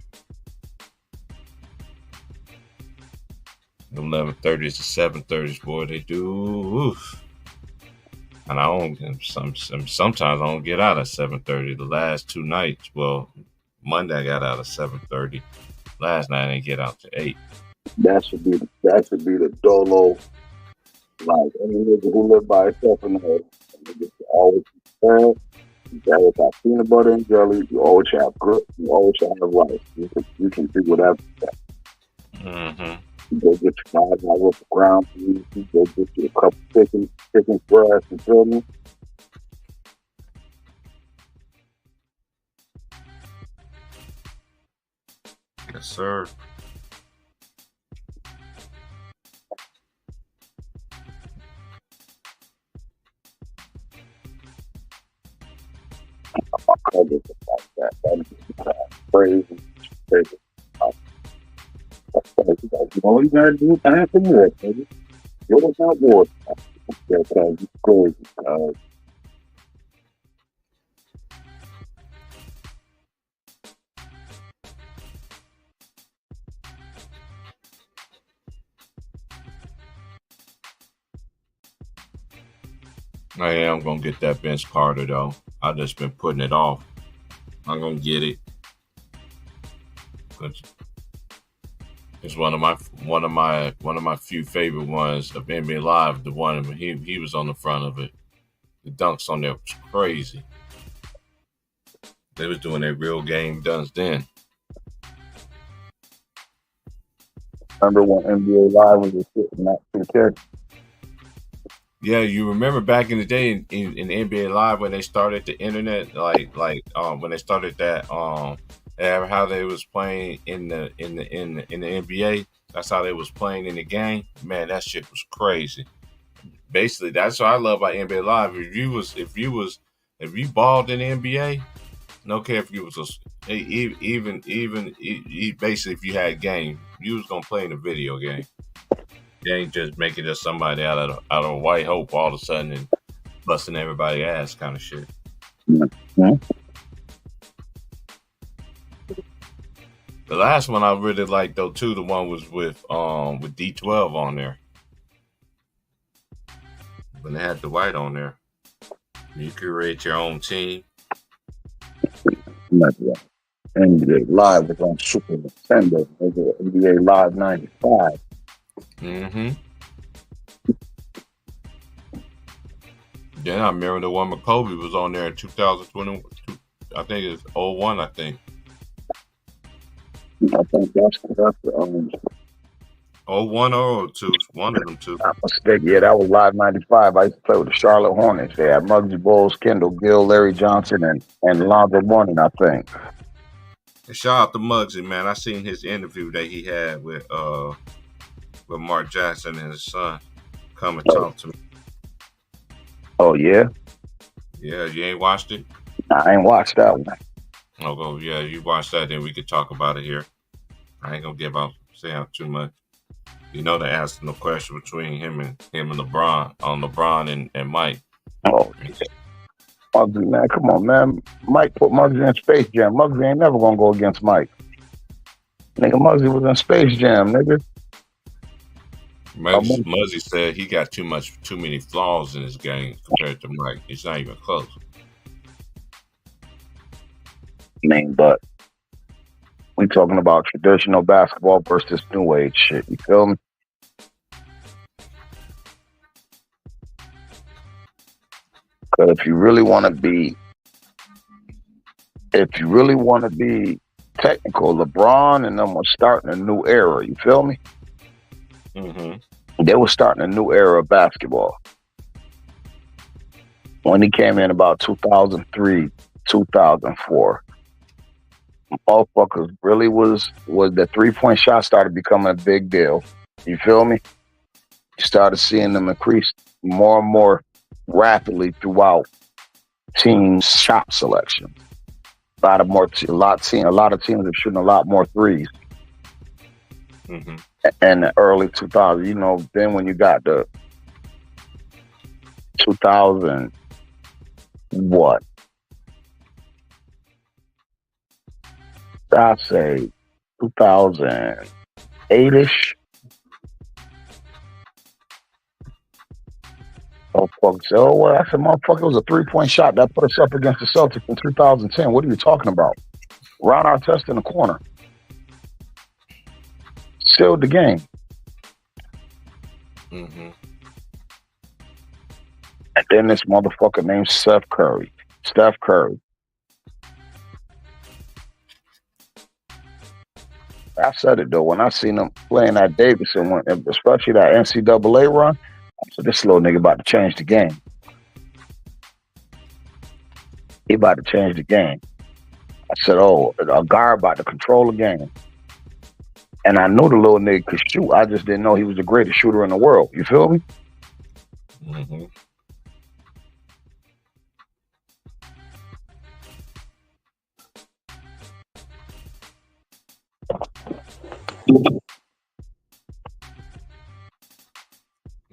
11:30s to 7:30s, boy, they do. Oof. And I don't. Sometimes I don't get out at 7:30. The last 2 nights, well, Monday I got out at 7:30. Last night I didn't get out to 8. That should be the dolo. Like any nigga who live by himself in the hood, you always prepared. You always have peanut butter and jelly. You always have grits. You always have rice. You can do whatever. Mm-hmm. You go get your $5 worth of ground beef. You go get you a couple chicken breast. You feel me? Yes, sir. Like that. That is crazy. Crazy. That's crazy. All you gotta do is ask for more, baby. You're without more. That's crazy. I am gonna get that Vince Carter though. I've just been putting it off. I'm gonna get it. It's one of my few favorite ones of NBA Live. The one he was on the front of it. The dunks on there was crazy. They was doing their real game dunks then. Remember when NBA Live was just sitting that to the character? Yeah, you remember back in the day in NBA Live when they started the internet, when they started that how they was playing in the NBA. That's how they was playing in the game. Man, that shit was crazy. Basically, that's what I love about NBA Live. If you balled in the NBA, no care if you was basically if you had game, you was gonna play in a video game. You ain't just making just somebody out of white hope all of a sudden and busting everybody's ass kind of shit. Mm-hmm. The last one I really liked though too, the one was with D12 on there. When they had the white on there. You create your own team. NBA Live was on Super Nintendo. It was NBA Live 95. Mm-hmm. Then I remember the one with Kobe was on there in 2020. I think it's 01, I think. I think that's 01 or 02. One of them two. I'm mistaken. Yeah, that was Live 95. I used to play with the Charlotte Hornets. They had Muggsy Bogues, Kendall Gill, Larry Johnson, and Lonzo Mourning, I think. And shout out to Muggsy, man. I seen his interview that he had with Mark Jackson and his son. Come and talk to me. Oh, yeah? Yeah, you ain't watched it? I ain't watched that one. Oh, yeah, you watch that, then we could talk about it here. I ain't gonna say out too much. You know, they asked the question between him and LeBron on LeBron and Mike. Oh, yeah. Muggsy, man, come on, man. Mike put Muggsy in Space Jam. Muggsy ain't never gonna go against Mike. Nigga, Muggsy was in Space Jam, nigga. Muggsy said he got too many flaws in his game compared to Mike. It's not even close. But we talking about traditional basketball versus new age shit. You feel me? Because if you really want to be technical, LeBron and them were starting a new era. You feel me? Mm-hmm. They were starting a new era of basketball. When he came in about 2003, 2004, motherfuckers really was the 3-point shot started becoming a big deal. You feel me? You started seeing them increase more and more rapidly throughout teams' shot selection. A lot of teams are shooting a lot more threes. Mm-hmm. In the early 2000s, you know, then when you got the 2000, what? I'd say 2008-ish. I said, motherfucker, it was a 3-point shot that put us up against the Celtics in 2010. What are you talking about? Ron Artest in the corner. Sealed the game. Mm-hmm. And then this motherfucker named Steph Curry. I said it though, when I seen him playing at Davidson, especially that NCAA run, I said, this little nigga about to change the game. He about to change the game. I said, a guard about to control the game. And I knew the little nigga could shoot. I just didn't know he was the greatest shooter in the world. You feel me? Mm-hmm.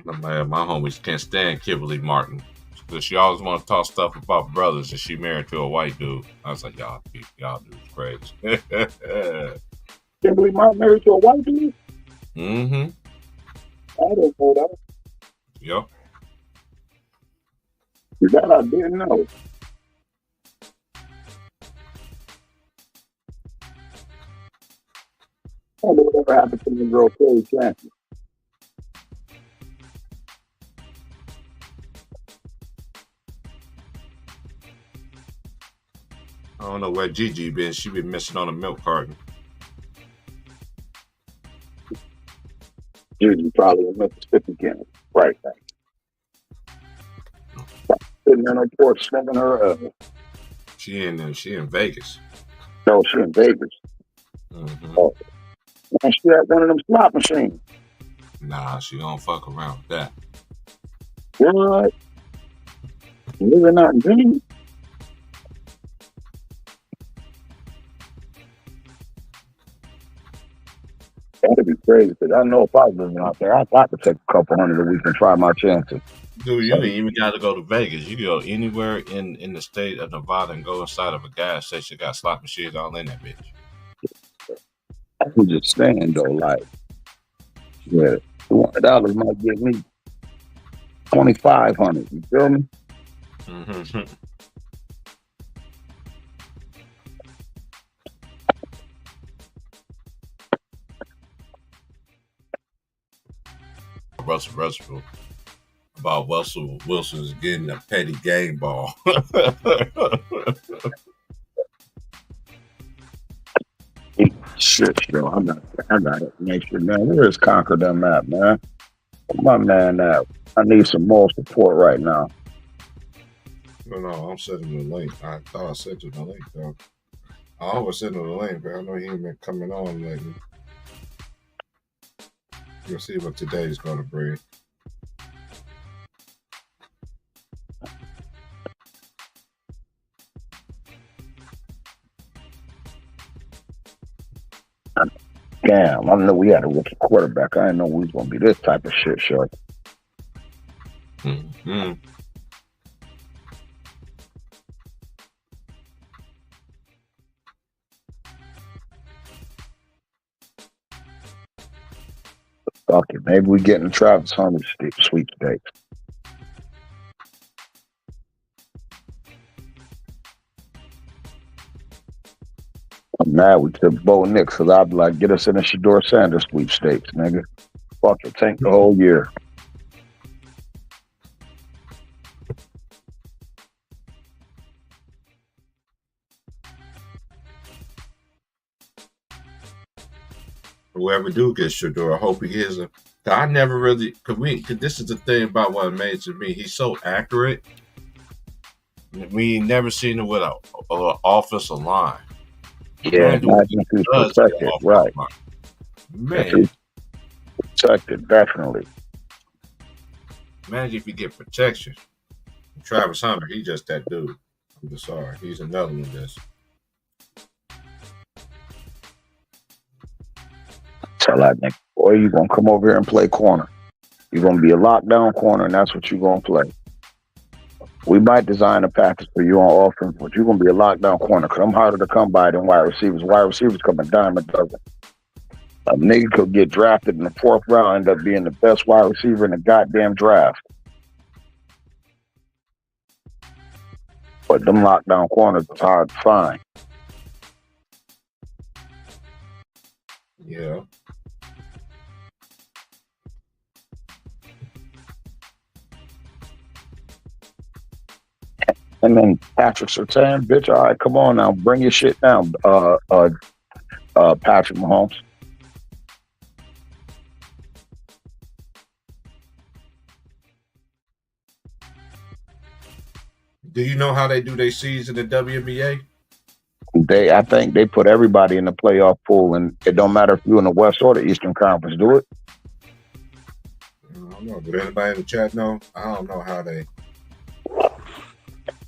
My homies can't stand Kimberly Martin. Because she always want to talk stuff about brothers, and she married to a white dude. I was like, y'all dudes crazy. Kimberly Martin married to a white dude? Mm-hmm. I don't know that. Yep. That I didn't know. I don't know whatever happened to the girl Kerry Champion. I don't know where Gigi been. She been missing on a milk carton. Gigi probably in Mississippi again. Right now. Sitting on her porch smoking her. She in Vegas. No, she in Vegas. Mm-hmm. Oh. And she had one of them slot machines. Nah, she don't fuck around with that. What? Living out in Vegas? That'd be crazy because I know if I was living out there, I'd like to take a couple hundred a week and try my chances. Dude, you ain't even got to go to Vegas. You can go anywhere in the state of Nevada and go inside of a gas station. Got slot machines all in that bitch. I'm just saying though, like, yeah, $200 might get me 2,500. You feel me? Mm-hmm. Russell about Russell Wilson's getting a petty game ball. Shit, yo, I got it. Make sure, man. Where is Conquer them at, man? My man, I need some more support right now. No, I'm sending the link. I thought I sent you the link, though. I always send him the link, but I know he ain't been coming on lately. We'll see what today's going to bring. Damn, I know we had a rookie quarterback. I didn't know we was going to be this type of shit show. Mm-hmm. Fuck it. Maybe we get in Travis Hunter sweepstakes. I'm mad we took Bo Nix because I'd be like, get us in a Shedeur Sanders sweepstakes, nigga. Fuck it. Tank the whole year. Whoever do get Shedeur, I hope he gets him. I never really, cause this is the thing about what amazes me. He's so accurate. We ain't never seen him with an offensive line. Yeah, imagine if he's protected, right? Man, protected, definitely. Imagine if you get protection. Travis Hunter, he's just that dude. I'm just sorry. He's another one that's. Tell that nigga, boy, you gonna come over here and play corner. You're gonna be a lockdown corner, and that's what you're gonna play. We might design a package for you on offense, but you're gonna be a lockdown corner because I'm harder to come by than wide receivers. Wide receivers come a dime a dozen. A nigga could get drafted in the 4th round, end up being the best wide receiver in the goddamn draft. But them lockdown corners is hard to find. Yeah. And then Patrick Surtain, bitch, all right, come on now, bring your shit down, Patrick Mahomes. Do you know how they do their seeds in the WNBA? I think they put everybody in the playoff pool, and it don't matter if you're in the West or the Eastern Conference. Do it. I don't know. Did anybody in the chat know? I don't know how they do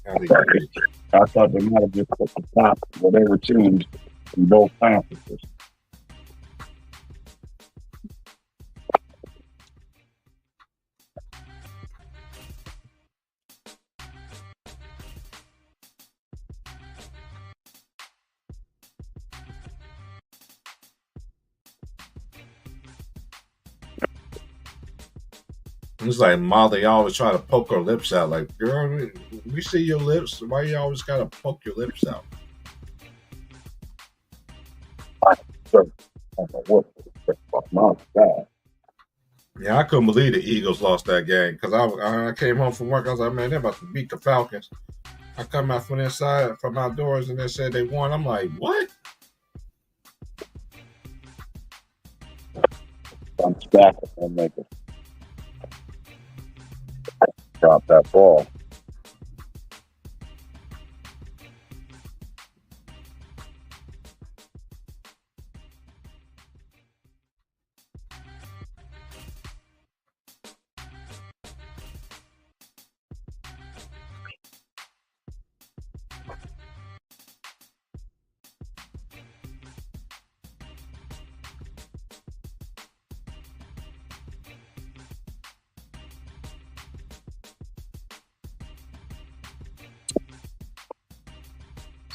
it. I thought they might have just put the top whatever teams in both conferences. It's like Molly always try to poke her lips out. Like, girl, we see your lips. Why you always gotta poke your lips out? My God. Yeah, I couldn't believe the Eagles lost that game because I came home from work. I was like, man, they're about to beat the Falcons. I come out from inside, from outdoors, and they said they won. I'm like, what? I'm back and make it drop that ball.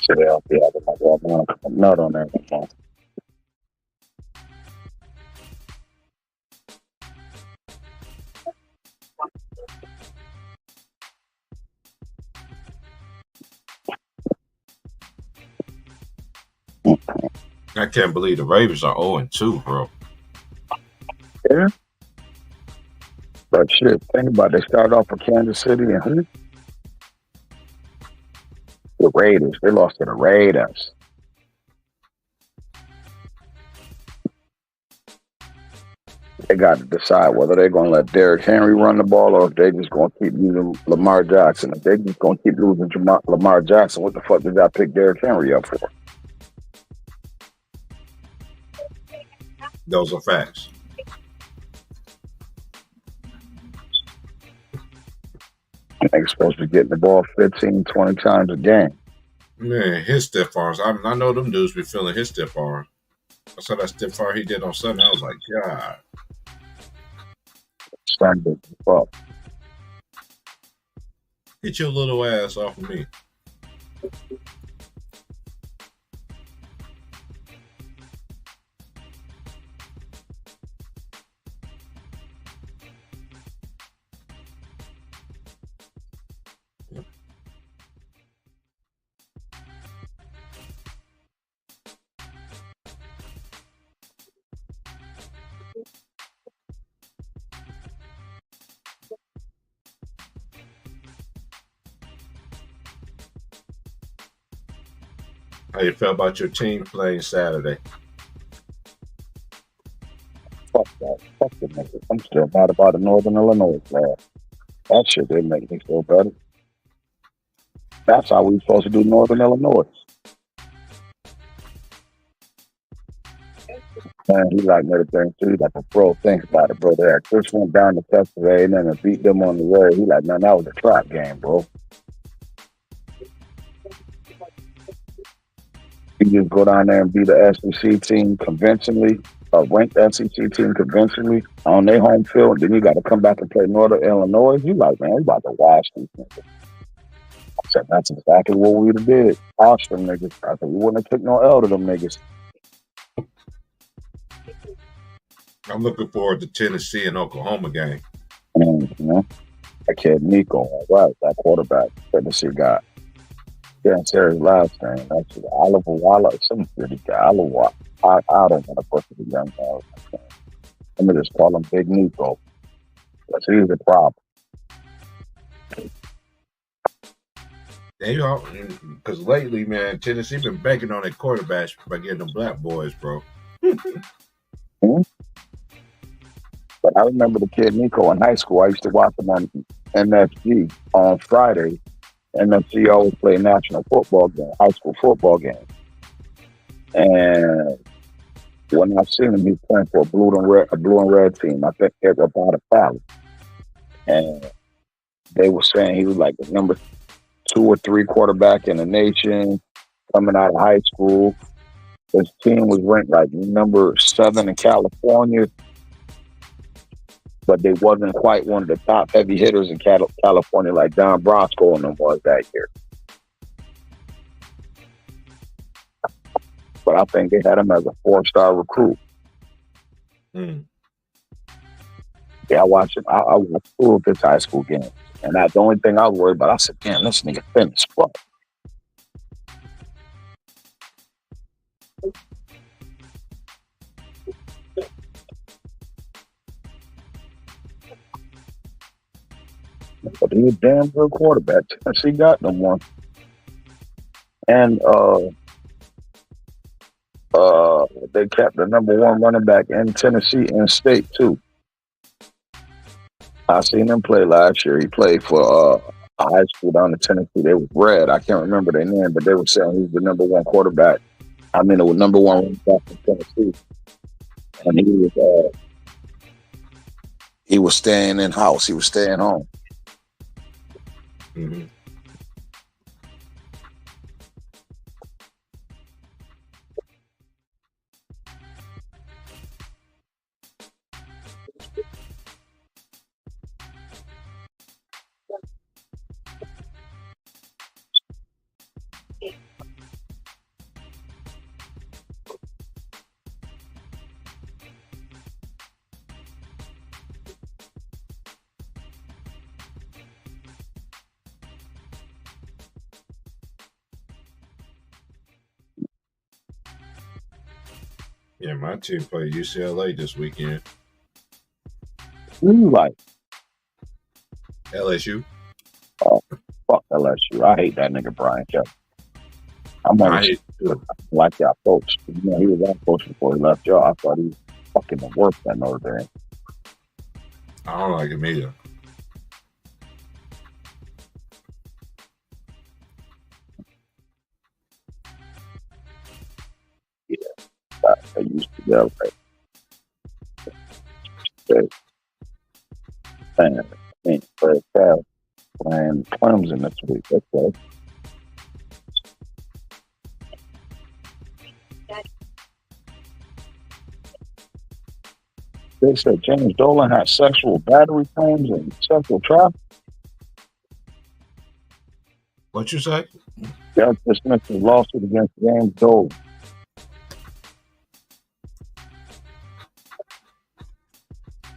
Shit, I'll be out of my wall. I'm gonna nut on that one. I can't believe the Ravens are 0-2, bro. Yeah. But shit, think about it. They started off with Kansas City and who? The Raiders. They lost to the Raiders. They got to decide whether they're going to let Derrick Henry run the ball or if they're just going to keep using Lamar Jackson. If they're just going to keep losing Lamar Jackson, what the fuck did I pick Derrick Henry up for? Those are facts. They're supposed to be getting the ball 15, 20 times a game. Man, his stiff arms. I know them dudes be feeling his stiff arm. I saw that stiff arm he did on Sunday. I was like, God. Sunday, fuck. Get your little ass off of me. How you feel about your team playing Saturday? Fuck that. Fuck the niggas. I'm still mad about the Northern Illinois player. That shit didn't make me feel better. That's how we supposed to do Northern Illinois. Man, he like another thing too. He's like a pro. Think about it, bro. There, Chris went down to Texas A&M and beat them on the road. He like, man, that was a trap game, bro. You just go down there and beat the SEC team convincingly, a ranked SEC team convincingly on their home field. Then you got to come back and play Northern Illinois. You like, man, we about to wash these niggas. I said, that's exactly what we would have did. Wash them niggas. I said, we wouldn't have took no L to them niggas. I'm looking forward to Tennessee and Oklahoma game. You know, that kid Nico, right? That quarterback Tennessee got. Can't say his last name. That's Oliver Waller. Some pretty guy. Oliver. I don't want to put the young man. Let me just call him Big Nico. Because he's the problem. There you are. Because lately, man, Tennessee been banking on their quarterbacks by getting them black boys, bro. Mm-hmm. But I remember the kid Nico in high school. I used to watch him on NFG on Friday. NFG always play national football game, high school football game. And when I seen him, he was playing for a blue and red team. I think they were about a Valley. And they were saying he was like the number 2 or 3 quarterback in the nation coming out of high school. His team was ranked like number 7 in California, but they wasn't quite one of the top heavy hitters in California like Don Brosco and them was that year. But I think they had him as a 4-star recruit. Mm. Yeah, I watched it. I watched two of his high school games, and the only thing I was worried about, I said, "Damn, this nigga thin as fuck." But he's a damn good quarterback. Tennessee got no one, and they kept the number one running back in Tennessee in state too. I seen him play last year. He played for a high school down in Tennessee. They was red. I can't remember their name, but they were saying he's the number one quarterback. I mean, the number one running back in Tennessee, and he was staying in house. He was staying home. Mm-hmm. Yeah, my team played UCLA this weekend. Who you like? LSU. Oh, fuck LSU. I hate that nigga Brian Kelly. I'm I on hate like y'all coach. You know, he was our coach before he left y'all. I thought he was fucking the worst at Notre Dame. I don't like him either. I used to go right. Man, I mean, Fred Cal playing Clemson this week. That's right. They said James Dolan had sexual battery claims and sexual trafficking. What you say? Judge dismissed his lawsuit against James Dolan.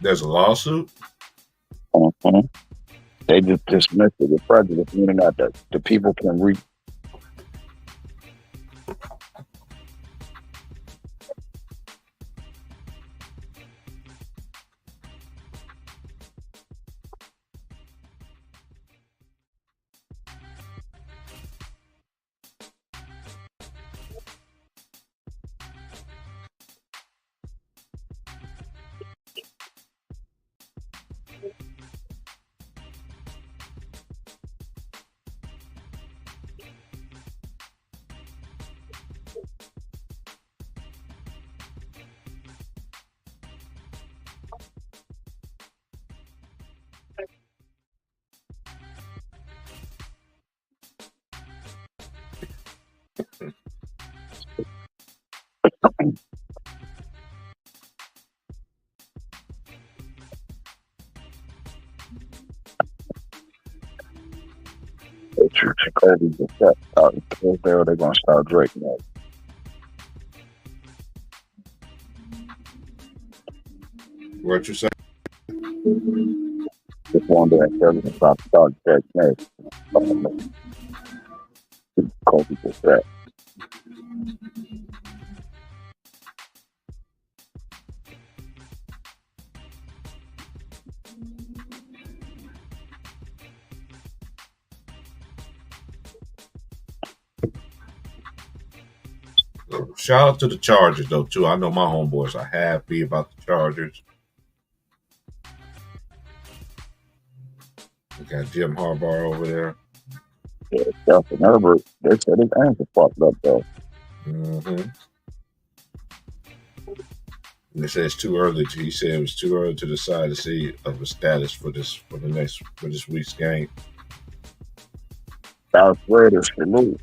There's a lawsuit? Mm-hmm. They just dismissed it with prejudice, meaning that the people can read. Jacoby Brissett out in Hillsdale. They're going to start Drake next. What you say? Just wondering if they're going to start Drake next. Jacoby Brissett. Shout out to the Chargers, though, too. I know my homeboys are happy about the Chargers. We got Jim Harbaugh over there. Yeah, Justin Herbert, they said his ankle fucked up, though. Mm-hmm. And they said it's too early. He said it was too early to decide to see of the status for this week's game. South Raiders should lose.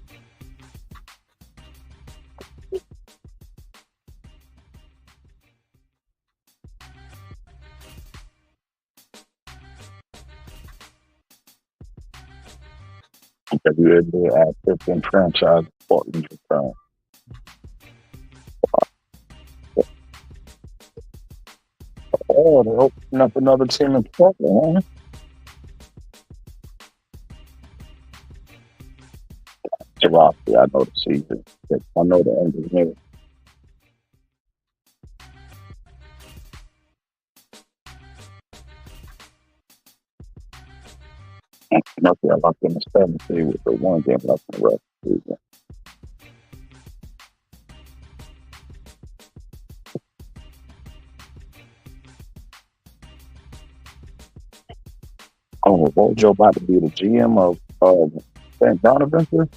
WNBA active in franchise Portland return. Oh, they opened up another team in Portland, huh? Taurasi, I know the season. I know the engineer. Nothing I locked in the 70 with the one game left in the rest of the season. Oh, Wojo about to be the GM of St. Bonaventure?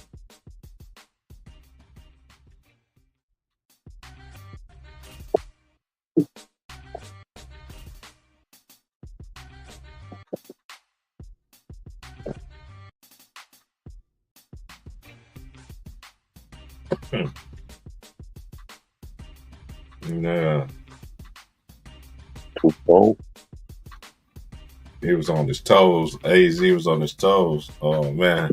Yeah, Too bold. he was on his toes. AZ was on his toes. Oh man,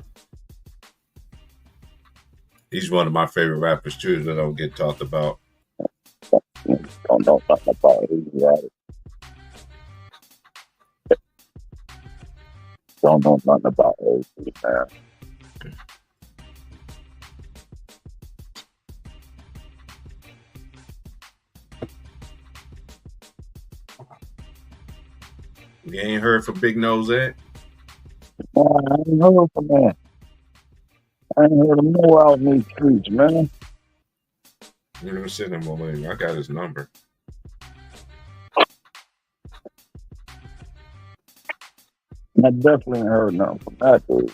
he's one of my favorite rappers too that don't get talked about. Don't know nothing about it. He's right. Don't know nothing about it, man. You ain't heard from Big Nose Ed? Man, I ain't heard from that. I ain't heard him no out in these streets, man. You never seen him on me. I got his number. I definitely ain't heard nothing from that dude.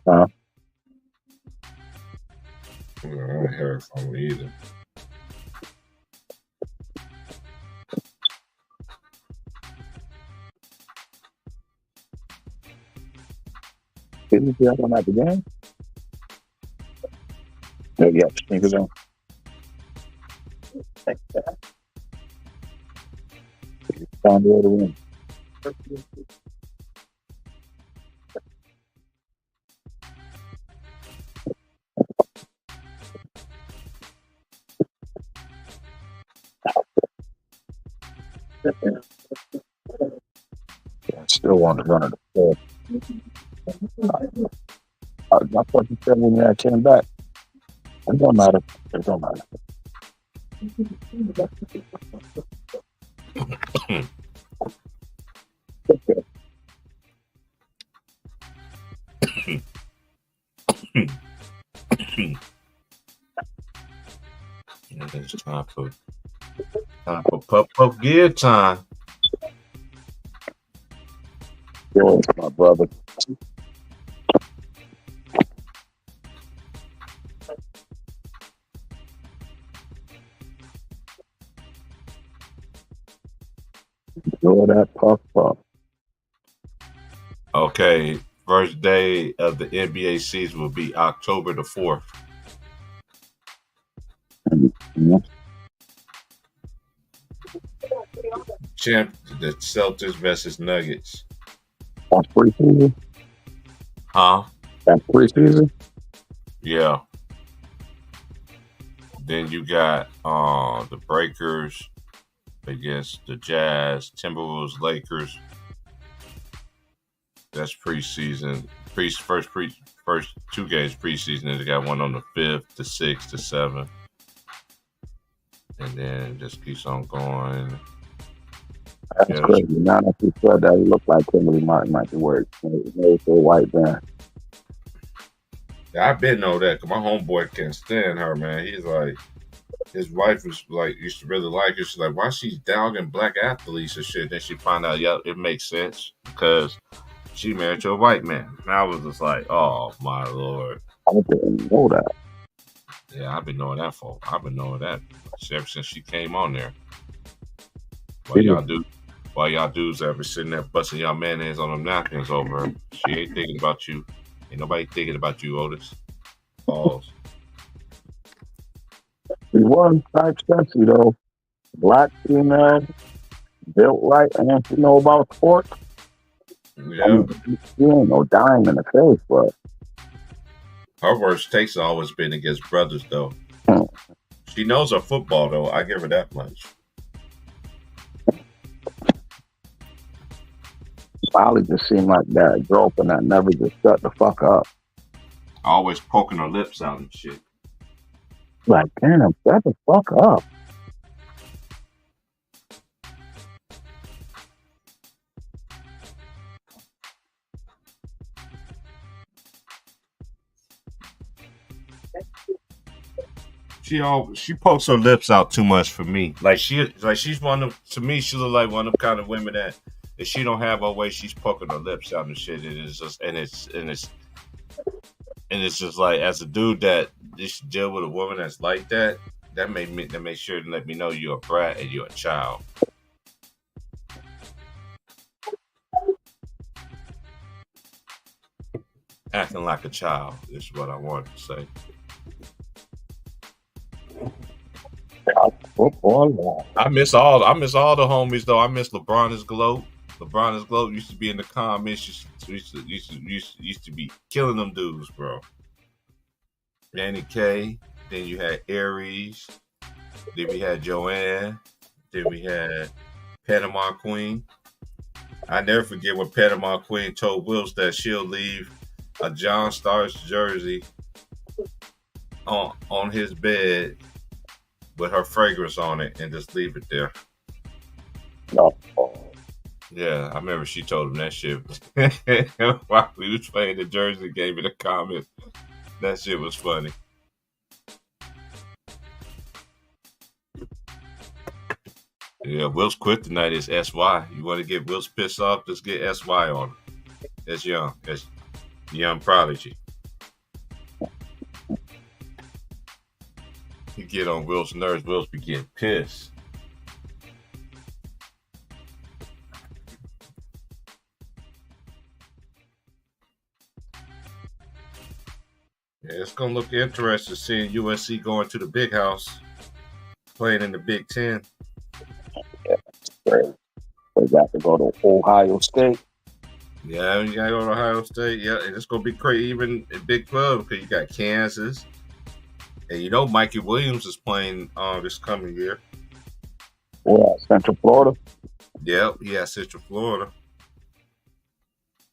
I ain't heard from him either. Didn't you see that one at the game? Yeah, you got the sneakers on. Found the other one. I still want to run it. I thought you said when I came back. It don't matter. It don't matter. It's time for puff gear time. Yo, my brother. Enjoy that puff puff. Okay, first day of the NBA season will be October the 4th. Mm-hmm. The Celtics versus Nuggets. That's preseason? Huh? That's preseason? Yeah. Then you got the Breakers against the Jazz, Timberwolves, Lakers. That's preseason. First 2 games preseason. And they got one on the 5th, the 6th, the 7th. And then it just keeps on going. That's crazy. Now that you said that, he looked like Timothy Martin might be work. Maybe for a white man. Yeah, I been know that because my homeboy can't stand her, man. He's like, his wife was like, used to really like her. She's like, why she's dogging black athletes and shit? Then she found out, yeah, it makes sense because she married to a white man. And I was just like, oh my Lord. I didn't know that. Yeah, I've been knowing that ever since she came on there. While y'all dudes ever sitting there busting y'all mayonnaise on them napkins over her, she ain't thinking about you. Ain't nobody thinking about you, Otis. Balls. He was type sexy though. Black female, built right, and she know about sports. I Yeah. mean, she ain't no dime in the face, but Her worst takes have always been against brothers, though. She knows her football, though. I give her that much. Molly just seemed like that girlfriend that never just shut the fuck up. Always poking her lips out and shit. Like, damn, shut the fuck up. She pokes her lips out too much for me. She's one of, to me, she look like one of the kind of women that if she don't have her way, she's poking her lips out and shit. It is just and it's just like, as a dude that just deal with a woman that's like that, that make sure to let me know you're a brat and you're a child. Acting like a child is what I wanted to say. Football. I miss all the homies though. I miss LeBron's gloat. LeBron's gloat used to be in the comments. Used to be killing them dudes, bro. Danny K. Then you had Aries. Then we had Joanne. Then we had Panama Queen. I never forget when Panama Queen told Wills that she'll leave a John Starks jersey on his bed with her fragrance on it and just leave it there. No. Yeah, I remember she told him that shit while we was playing the Jersey game in the comments. That shit was funny. Yeah, Will's quit tonight is SY. You want to get Will's pissed off, just get SY on him. That's young. That's young prodigy. You get on Will's nerves, Will's be getting pissed. Yeah, it's gonna look interesting seeing USC going to the big house, playing in the Big Ten. Yeah, great. They got to go to Ohio State. Yeah, you gotta go to Ohio State. Yeah, and it's gonna be crazy even in Big 12 because you got Kansas, and you know Mikey Williams is playing this coming year. Well, Central Florida. Yep, he has Central Florida.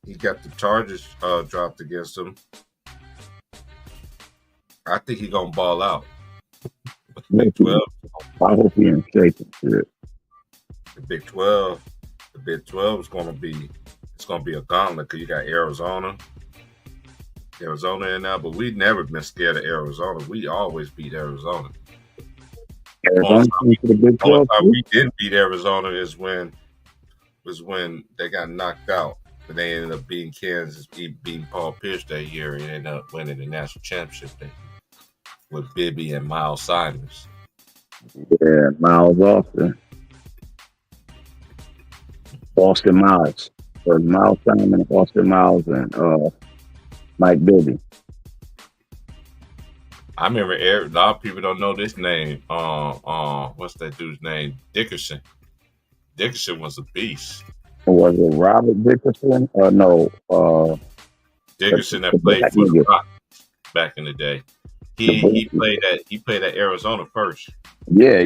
He got the charges dropped against him. I think he's gonna ball out. Big 12. I hope he ain't shaking shit. The Big 12 is gonna be a gauntlet because you got Arizona in there, but we never been scared of Arizona. We always beat Arizona. Arizona to the Big 12. We didn't beat Arizona was when they got knocked out. But they ended up beating Kansas, beating Paul Pierce that year, and ended up winning the national championship thing with Bibby and Miles Simons. Yeah, Miles Austin Miles. So Miles Simon, Austin Miles, and Mike Bibby. I remember a lot of people don't know this name. What's that dude's name? Dickerson. Dickerson was a beast. Was it Robert Dickerson? No. Dickerson that played for the Rock back in the day. He played at Arizona first. Yeah.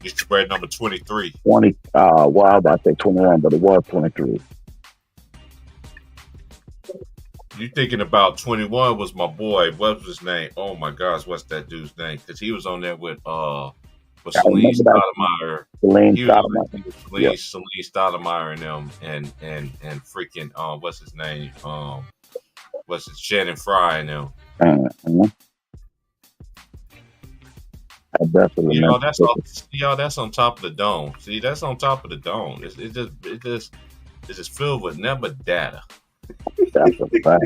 He spread number 23. 20. Well, I was about to say 21, but it was 23. You thinking about 21 was my boy. What was his name? Oh my gosh, what's that dude's name? Because he was on there with Celine Stoudemire. Celine Stoudemire and them and freaking what's his name? Shannon Fry and them. That's on top of the dome. See, that's on top of the dome. It's just filled with never data. That's a fact.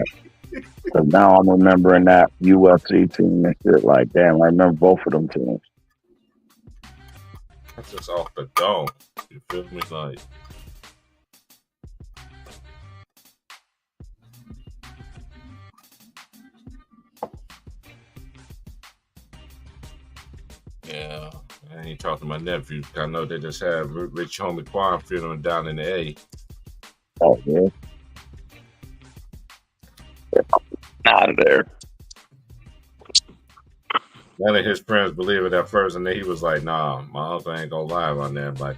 Because now I'm remembering that UFC team and shit. Like, damn, I remember both of them teams. That's just off the dome. You feel me? Like, yeah. I ain't talking to my nephew. I know they just had Rich Homie Quan funeral down in the A. Oh, man. Out of there. None of his friends believe it at first, and then he was like, "Nah, my uncle ain't gonna lie on that." Like,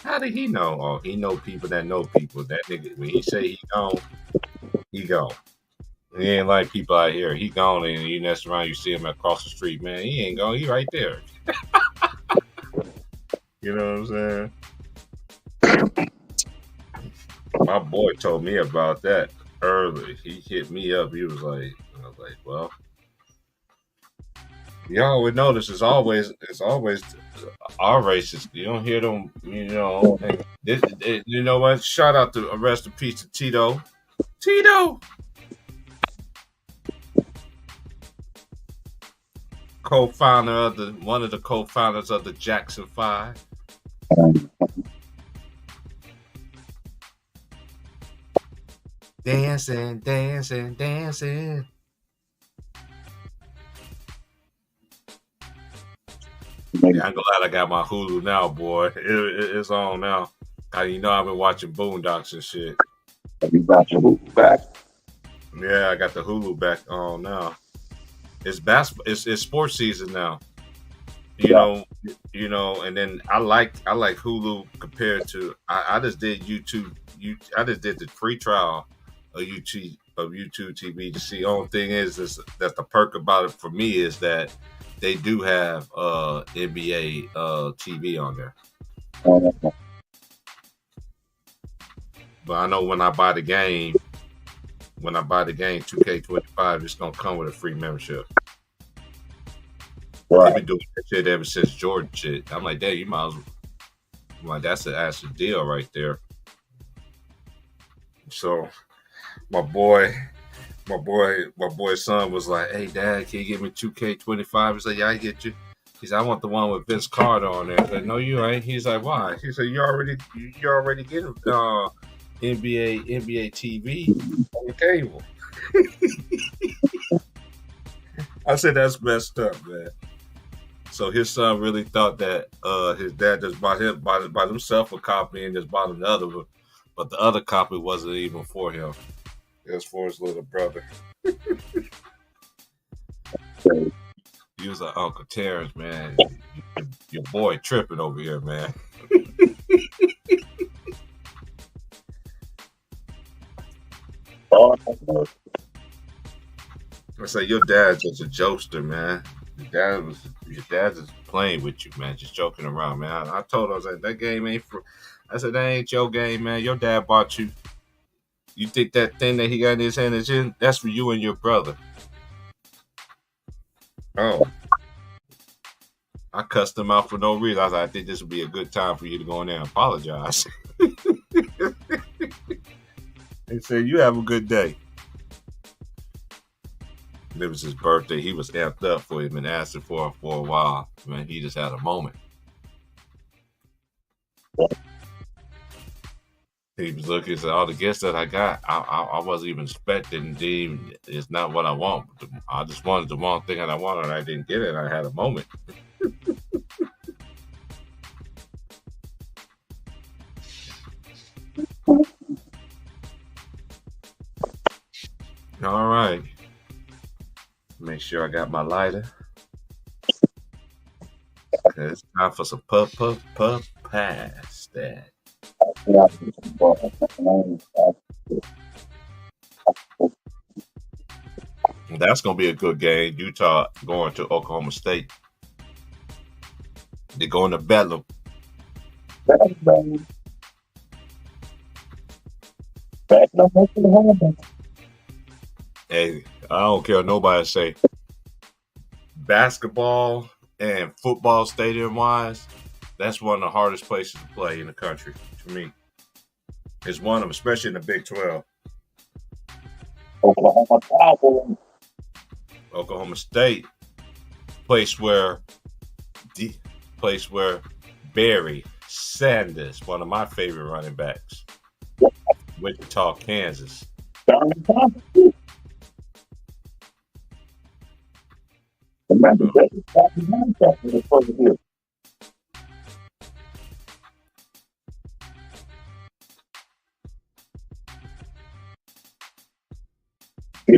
how did he know? Oh, he know people that know people. That nigga, when he say he gone, he gone. He ain't like people out here. He gone, and you mess around, you see him across the street, man. He ain't gone. He right there. You know what I'm saying? My boy told me about that early. He hit me up. He was like, I was like, well. Y'all would notice it's always our races. You don't hear them, you know. You know what? Shout out to rest in peace to Tito. Tito, one of the co-founders of the Jackson 5. Dancing, dancing, dancing. Yeah, I'm glad I got my Hulu now, boy. It's on now. You know I've been watching Boondocks and shit. Have you got your Hulu back? Yeah, I got the Hulu back on now. It's basketball. It's sports season now. You know, and then I like Hulu compared to I just did YouTube. I just did the free trial of YouTube TV to see. Only thing is that the perk about it for me is that they do have NBA TV on there. But I know when I buy the game 2K25, it's gonna come with a free membership. Right. They've been doing that shit ever since Jordan shit. I'm like, Dad, you might as well. I'm like, that's a deal right there. So my boy's son was like, hey, Dad, can you give me 2K25? He's like, yeah, I get you. He said, I want the one with Vince Carter on there. I said, no, you ain't. He's like, why? He said, you already get NBA TV on the cable. I said, that's messed up, man. So his son really thought that his dad just bought himself a copy and just bought him the other one, but the other copy wasn't even for him. It was for his little brother. He was like, Uncle Terrence, man, your boy tripping over here, man. I say, your dad's just a jokester, man. Your dad's just playing with you, man, just joking around, man. I told him, I was like, that game ain't for. I said, that ain't your game, man. Your dad bought you. You think that thing that he got in his hand is in? That's for you and your brother. Oh. I cussed him out for no reason. I was like, I think this would be a good time for you to go in there and apologize. He said, you have a good day. It was his birthday. He was amped up for him and asked for a while. Man, he just had a moment. He was looking and said, all the gifts that I got, I wasn't even expecting. It's not what I want. I just wanted the one thing that I wanted, and I didn't get it. I had a moment. All right. Make sure I got my lighter. It's time for some puff pass that. That's gonna be a good game. Utah going to Oklahoma State. They're going to Bedlam. Hey, I don't care what nobody say. Basketball and football stadium wise, that's one of the hardest places to play in the country for me. It's one of them, especially in the Big 12. Oklahoma State, place where Barry Sanders, one of my favorite running backs, Wichita, Kansas.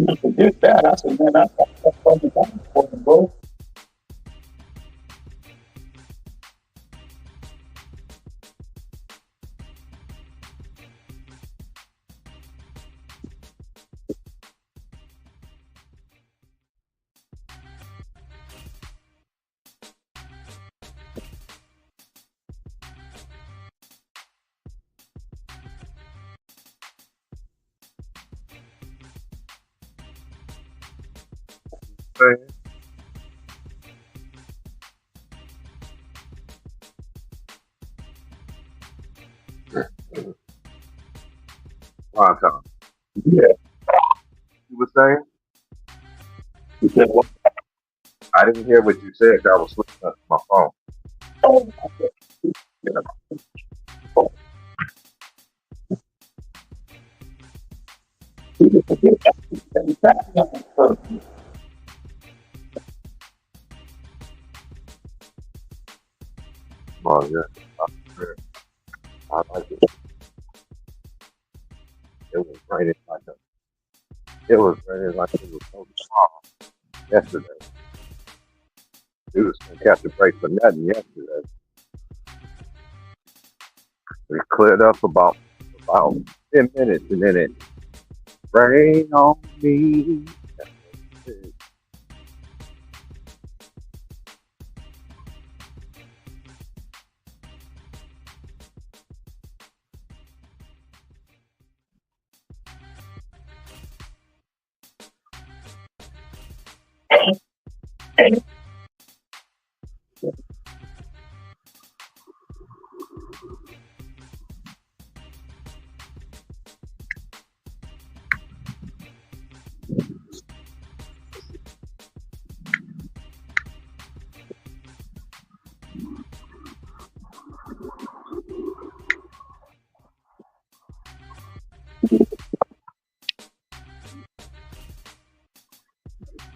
People forget that. I said, man, I got that fucking time for them, bro. saying? Long time. Yeah. You were saying? He said, well, I didn't hear what you said. 'Cause I was looking at my phone. oh, yeah. People forget that. Oh yeah. I like it. It was raining like it was so strong yesterday. It was gonna catch a break for nothing yesterday. We cleared up about 10 minutes and then it rained on me.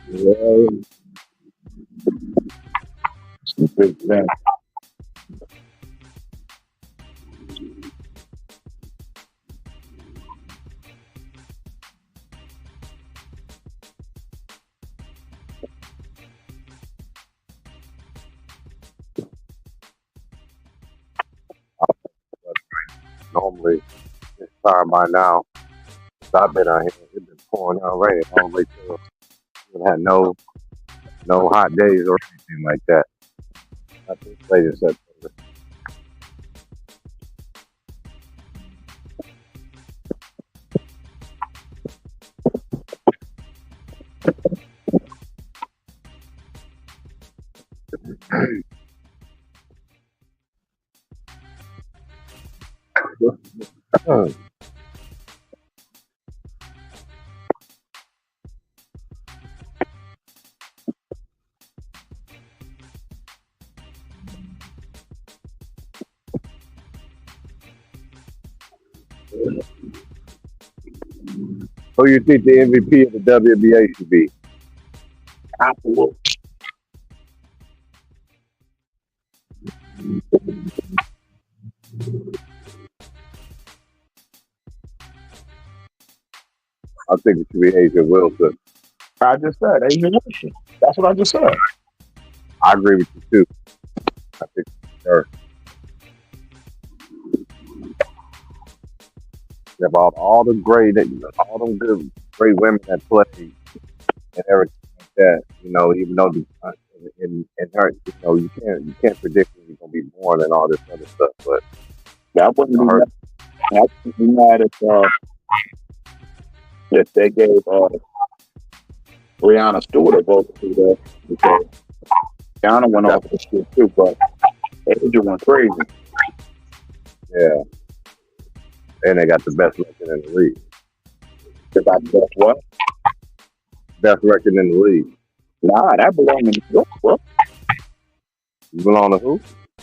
Yeah. Big thing. Normally this time by now, I've been out here, it's been pouring out rain all the way through. We had no hot days or anything like that. Not this late in September. Who you think the MVP of the WNBA should be? Absolutely. I think it should be Asia Wilson. I just said, Asia Wilson. That's what I just said. I agree with you too. I think her. You have all the all them good great women that play and everything like that. You know, even though in her, you can't predict when you're gonna be born and all this other stuff. But That wouldn't be mad. I wouldn't be mad if they gave Brianna Stewart a vote to that, because Brianna went off the shit too, but Asia went crazy. yeah, and they got the best record in the league. They got the best what? Best record in the league. Nah, that belonged in New York, bro. You belong to who?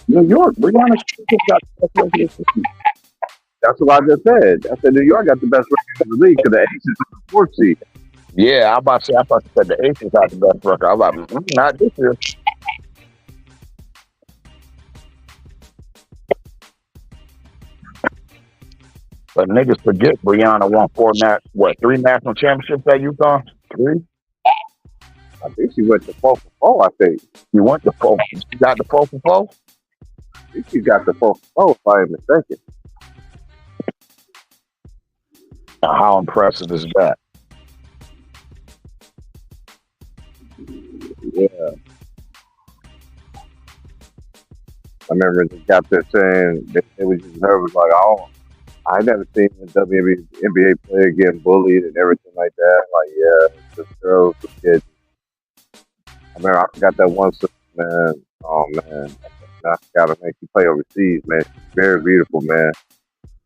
New York. Brianna Stewart got the best record in the league. That's what I just said. I said New York got the best record in the league because the Aces are the fourth seed. Yeah, I thought you said the Aces got the best record. I was like, not this year. But niggas forget Brianna won 3 national championships at UConn. 3. I think she went to 4 for 4. I think. You went to 4. You got the 4 for 4? I think she got the 4 for 4, if I ain't mistaken. Now, how impressive is that? Yeah. I remember they got there saying they was just nervous, like, oh, I never seen a WNBA player getting bullied and everything like that. Like, yeah, the girls, the kids. I remember I forgot that one sister, man. Oh, man. I forgot her name. She played overseas, man. She's very beautiful, man.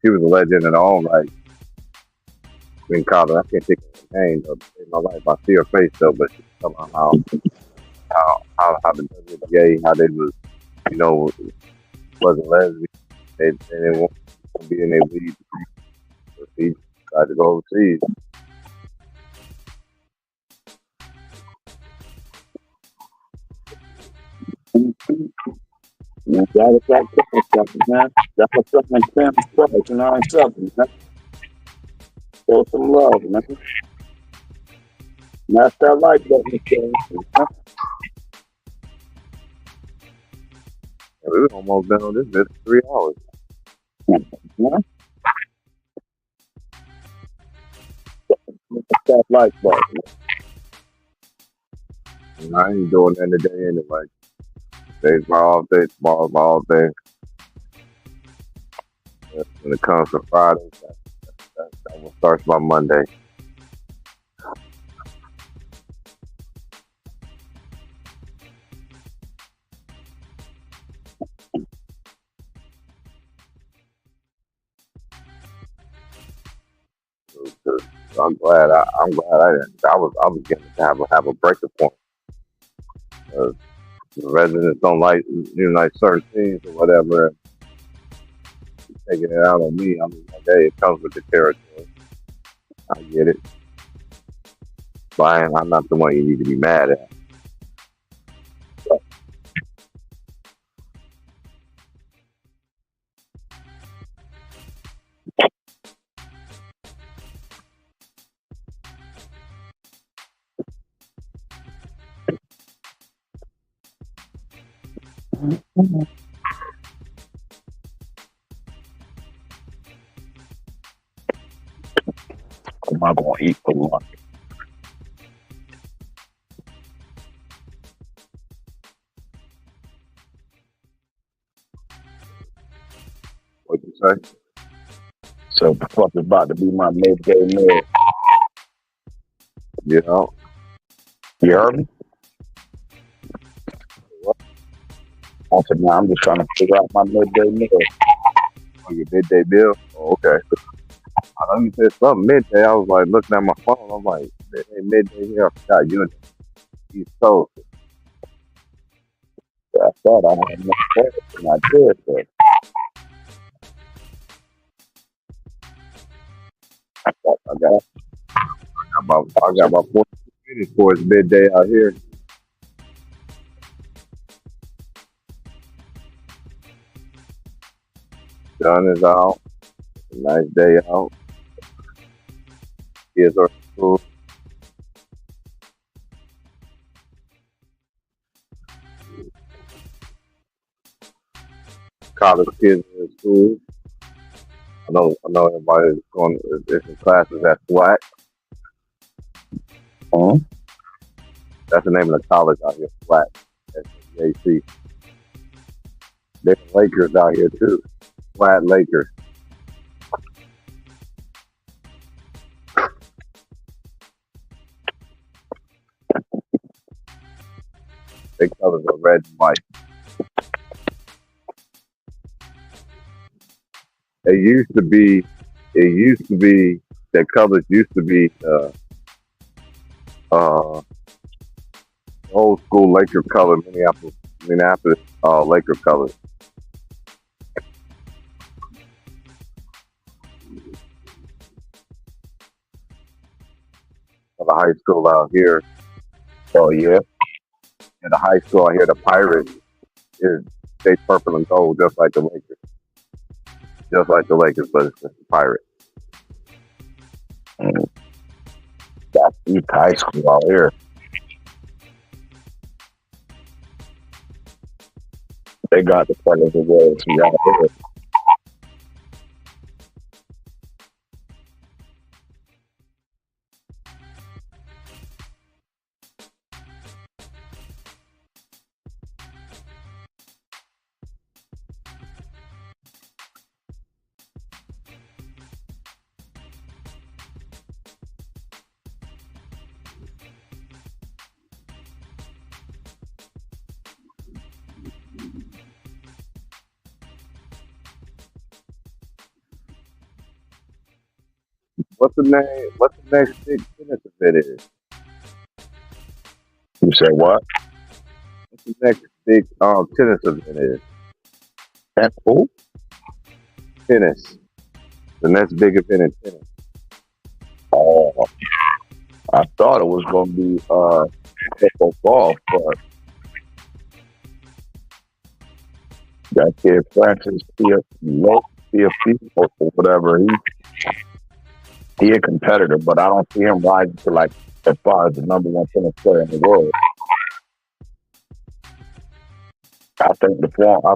She was a legend in her own right. In college, I can't think of her name, though, in my life. I see her face, though, but she's talking about how the WNBA, how they was, you know, wasn't lesbian. They didn't want to be in their league. So she tried to go overseas. You gotta start cooking something, man. That's what something like family price, you know, and something, man. Show some love, man. That's that like button, man. Yeah, we were almost done on this bit for 3 hours. Yeah. That like button. And I ain't doing that today anyway. Today's my off day, tomorrow's my off day. When it comes to Friday, that one starts by Monday. So I'm glad I was getting to have a breaking point. The residents don't like like certain things or whatever. Taking it out on me. I mean, like, hey, it comes with the territory. I get it. But I'm not the one you need to be mad at. Am I going to eat for lunch? What you say? So the fuck is about to be my midday meal. You know? You heard me? I said, nah, I'm just trying to figure out my midday meal. Oh, your midday meal? Oh, okay. I know you said something midday. I was like looking at my phone. I'm like, it ain't midday here. I forgot you're in the East Coast. I thought I had no breakfast and I did, but I got about 40 minutes before it's midday out here. Sun is out. It's a nice day out. Kids are in school. College kids are in school. I know everybody's going to different classes at SWAC. That's the name of the college out here, SWAC. SWAC. There's Lakers out here too. SWAC Lakers. They colors are red and white. It used to be that colors used to be old school Laker color, Minneapolis Laker colors. The high school out here. oh yeah. And the high school out here, the Pirates, is they purple and gold, just like the Lakers. Just like the Lakers, but it's just the Pirates. That's East High School out here. They got the fellas of royalty out here. What's the name? What's the next big tennis event is? You say what? What's the next big tennis event is? That's who? Tennis. The next big event in tennis. Oh, I thought it was going to be golf, but that kid Francis CFP or whatever, he a competitor, but I don't see him rising to like as far as the number one tennis player in the world. I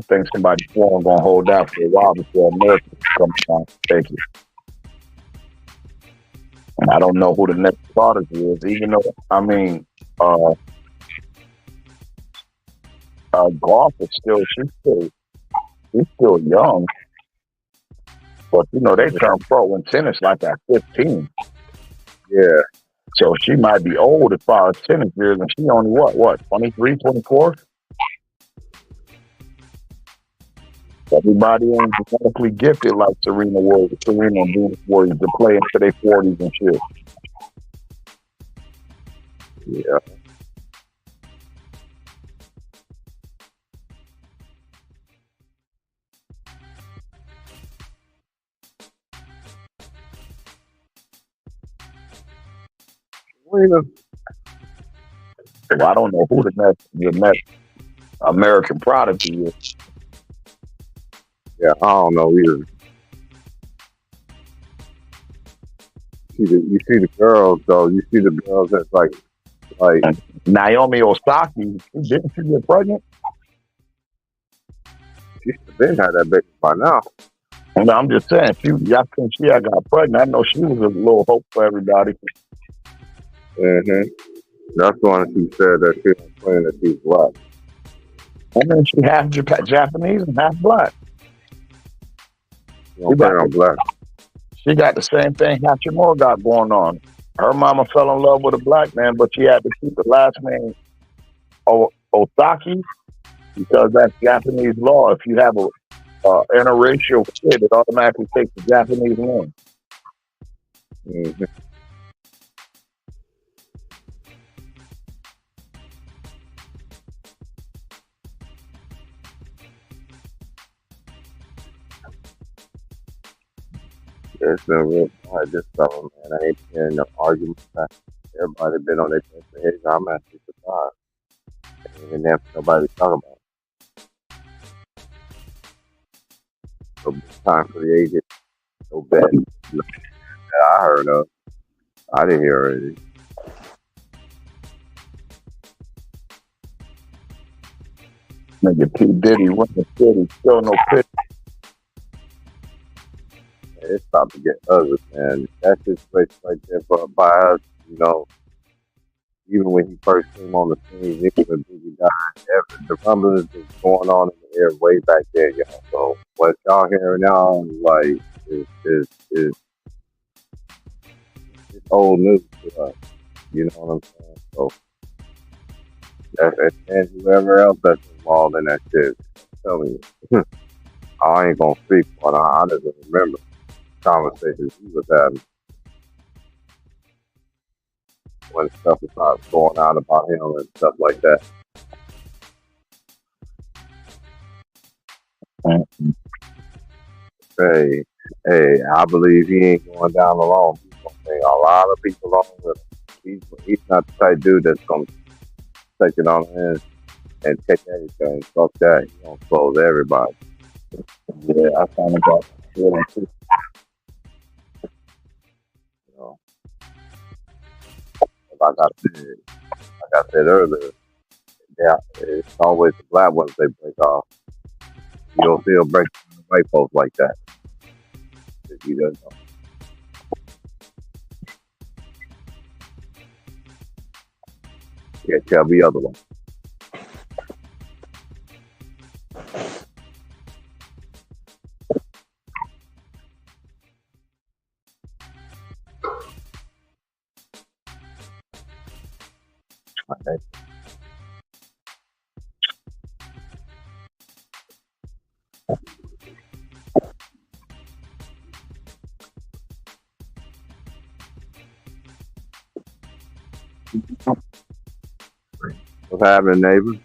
think somebody's form gonna hold out for a while before America comes down to take it. And I don't know who the next prodigy is, even though golf is she's still young. But they turn pro in tennis like at 15. Yeah. So she might be old as far as tennis years, and she only what, 23, 24? Everybody ain't genetically gifted like Serena and Venus Williams to play into their 40s and shit. Yeah. Well, I don't know who the next American prodigy is. Yeah, I don't know either. You see the girls though. You see the girls that's like Naomi Osaka. Didn't she get pregnant? She should have been had that baby by now. And I'm just saying, I think she had got pregnant. I know she was a little hope for everybody. Mm-hmm. That's the one she said that she was playing that she's black. And then she half Japanese and half black. Black. She got the same thing Hachimura got going on. Her mama fell in love with a black man, but she had to keep the last name Osaki because that's Japanese law. If you have a interracial kid, it automatically takes the Japanese name. Mm-hmm. It's been real quiet this summer, man. I ain't hearing no arguments. Everybody been on their best behavior. I'm actually surprised. Ain't even there for nobody to talk about. So time for the agent. So bad. That I heard of. I didn't hear already. Nigga P. Diddy run the city, still no pitch. It's about to get ugly, man. That situation right there by us, even when he first came on the scene, niggas when Biggie died, the rumblings was going on in the air way back there, y'all. So what y'all hearing now, like, is old news to us. You know what I'm saying? So, and whoever else that's involved in that shit, I'm telling you, I ain't gonna speak for it. I just remember conversations he was having when stuff was going out about him and stuff like that. Hey, I believe he ain't going down alone. He's gonna bring a lot of people along with him. He's not the type dude that's gonna take it on him and take everything. Fuck that. He's gonna close everybody. Yeah, I found about feeling too. like I said earlier, yeah, it's always the black ones they break off. You don't see them break the white folks like that. You don't know. Can't tell me otherwise. Okay. What's happening, neighbors?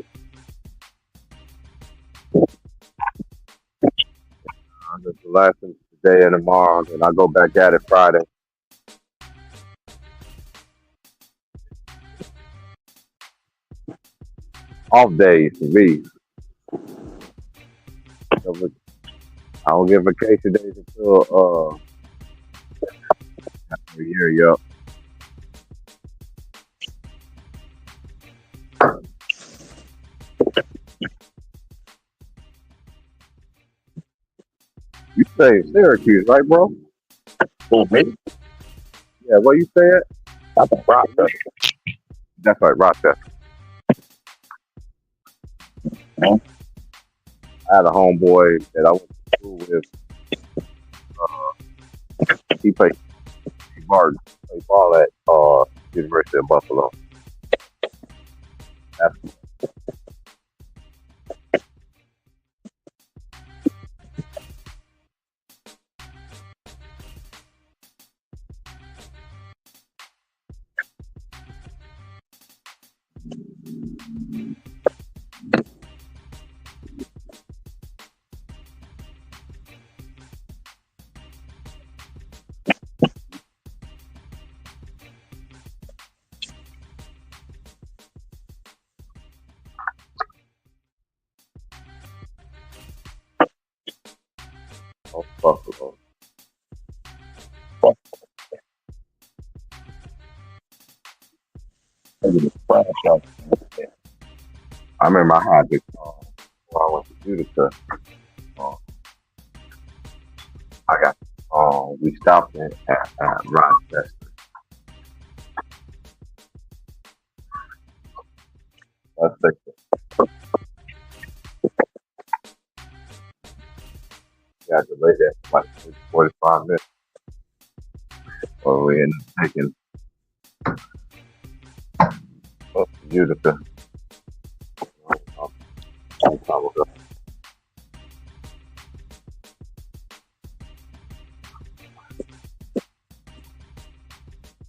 I'm just relaxing today and tomorrow, and I go back at it Friday. Off days for me. I don't get vacation days until after a year, yup. You say Syracuse, right, bro? Who, me? Yeah, what you said? I'm from Rochester. That's right, Rochester. Hmm? I had a homeboy that I went to school with. He played Martin. Played ball at University of Buffalo. That's Buffalo. I remember I had to, when I went to Utica, uh, I got, we stopped at Rochester. Let's take it. We had to lay there for like 45 minutes. Or we ended up taking up to Utica. Long time ago.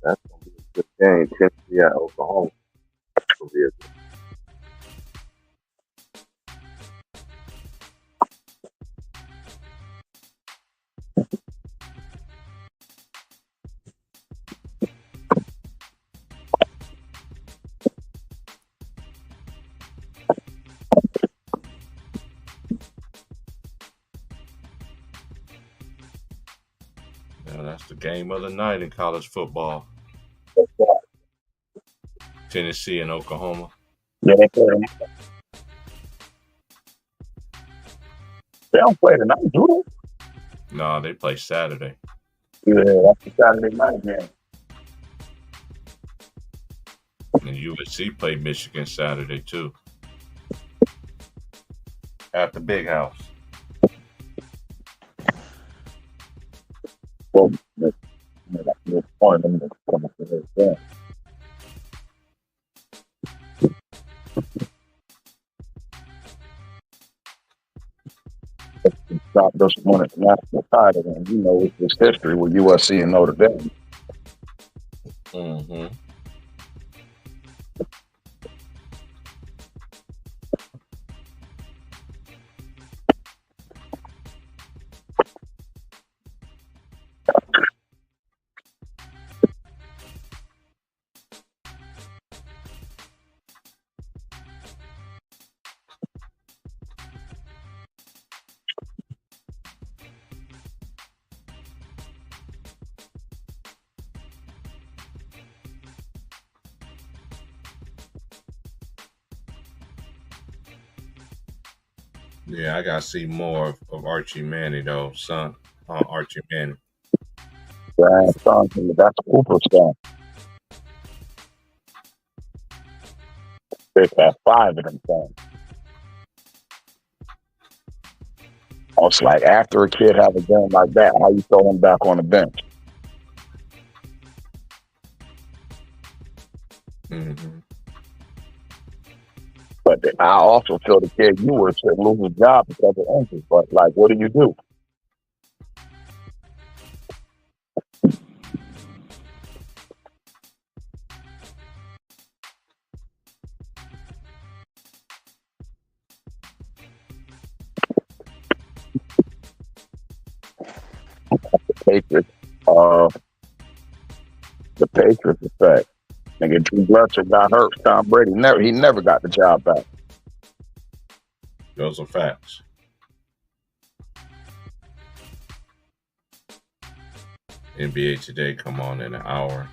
That's gonna be a good game. Tennessee at Oklahoma. That's gonna be a good. Yeah, that's the game of the night in college football. Tennessee and Oklahoma. Yeah, they play them. They don't play tonight, do No, they play Saturday. they? Yeah, that's the Saturday night game. And USC played Michigan Saturday too. At the big house. Well, that's the point. I'm going to come up with this. Stop just won the national title, and you know it's this history with USC and Notre Dame. Mm-hmm. Yeah, I gotta see more of Archie Manning though, son. Archie Manning. That's Cooper's son. They have 5 of them sons. It's like after a kid have a game like that, how you throw him back on the bench? Mm-hmm. But I also feel the kid you were should lose his job because of injury. But like, what do you do? Patriots, the Patriots effect. Nigga, Drew Bledsoe got hurt. Tom Brady never got the job back. Those are facts. NBA Today come on in an hour.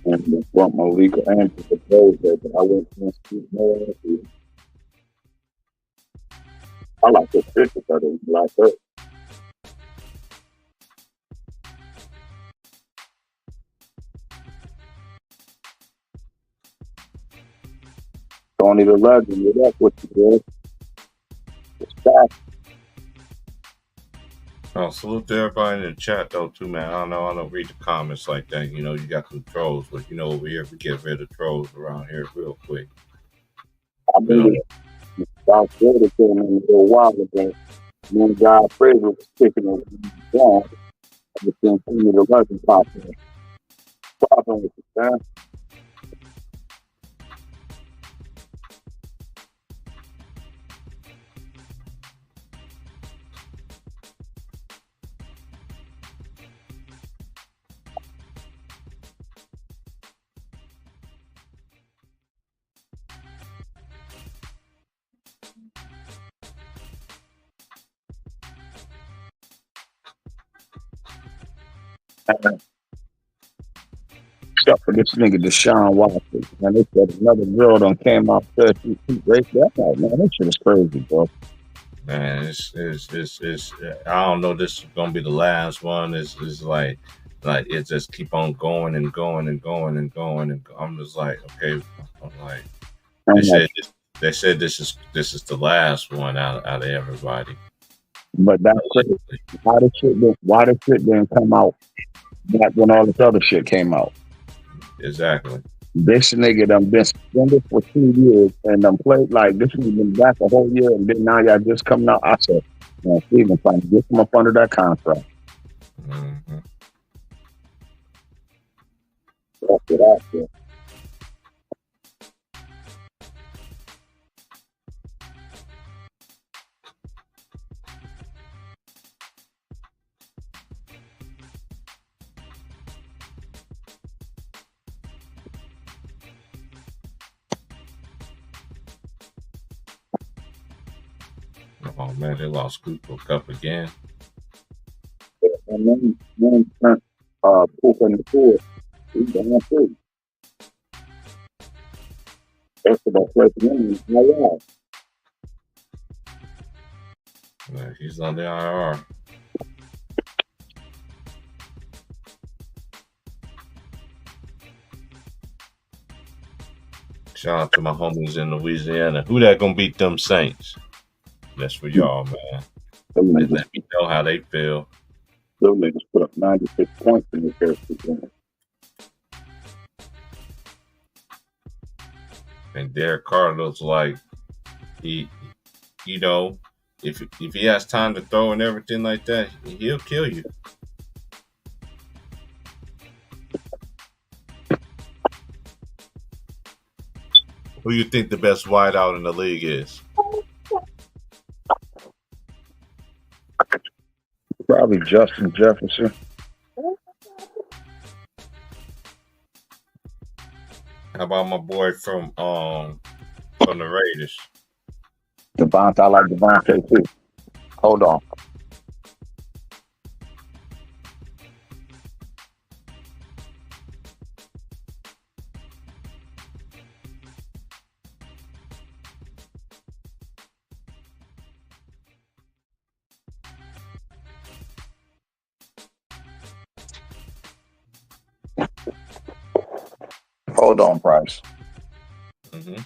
And want Malika Andrews to close that, but I went to speak more. I like this picture better than like her. Tony the Legend, what up with you, bro? It's back. Oh, salute to everybody in the chat though too, man. I don't read the comments like that. You know, you got some trolls, but you know over here we get rid of trolls around here real quick. I mean, South Florida came in a little while ago. Me and God Fraser was kicking it down. I just didn't see the Legend popping with the man. Except for this nigga Deshaun Watson. Man, they said another girl done came out there. She raped that guy. Man, that shit is crazy, bro. Man, it's I don't know. This is gonna be the last one. It's like it just keep on going and going and going and going and I'm just like, okay, I'm like they said this is the last one out of everybody. But that's crazy. Why the shit didn't come out back when all this other shit came out? Exactly. This nigga done been suspended for 2 years and done played like this nigga been back a whole year and then now y'all just coming out. I said, man, Stephen trying to get him up under that contract. Mm-hmm. That's what I said. Oh man, they lost Cooper Cup again. And then Poop in the pool. He's down too. That's about playing him. Yeah, he's on the IR. Shout out to my homies in Louisiana. Who that gonna beat them Saints? That's for y'all, man. Let me know how they feel. Those niggas put up 96 points in the first game. And Derek Carr looks like he, you know, if he has time to throw and everything like that, he'll kill you. Who you think the best wideout in the league is? Probably Justin Jefferson. How about my boy from the Raiders? Devontae, I like Devontae too. Hold on. Hold on, Price. Mm-hmm.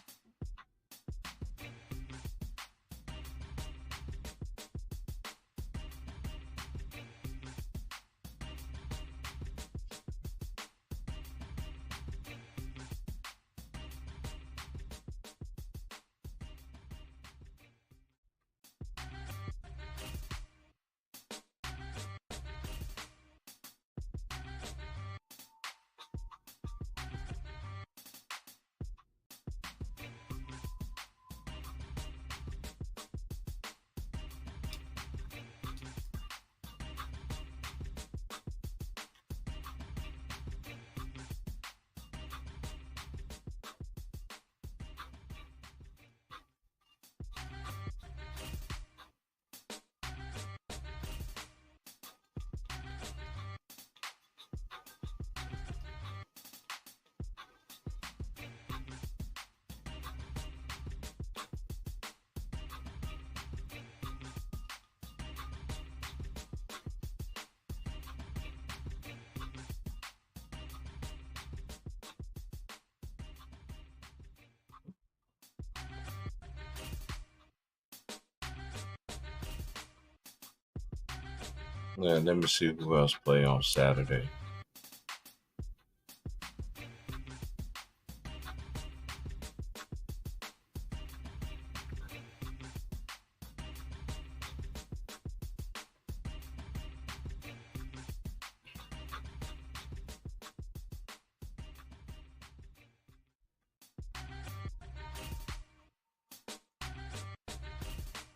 Yeah, let me see who else play on Saturday.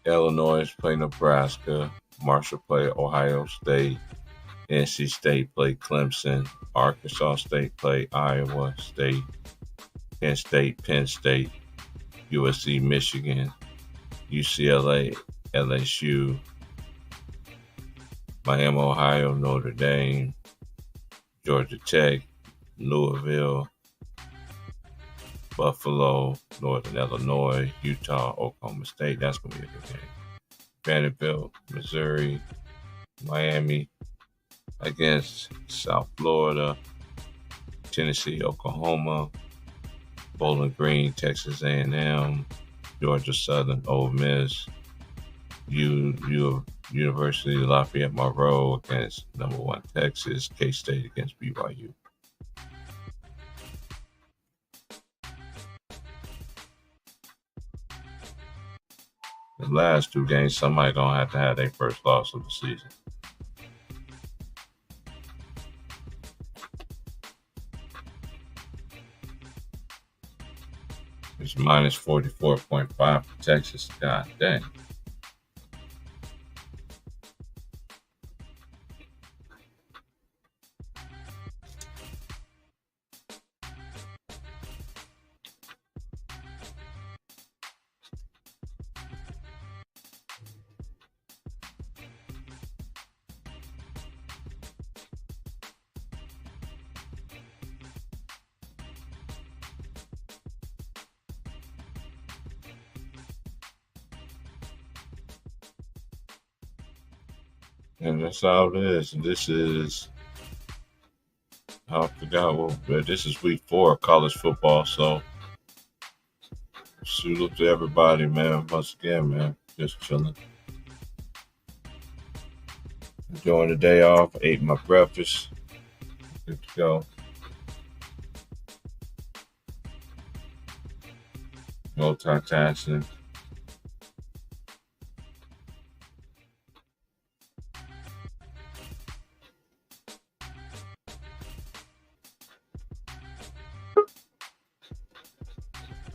Illinois play Nebraska. Marshall play Ohio State. NC State play Clemson. Arkansas State play Iowa State. Penn State, Penn State. USC, Michigan. UCLA, LSU. Miami, Ohio, Notre Dame. Georgia Tech, Louisville. Buffalo, Northern Illinois, Utah, Oklahoma State. That's going to be a good game. Vanderbilt, Missouri, Miami against South Florida, Tennessee, Oklahoma, Bowling Green, Texas A&M, Georgia Southern, Ole Miss, University of Lafayette Monroe against number 1 Texas, K-State against BYU. The last 2 games, somebody gonna have to have their first loss of the season. It's minus 44.5 for Texas. God dang. And that's how it is. And this is, I forgot what, this is week 4 of college football. So, salute to everybody, man. Once again, man, just chilling. Enjoying the day off. Ate my breakfast. Good to go. Multitasking.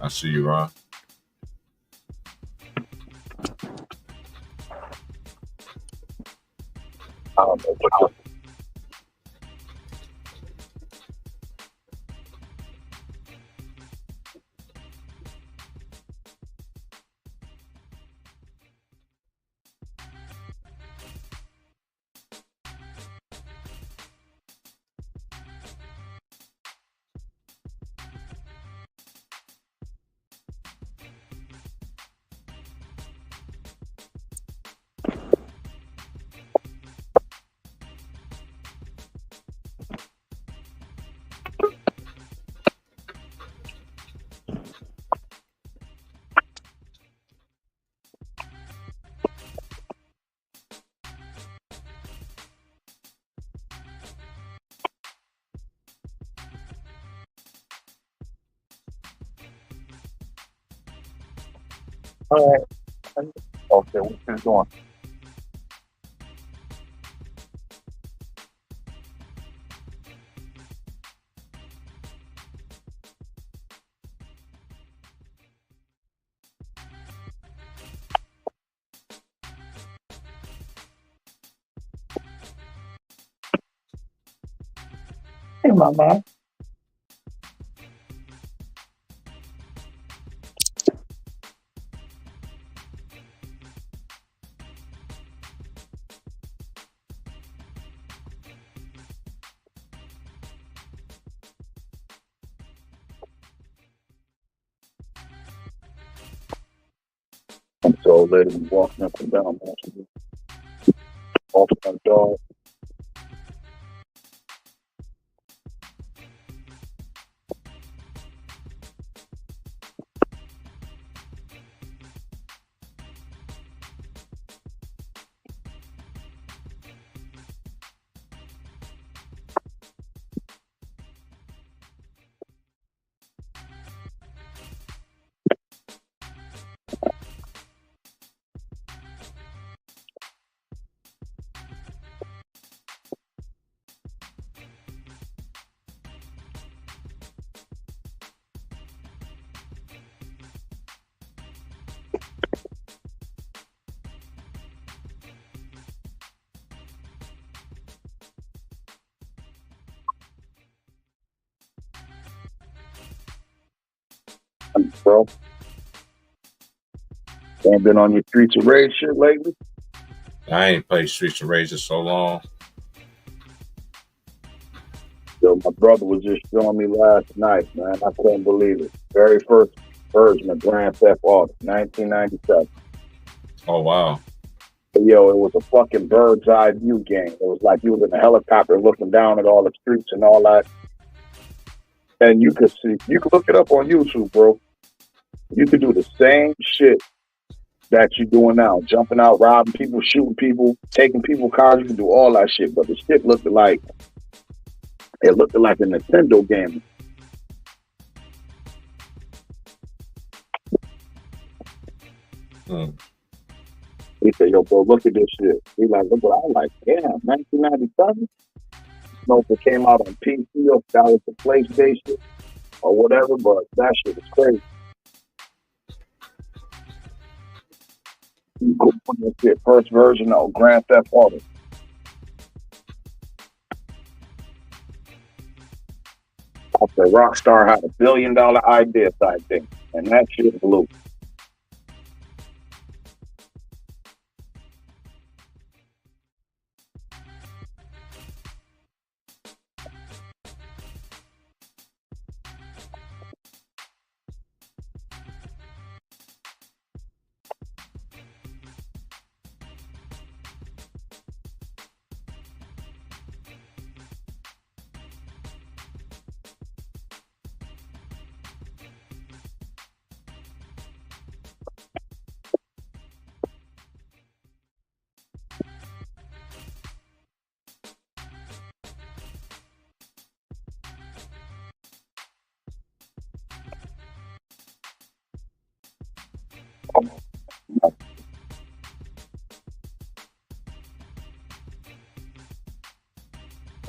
I see you, Ron. I don't know what All right. Okay, what's this going? Hey, mama. I'm so lady walking up and down, off my dog. Bro, ain't been on your Streets of Rage shit lately? I ain't played Streets of Rage in so long. Yo, my brother was just showing me last night, man. I couldn't believe it. Very first version of Grand Theft Auto, 1997. Oh wow. Yo, it was a fucking bird's eye view game. It was like you was in a helicopter looking down at all the streets and all that. And you could look it up on YouTube, bro. You could do the same shit that you're doing now. Jumping out, robbing people, shooting people, taking people's cars. You can do all that shit. But the shit looked like a Nintendo game. He said, yo, bro, look at this shit. He like, look what I'm like, damn, 1997? You know, if it came out on PC or if that was the PlayStation or whatever, but that shit was crazy. You go put that shit, first version of Grand Theft Auto. I said, Rockstar had $1 billion idea type thing, and that shit blew.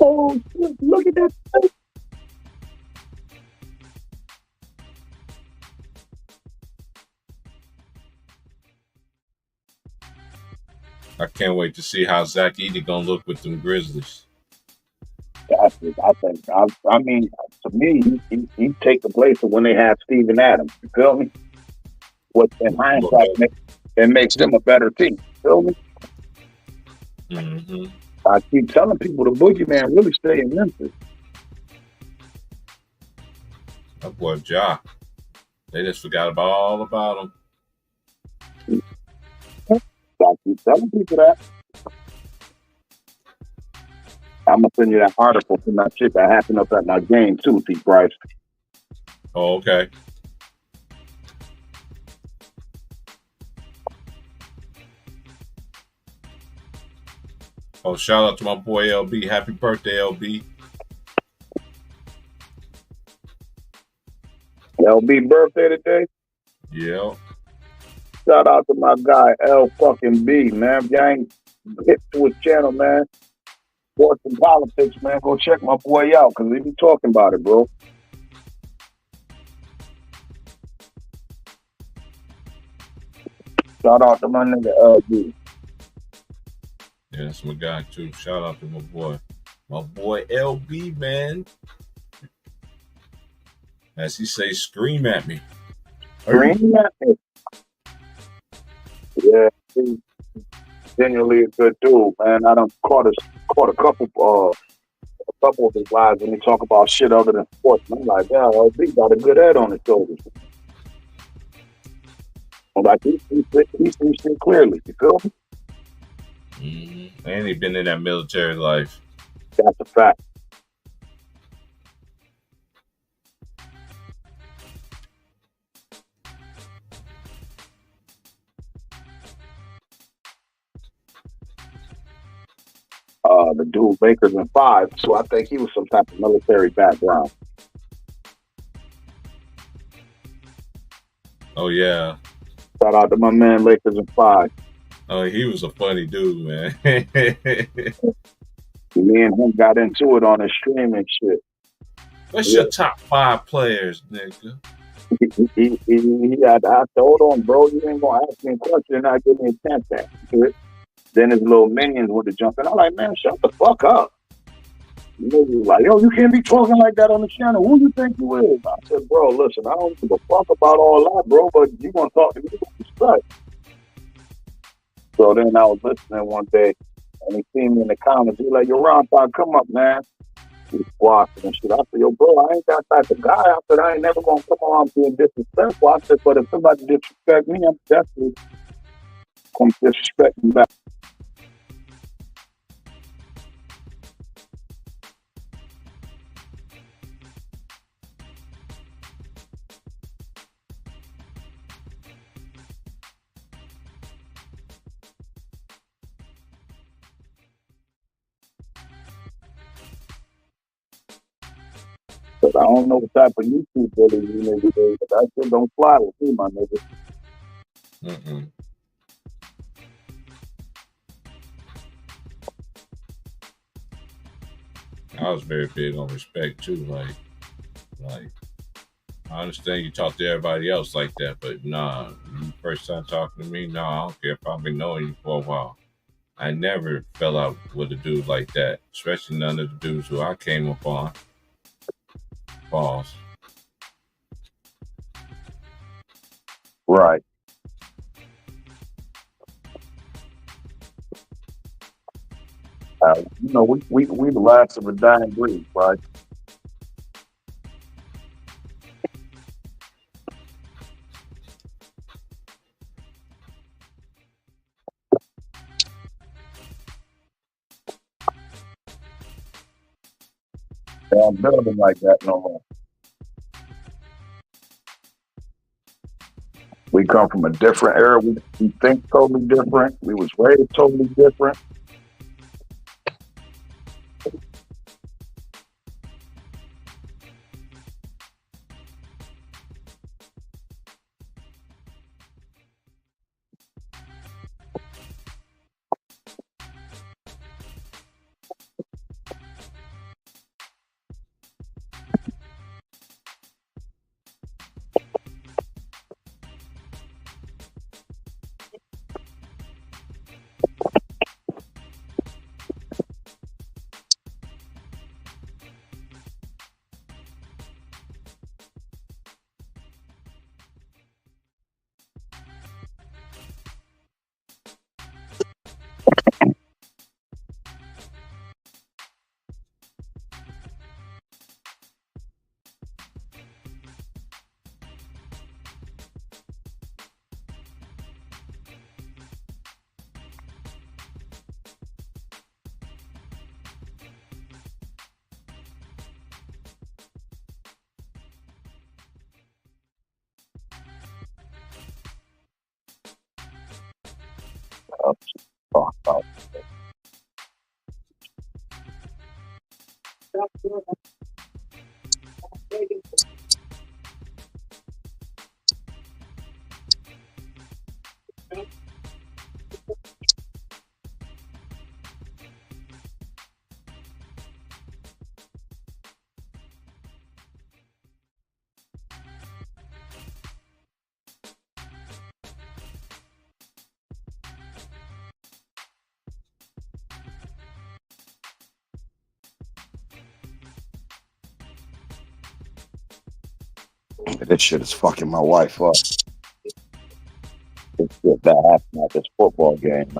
Oh, look at that. I can't wait to see how Zach Edey gonna look with them Grizzlies. I mean, to me, he take the place of when they had Steven Adams. You feel me? What in hindsight, it makes them a better team. You feel me? Mm-hmm. I keep telling people the boogeyman really stay in Memphis. That boy Ja. They just forgot all about him. I keep telling people that. I'm gonna send you that article from that shit that happened up at my game too, T. Bryce. Oh, okay. Oh, shout out to my boy LB. Happy birthday, LB. LB birthday today? Yeah. Shout out to my guy L fucking B, man. If you ain't hit to his channel, man, sports and politics, man, go check my boy out because he be talking about it, bro. Shout out to my nigga LB. Yeah, that's my guy too. Shout out to my boy LB, man. As he say, scream at me. Scream at me. Yeah, he's genuinely a good dude, man. I done caught a couple of his lives when he talk about shit other than sports. And I'm like, yeah, LB got a good head on his shoulders. I'm like, he sees shit clearly. You feel me? And he been in that military life. That's a fact. The dude Baker's in 5, so I think he was some type of military background. Oh yeah. Shout out to my man Lakers in 5. Oh, he was a funny dude, man. Me and him got into it on his stream and shit. What's your top 5 players, nigga? I told him, bro, you ain't gonna ask me a question and not give me a chance to answer it. Then his little minions went to jump in. I'm like, man, shut the fuck up. Niggas like, yo, you can't be talking like that on the channel. Who you think you is? I said, bro, listen, I don't give a fuck about all that, bro, but you gonna talk to me with respect. So then I was listening one day, and he seen me in the comments. He was like, yo, Ron, come up, man. He squawking and shit. I said, yo, bro, I ain't that type of guy. I said, I ain't never gonna come around being disrespectful. I said, but if somebody disrespect me, I'm definitely gonna disrespect him back. Cause I don't know what type of YouTube bully you niggas do, but that shit don't fly with me, my nigga. I was very big on respect too. Like I understand you talk to everybody else like that, but nah, you first time talking to me, nah, I don't care if I've been knowing you for a while. I never fell out with a dude like that, especially none of the dudes who I came upon. Pause. Right. You know, we the last of a dying breed, right? They don't build them like that no more. We come from a different era. We think totally different. We was raised totally different. This shit is fucking my wife up. It's just that happened at this football game.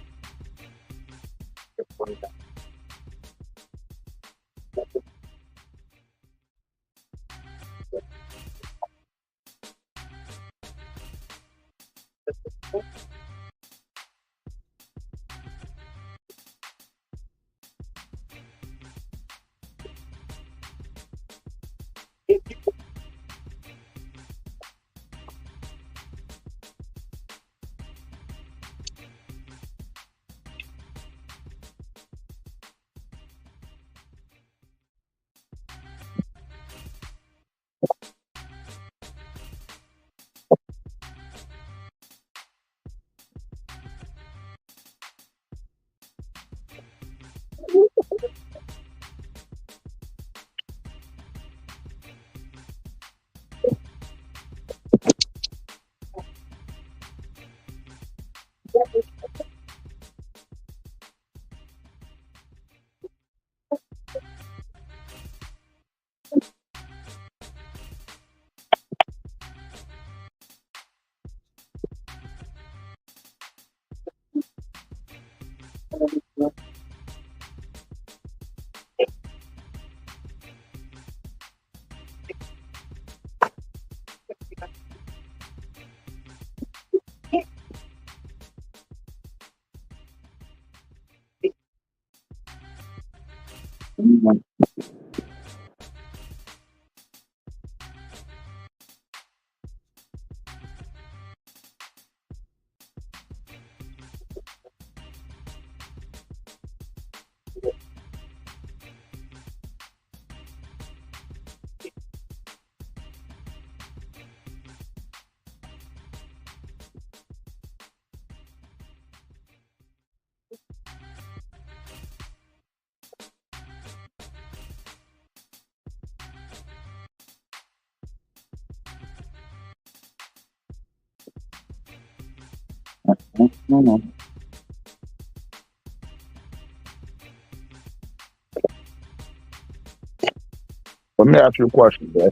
Let me ask you a question, bro.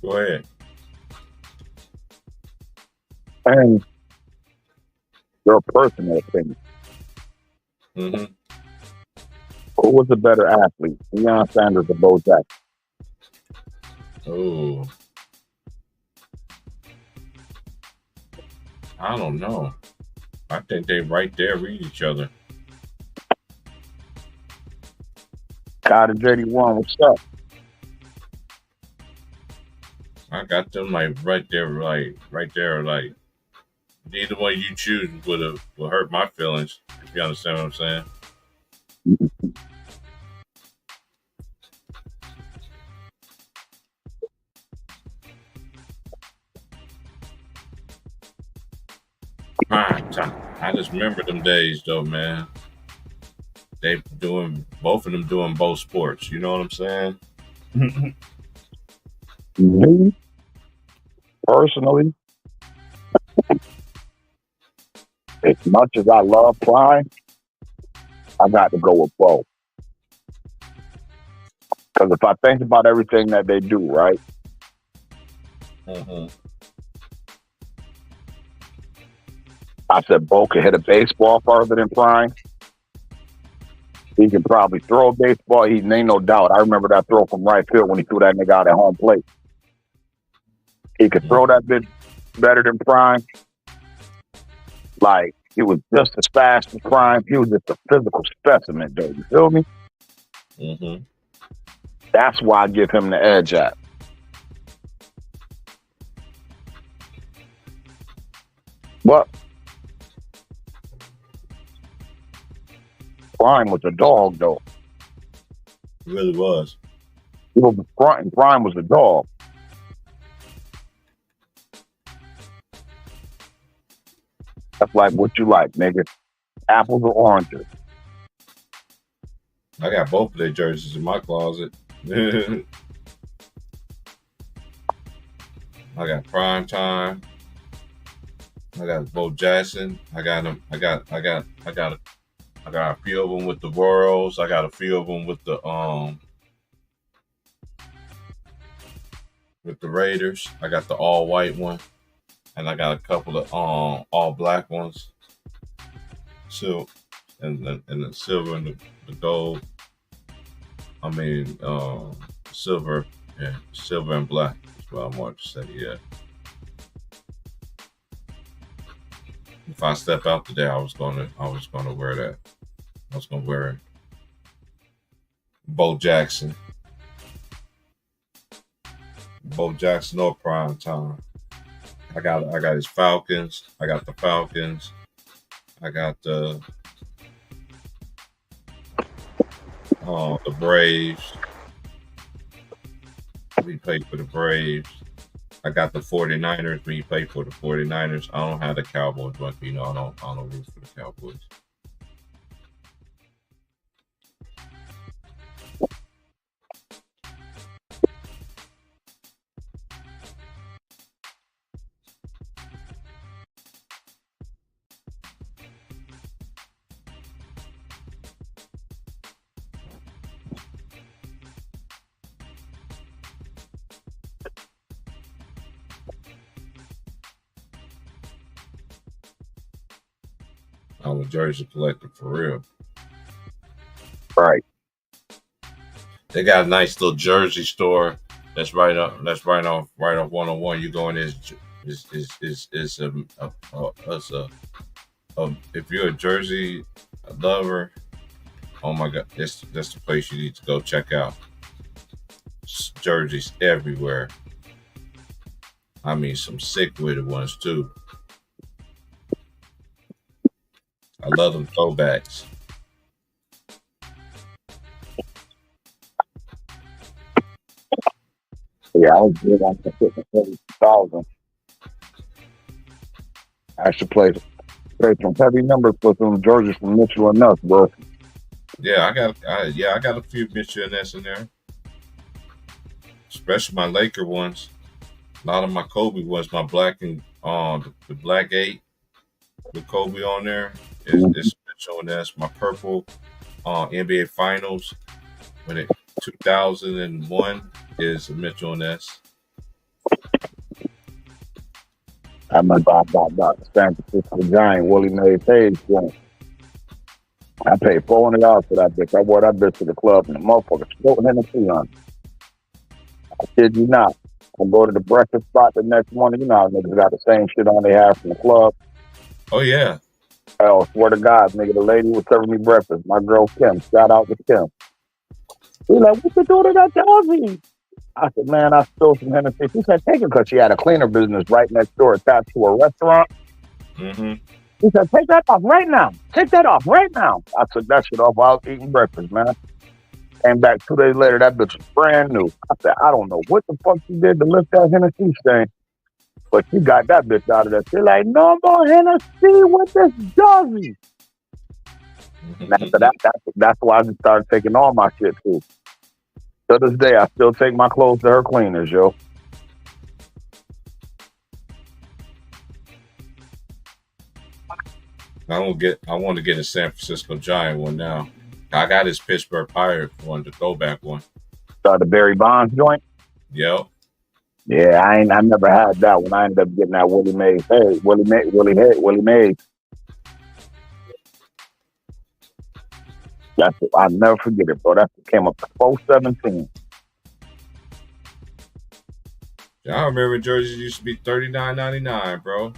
Go ahead. And your personal opinion. Mm-hmm. Who was the better athlete, Deion Sanders or Bo Jackson? Oh, I don't know. I think they right there read each other. God of JD1, what's up? I got them like right there, right there. Like neither one you choose would hurt my feelings. If you understand what I'm saying. I just remember them days though, man. They doing both of them doing both sports. You know what I'm saying? Me, personally, as much as I love Prime, I got to go with Bo. Because if I think about everything that they do, right? Mm-hmm. I said Bo can hit a baseball farther than Prime. He can probably throw a baseball. He ain't no doubt. I remember that throw from right field when he threw that nigga out at home plate. He could throw that bit better than Prime. Like, he was just as fast as Prime. He was just a physical specimen, though. You feel me? Mm-hmm. That's why I give him the edge at. But Prime was a dog, though. It really was. He was front, and Prime was a dog. That's like what you like, nigga. Apples or oranges? I got both of their jerseys in my closet. I got Prime Time. I got Bo Jackson. I got them. I got a few of them with the Royals. I got a few of them with the with the Raiders. I got the all white one, and I got a couple of all black ones. So, and the silver and the gold. I mean, silver, yeah, silver and black. That's what I wanted to say. Yeah. If I step out today, I was gonna wear that. I was gonna wear Bo Jackson. Bo Jackson or prime time. I got his Falcons. I got the Falcons. I got the Braves. We played for the Braves. I got the 49ers when you play for the 49ers. I don't have the Cowboys, but I don't root for the Cowboys. I'm a jersey collector for real. Right. They got a nice little jersey store that's right off 101. You go in is if you're a jersey lover, oh my god, that's the place you need to go check out. Jerseys everywhere. I mean, some sick with ones too. I love them throwbacks. Yeah, I was good on the 50,000. I should play some heavy numbers for some jerseys from Mitchell and Nuts, bro. Yeah, I got a few Mitchell and Ness in there, especially my Laker ones. A lot of my Kobe ones, my black and the black 8 with Kobe on there is Mitchell and Ness. My purple NBA Finals when it 2001 is Mitchell and Ness. I remember I bought the San Francisco Giant Willie Mays Hayes joint. I paid $400 for that bitch. I wore that bitch to the club and the motherfucker floating Hennessy on it. I kid you not. I go to the breakfast spot the next morning. You know how niggas got the same shit on they have from the club. Oh yeah. I swear to God, nigga, the lady was serving me breakfast. My girl Kim. Shout out to Kim. She like, what you doing to that jersey? I said, man, I stole some Hennessy. She said, take it, because she had a cleaner business right next door attached to a restaurant. Mm-hmm. He said, take that off right now. Take that off right now. I took that shit off while I was eating breakfast, man. Came back 2 days later, that bitch was brand new. I said, I don't know what the fuck she did to lift that Hennessy stain, but she got that bitch out of there. She's like, no more Hennessy with this jersey. And after that, that's why I just started taking all my shit too. To this day, I still take my clothes to her cleaners, yo. I want to get a San Francisco Giant one now. I got his Pittsburgh Pirate one, the throwback one. The Barry Bonds joint? Yep. Yeah, I never had that one. I ended up getting that Willie Mays. Hey, Willie Mays. I'll never forget it, bro. That came up to 417. I remember jerseys used to be $39.99, bro.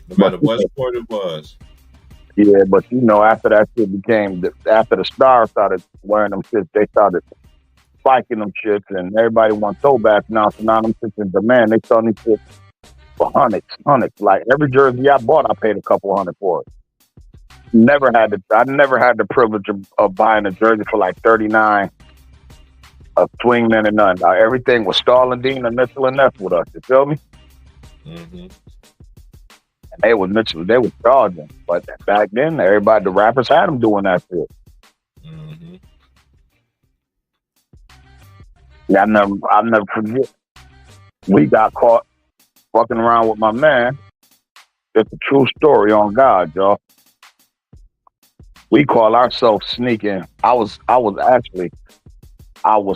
No matter what sport it was. Yeah, but you know, after that shit became, after the Stars started wearing them shits, they started spiking them shits, and everybody wants throwbacks now. So now them shits in demand. They selling these shits for hundreds. Like every jersey I bought, I paid a couple $100 for it. I never had the privilege of buying a jersey for like $39, a swingman and none. Now, everything was Starlin Dean and Mitchell and Ness with us. You feel me? Mm-hmm. And they was Mitchell, they was charging. But back then, the rappers had them doing that shit. Mm-hmm. Yeah, I'll never forget. We got caught fucking around with my man. It's a true story on God, y'all. We call ourselves sneaking. I was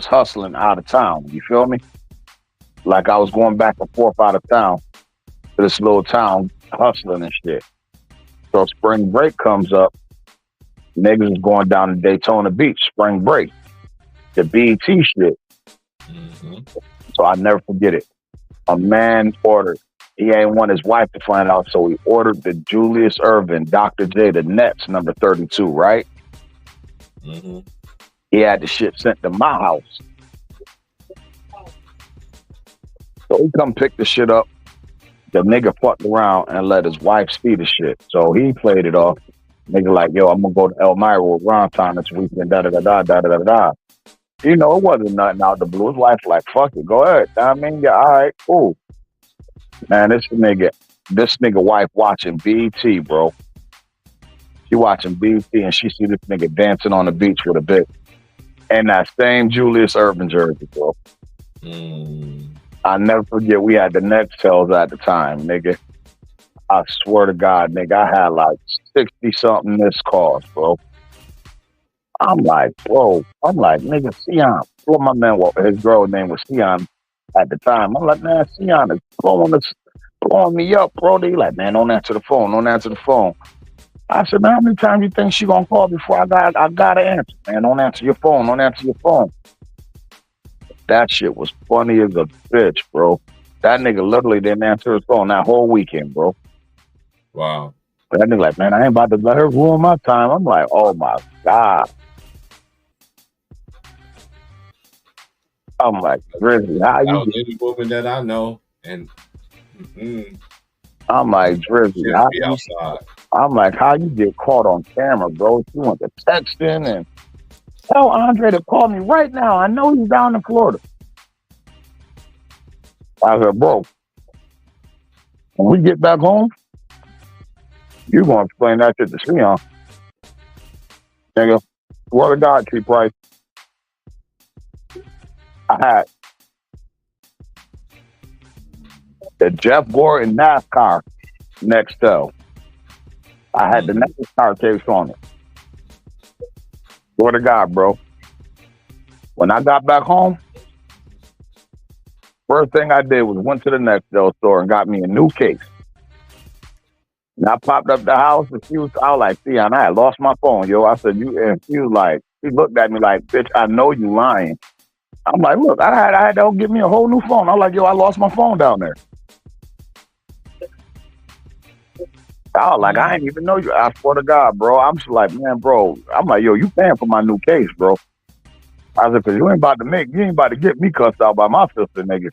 hustling out of town. You feel me? Like I was going back and forth out of town to this little town, hustling and shit. So spring break comes up. Niggas is going down to Daytona Beach, spring break. The BET shit. Mm-hmm. So I never forget it. A man ordered. He ain't want his wife to find out, so he ordered the Julius Erving, Dr. J, the Nets, number 32, right? Mm-hmm. He had the shit sent to my house. So he come pick the shit up. The nigga fucked around and let his wife see the shit. So he played it off. Nigga like, yo, I'm gonna go to Elmira with Ron Time this weekend, da-da-da-da. You know, it wasn't nothing out the blue. His wife like, fuck it, go ahead. I mean, yeah, all right, cool. Man, this nigga wife watching BT, bro. She watching BT and she see this nigga dancing on the beach with a bitch. And that same Julius Erving jersey, bro. I never forget, we had the Nextels at the time, nigga. I swear to God, nigga, I had like 60-something missed calls, bro. I'm like, nigga, Sion. Well, my man, his girl name was Sion at the time. I'm like, man, Sion is blowing me up, bro. They like, man, don't answer the phone. I said, man, how many times you think she gonna call before I gotta answer? Man, don't answer your phone. That shit was funny as a bitch, bro. That nigga literally didn't answer his phone that whole weekend, bro. Wow. That nigga like, man, I ain't about to let her ruin my time. I'm like, oh my God. I'm like, Drizzy, how you? That was any woman that I know, and I'm like, Drizzy, how you? Outside. I'm like, how you get caught on camera, bro? You want to text in and tell Andre to call me right now. I know he's down in Florida. I said, bro, when we get back home, you gonna explain that shit to Sion. Nigga, swear to God, T Price. I had the Jeff Gordon NASCAR Nextel. I had the NASCAR case on it. Swear to God, bro. When I got back home, first thing I did was went to the Nextel store and got me a new case. And I popped up the house and I was like, Sion, I had lost my phone, yo. I said, and she was like, she looked at me like, bitch, I know you lying. I'm like, look, I had to give me a whole new phone. I'm like, yo, I lost my phone down there. I was like, I ain't even know you. I swear to God, bro. I'm just like, man, bro. I'm like, yo, you paying for my new case, bro. I said, cause you ain't about to get me cussed out by my sister, nigga.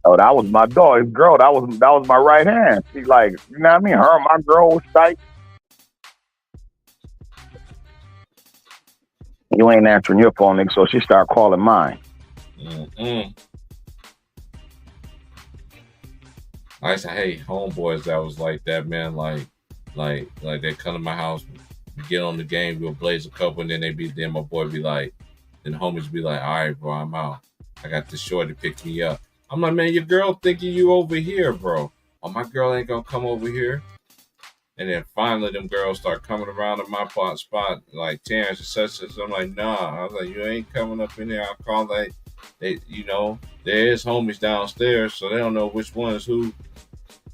Oh, that was my dog, his girl. That was my right hand. She like, you know what I mean? Her and my girl was tight. You ain't answering your phone, nigga, so she started calling mine. I used to hate homeboys that was like that, man. Like they come to my house, we get on the game, we'll blaze a couple, and then my boy be like, then homies be like, all right, bro, I'm out. I got this shorty pick me up. I'm like, man, your girl thinking you over here, bro. Oh, my girl ain't gonna come over here. And then finally, them girls start coming around in my spot, like Terrence and such. I'm like, nah. I was like, you ain't coming up in there. I call that. They, you know, there is homies downstairs, so they don't know which one is who.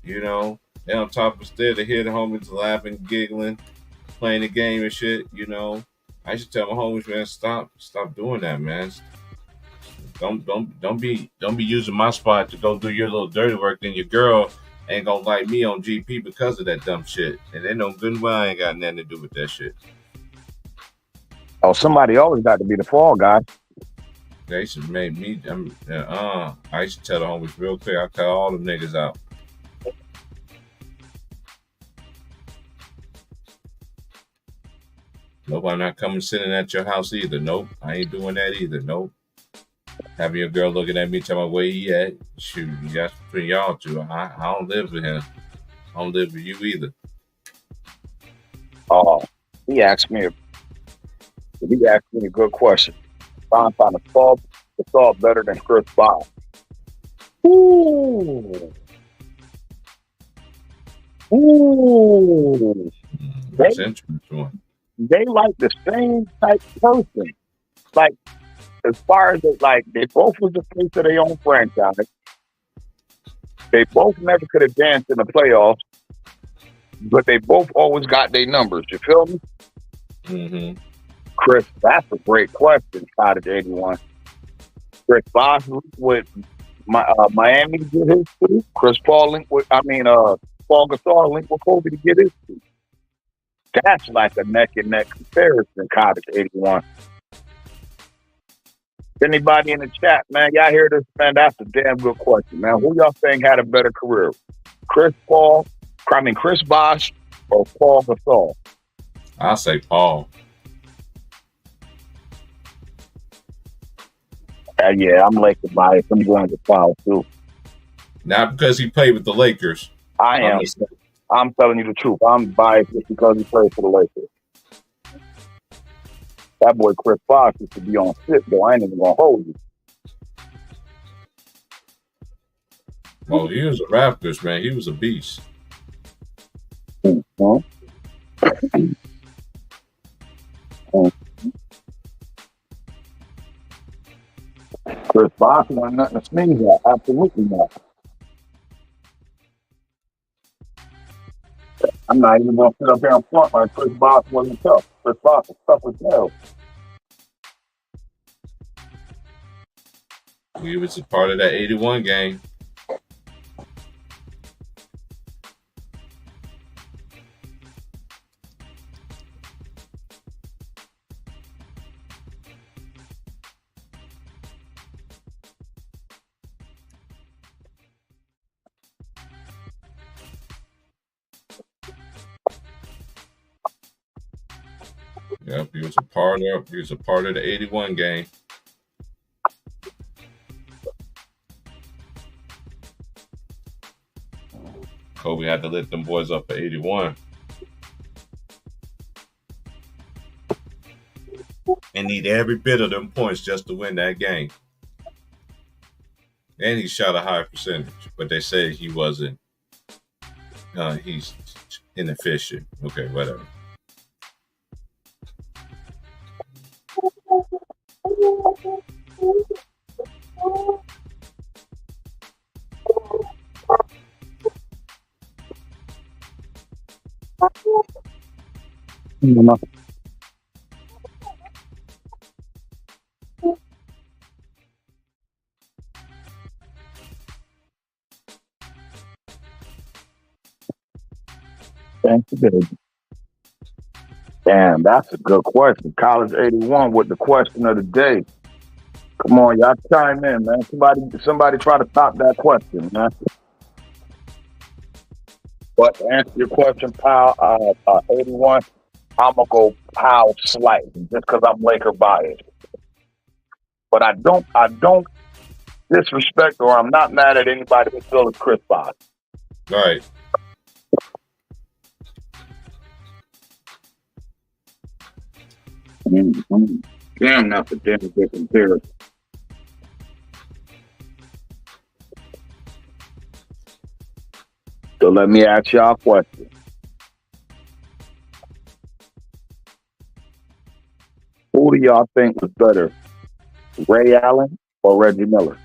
You know, they on top of the stairs. They hear the homies laughing, giggling, playing the game and shit. You know, I used to tell my homies, man, stop doing that, man. Don't be using my spot to go do your little dirty work. Then your girl ain't gonna like me on GP because of that dumb shit. And they know good and well I ain't got nothing to do with that shit. Oh, somebody always got to be the fall guy. They should make me. I used to tell the homies real quick. I cut all them niggas out. Nope, I'm not coming sitting at your house either. Nope, I ain't doing that either. Nope. Having your girl looking at me, telling me where he at. Shoot, that's between y'all two. I don't live with him. I don't live with you either. Oh, he asked me a good question. I'm trying to solve better than Chris Bosh. Ooh. That's interesting. They like the same type person. Like as far as like they both was the face of their own franchise. They both never could have danced in the playoffs, but they both always got their numbers. You feel me? Mm-hmm. Chris, that's a great question. Out of 81, Chris Bosh with Miami to get his two. Chris Paul linked with, Paul Gasol linked with Kobe to get his two. That's like a neck and neck comparison. Cottage 81. Anybody in the chat, man? Y'all hear this, man? That's a damn good question, man. Who y'all think had a better career? Chris Bosh or Paul Gasol? I'll say Paul. Yeah, I'm Lakers biased. I'm going to Paul too. Not because he played with the Lakers. I am. I'm telling you the truth. I'm biased just because he played for the Lakers. That boy Chris Bosh used to be on shit, though. I ain't even gonna hold you. Oh, he was a Raptors, man. He was a beast. Mm-hmm. Chris Bosh wasn't nothing to sneeze at. Absolutely not. I'm not even gonna sit up here in front like Chris Bosh wasn't tough. Chris Bosh was tough as hell. He was a part of that 81 game. Yep, he was a part of the 81 game. Kobe had to let them boys up for 81. And need every bit of them points just to win that game. And he shot a high percentage, but they said he wasn't. He's inefficient. Okay, whatever. Thank you, baby. Damn, that's a good question. College 81 with the question of the day. Come on, y'all chime in, man. Somebody try to top that question, man. But to answer your question, pal, 81, I'm gonna go pal slightly just because I'm Laker biased. But I don't disrespect or I'm not mad at anybody who feels Chris Bosh. Right. Mm-hmm. Damn, that's a damn good comparison. So let me ask y'all a question. Who do y'all think was better, Ray Allen or Reggie Miller?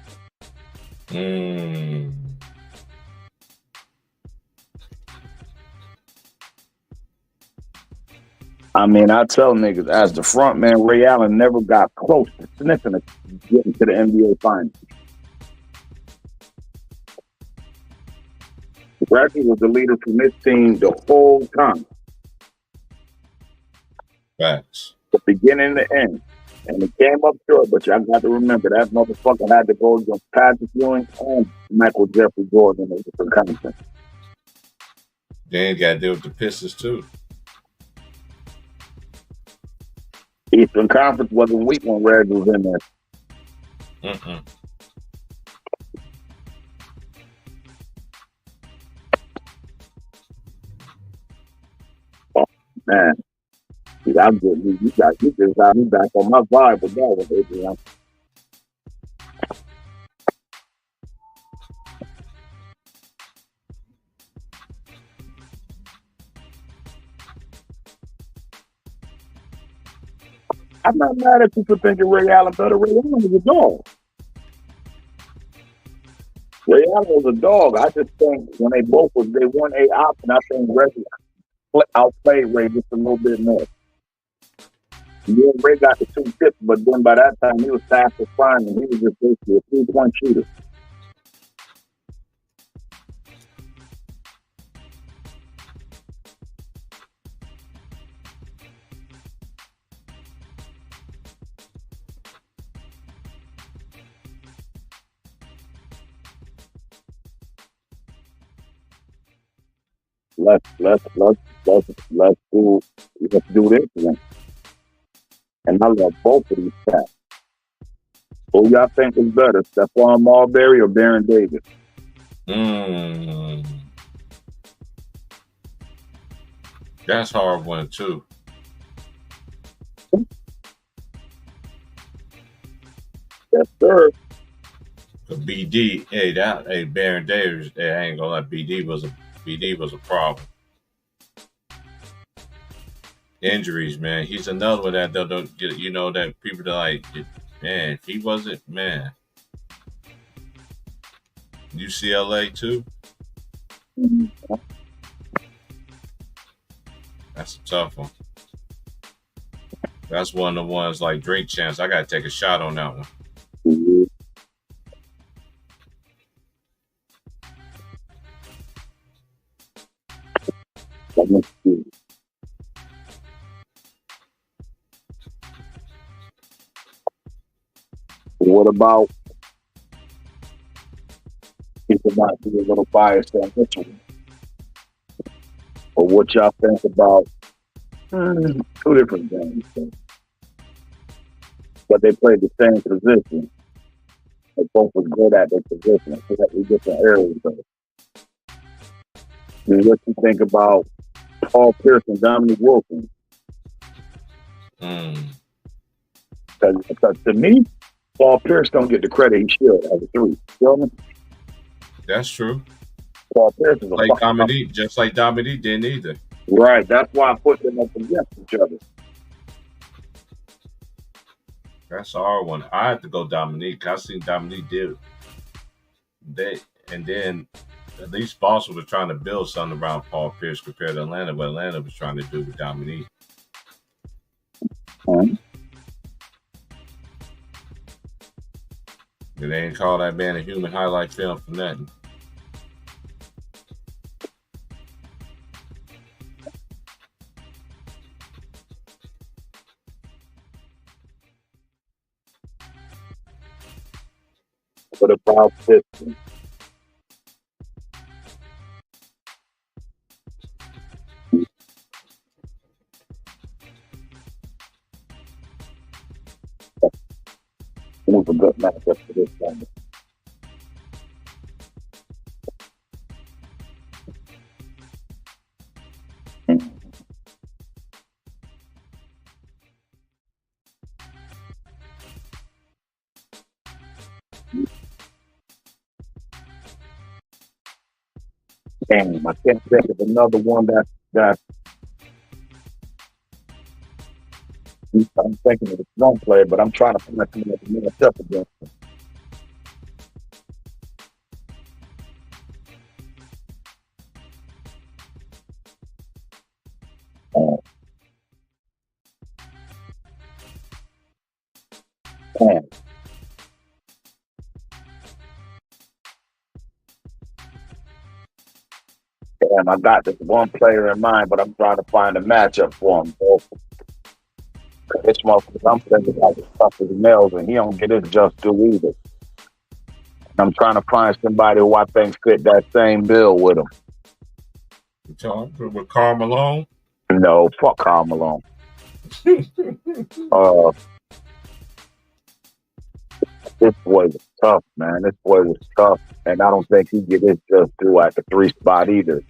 I mean, I tell niggas, as the front man, Ray Allen never got close to sniffing to getting to the NBA Finals. Reggie was the leader from this team the whole time. Facts. The beginning and the end. And it came up short, but y'all got to remember that motherfucker had to go against Patrick Ewing and Michael Jeffrey Jordan in the conference. Then got to deal with the Pistons too. Eastern Conference wasn't weak when Red was in there. Oh, man. Y'all get me. You just got me back on my vibe with that one, Adrian. I'm not mad at you for thinking Ray Allen better. Ray Allen was a dog. Ray Allen was a dog. I just think when they both was, they won a option. I think Reggie outplayed Ray just a little bit more. Yeah, Ray got the 2 tips, but then by that time he was fast as fine, and he was just basically a 3-point shooter. Let's do this one. And I love both of these cats. Who y'all think is better, Stephon Marbury or Baron Davis? That's a hard one too. Yes, sir. The BD, Baron Davis, I ain't gonna lie, BD was a problem. Injuries, man. He's another one that don't get, that people that like, man, if he wasn't, man. UCLA too. Mm-hmm. That's a tough one. That's one of the ones like Drink Champs. I gotta take a shot on that one. Mm-hmm. What about people might be a little biased on this one? Or what y'all think about 2 different games? But they played the same position. They both was good at their position. Slightly different areas though. And what you think about Paul Pierce and Dominique Wilkins? Because to me, Paul Pierce don't get the credit he should as a 3. Feel me? That's true. Paul Pierce is like Dominique, just like Dominique didn't either. Right. That's why I put them up against each other. That's a hard one. I had to go Dominique. I seen Dominique do and then at least Boston was trying to build something around Paul Pierce compared to Atlanta, what Atlanta was trying to do with Dominique. They didn't call that man a human highlight film for nothing. What about Pistons? It was a good matchup for this game. Damn, I can't think of another one that I'm thinking of the strong player, but I'm trying to find something that can match up against him. Damn, I got this one player in mind, but I'm trying to find a matchup for him. This motherfucker, I'm thinking like as tough as nails, and he don't get his just due either. I'm trying to find somebody who I think fit that same bill with him. You talking with Karl Malone? No, fuck Karl Malone. This boy was tough, man. This boy was tough, and I don't think he get his just due at the 3 spot either.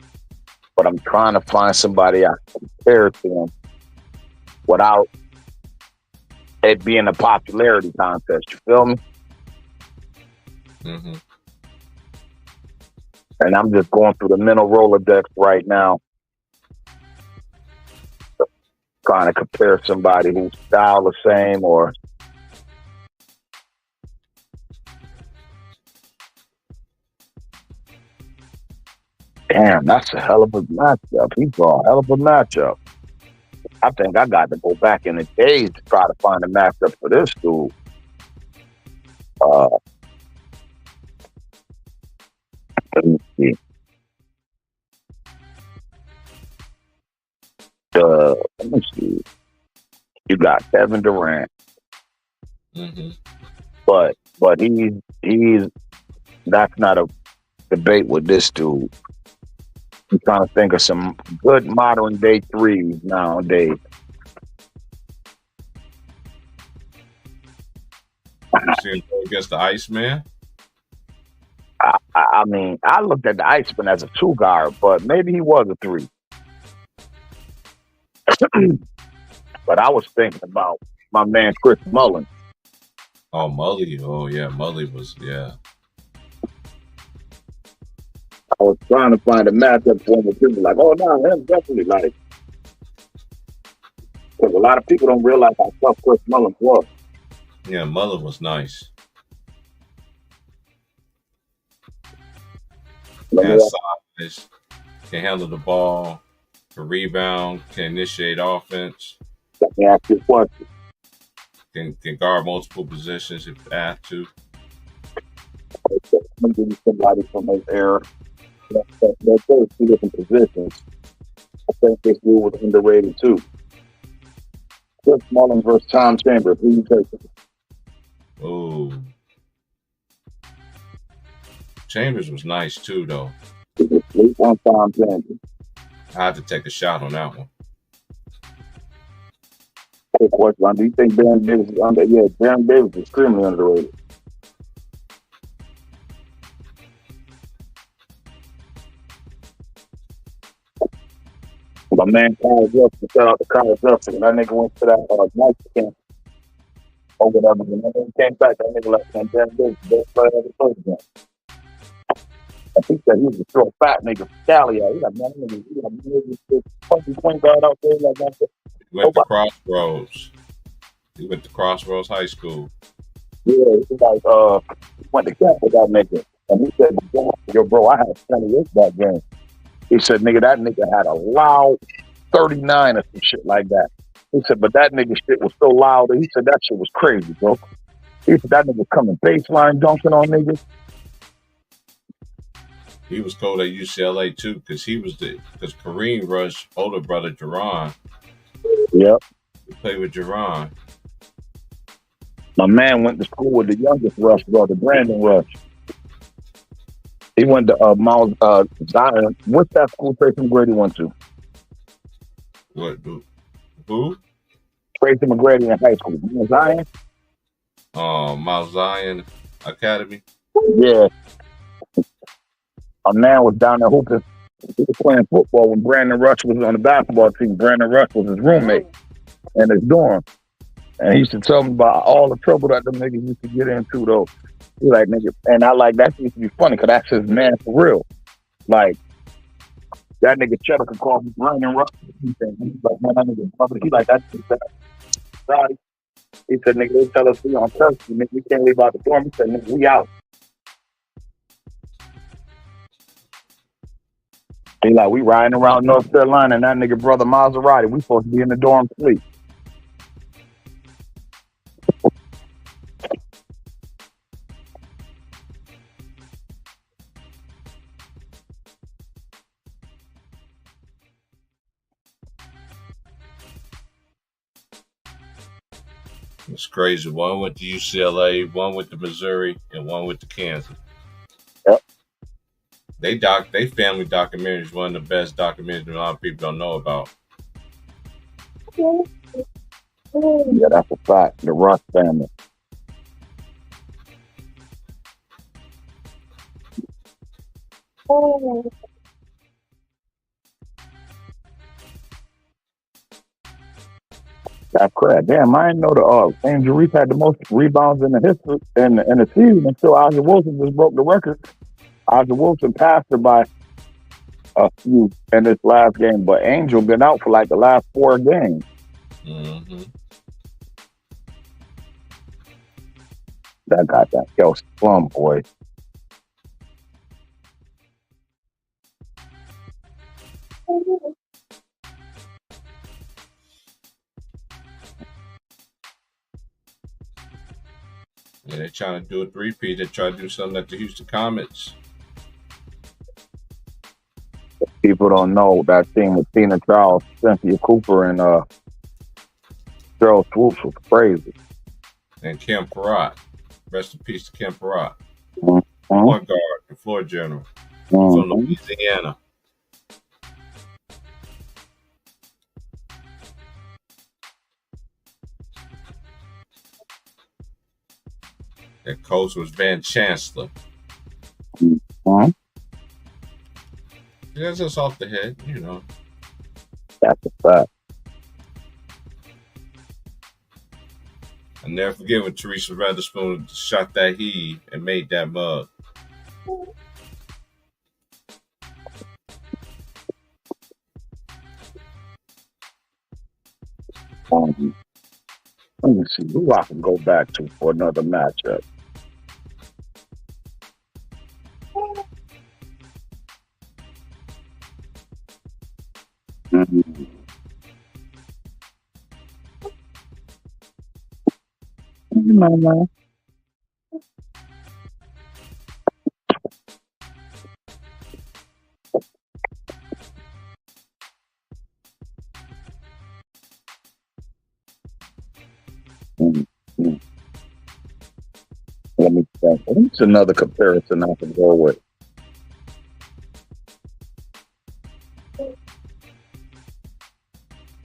But I'm trying to find somebody I can compare to him without it being a popularity contest. You feel me? Mm-hmm. And I'm just going through the mental Rolodex right now. trying to compare somebody whose style the same or. Damn, that's a hell of a matchup. He saw a hell of a matchup. I think I got to go back in the days to try to find a matchup for this dude. Let me see. Let me see. You got Kevin Durant, but he's that's not a debate with this dude. I'm trying to think of some good modern day threes nowadays. You see him go against the Iceman? I mean, I looked at the Iceman as a 2 guard, but maybe he was a 3. But I was thinking about my man Chris Mullin. Oh, Mully. Oh, yeah. Mully was, yeah. I was trying to find a matchup for him with people like, oh, no, him definitely like. Because a lot of people don't realize how tough Chris Mullin was. Yeah, Mullen was nice. Can size, can handle the ball, can rebound, can initiate offense. Let me ask you a question. Can guard multiple positions if asked to. I'm going to give you somebody from his era. They're both 2 different positions. I think this dude was underrated too. Chris Mullin versus Tom Chambers. Who you taking? Oh. Chambers was nice too, though. Sleep on Tom Chambers. I had to take a shot on that one. Quick question. Do you think Baron Davis is under? Yeah, Baron Davis is extremely underrated. My man Kyle Jefferson, shout out to Kyle Jefferson. That nigga went to that night camp or whatever. And then he came back, that nigga like, man, Baron Davis, best player ever played again. I think that he was a short, fat nigga from Cali. He like, man, he like, funky point guard out there. Like, man, he went to Crossroads. He went to Crossroads High School. Yeah, he like, went to camp with that nigga. And he said, yo, bro, I had 28 that game. He said, nigga, that nigga had a loud 39 or some shit like that. He said, but that nigga shit was so loud. He said, that shit was crazy, bro. He said, that nigga coming baseline dunking on niggas. He was cold at UCLA too, because Kareem Rush's older brother, Jerron. Yep. He played with Jerron. My man went to school with the youngest Rush brother, Brandon Rush. He went to Mount Zion. What's that school Tracy McGrady went to? What? Who? Tracy McGrady in high school. Mount Zion? Mount Zion Academy. Yeah. A man was down there hooping. He was playing football when Brandon Rush was on the basketball team. Brandon Rush was his roommate in his dorm. And he used to tell me about all the trouble that them niggas used to get into, though. He like, nigga, and I like that used to be funny because that's his man for real. Like, that nigga Cheddar could call me Brandon Rush. He's like, man, that nigga brother. He like, that's sorry. He said, nigga, they tell us we on Thursday, nigga, we can't leave out the dorm. He said, nigga, we out. He like, we riding around North Carolina and that nigga brother Maserati. We supposed to be in the dorm sleep. It's crazy. One went to UCLA, one went to Missouri, and one went to Kansas. Yep. They family documentary is one of the best documentaries a lot of people don't know about. Yeah, that's a fact. The Rush family. That's correct. Damn, I didn't know the Angel Reese had the most rebounds in the history in the season until A'ja Wilson just broke the record. A'ja Wilson passed her by a few in this last game, but Angel been out for like the last 4 games. Mm-hmm. That got that Kelsey Plum, boy. Yeah, they're trying to do a three-peat. They try to do something at the Houston Comets. People don't know that team with Tina Charles, Cynthia Cooper, and Cheryl Swoops was crazy. And Kim Perrott. Rest in peace to Kim Perrott. Mm-hmm. Point guard, the floor general from Louisiana. That coach was Van Chancellor. Mm-hmm. That's just off the head, you know. That's a fact. I never forget when Teresa Weatherspoon shot that heave and made that mug. Let me see who I can go back to for another matchup. Mm-hmm. Mm-hmm. Let me think. What's another comparison I can go with?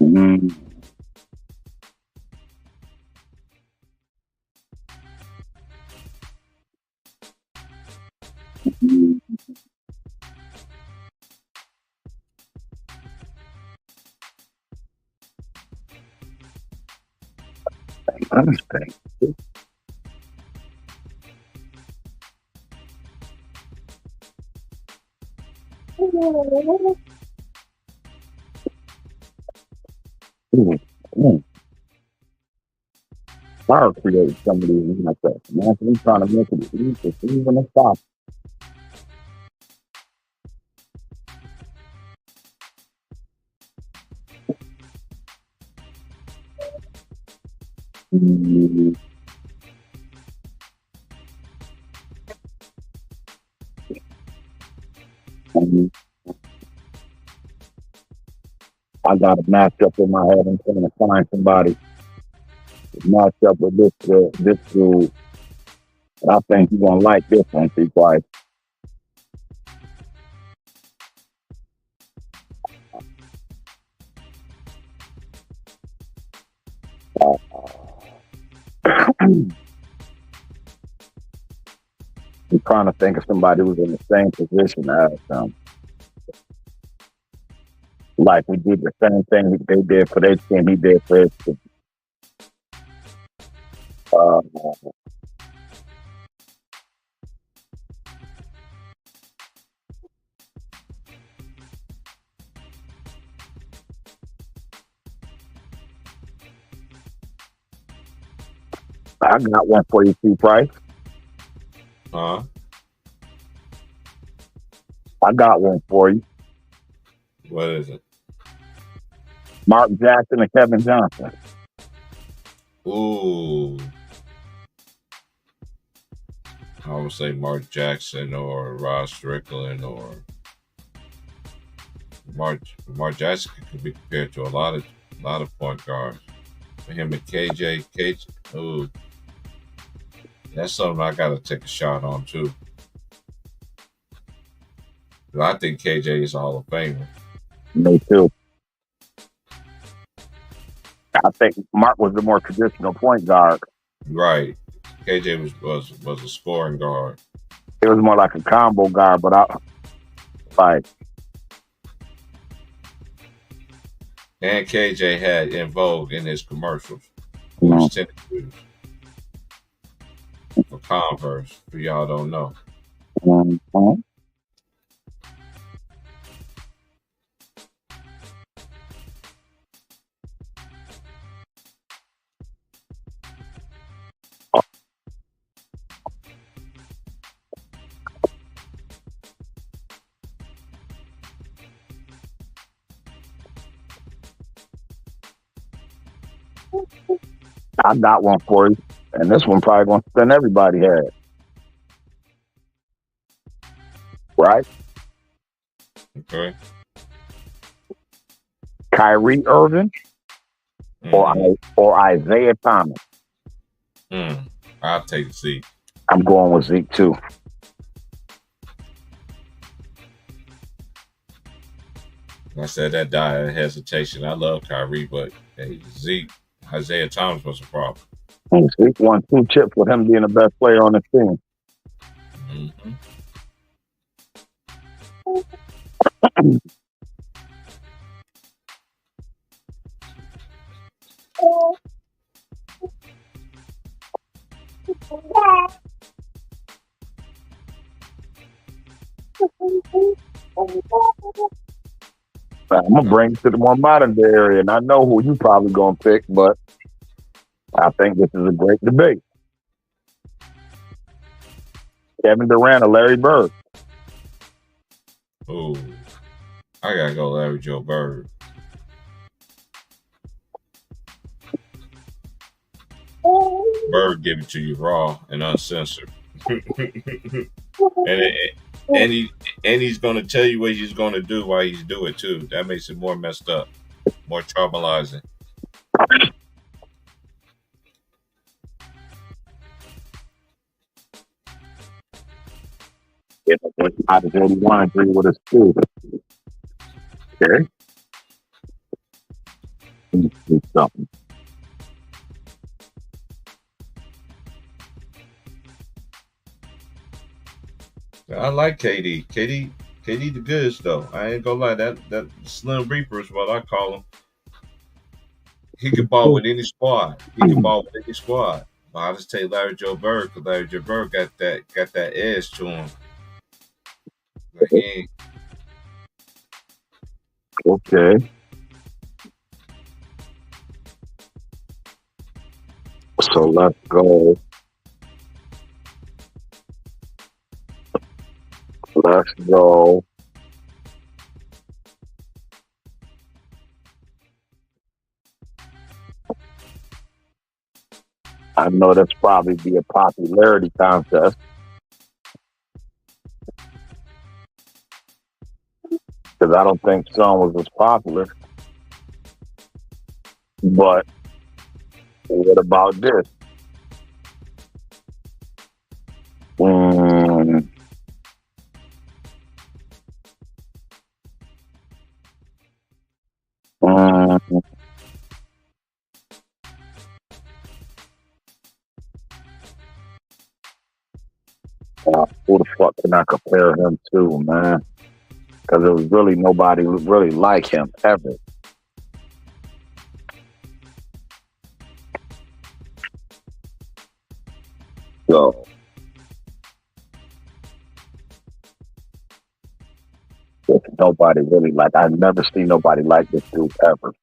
Mm. Let me think. Power create some of these matchups. Man, we trying to make it easy to even to stop. Mm. I got a matchup in my head. I'm trying to find somebody to match up with this dude. And I think you're gonna like this one, see quiet. I'm trying to think of somebody who's in the same position as them. Like we did the same thing they did for their team, he did for his team. I got one for you, T. Price. Huh? I got one for you. What is it? Mark Jackson and Kevin Johnson. Ooh. I would say Mark Jackson or Ross Strickland or Mark Jackson could be compared to a lot of point guards. For him and KJ, ooh, that's something I gotta take a shot on too. I think KJ is a Hall of Famer. Me too. I think Mark was the more traditional point guard. Right. KJ was a scoring guard. It was more like a combo guard, but and KJ had in vogue in his commercials. Mm-hmm. For Converse, for y'all don't know. Mm-hmm. I got one for you, and this one probably gonna spend everybody head, right? Okay. Kyrie Irving or Isaiah Thomas. I'll take Zeke. I'm going with Zeke too. I said that died hesitation. I love Kyrie, but hey, Zeke, Isaiah Thomas was a problem. Zeke won 2 chips with him being the best player on the team. Mm-hmm. I'm gonna bring it to the more modern day area, and I know who you probably gonna pick, but I think this is a great debate. Kevin Durant or Larry Bird? Oh, I gotta go Larry Joe Bird. Bird give it to you raw and uncensored, and he's gonna tell you what he's gonna do while he's doing it too. That makes it more messed up, more traumatizing. Yeah, I really want to agree with us too. Okay. Do something. I like KD. KD the goods though. I ain't gonna lie. That Slim Reaper is what I call him. He can ball with any squad. But I just take Larry Joe Bird because Larry Joe Bird got that edge to him. Like he ain't. Okay. So let's go. Let's go. I know that's probably be a popularity contest. Because I don't think Son was as popular. But what about this? Who the fuck can I compare him to, man? Because there was really nobody really like him ever. So there's nobody really like. I've never seen nobody like this dude ever.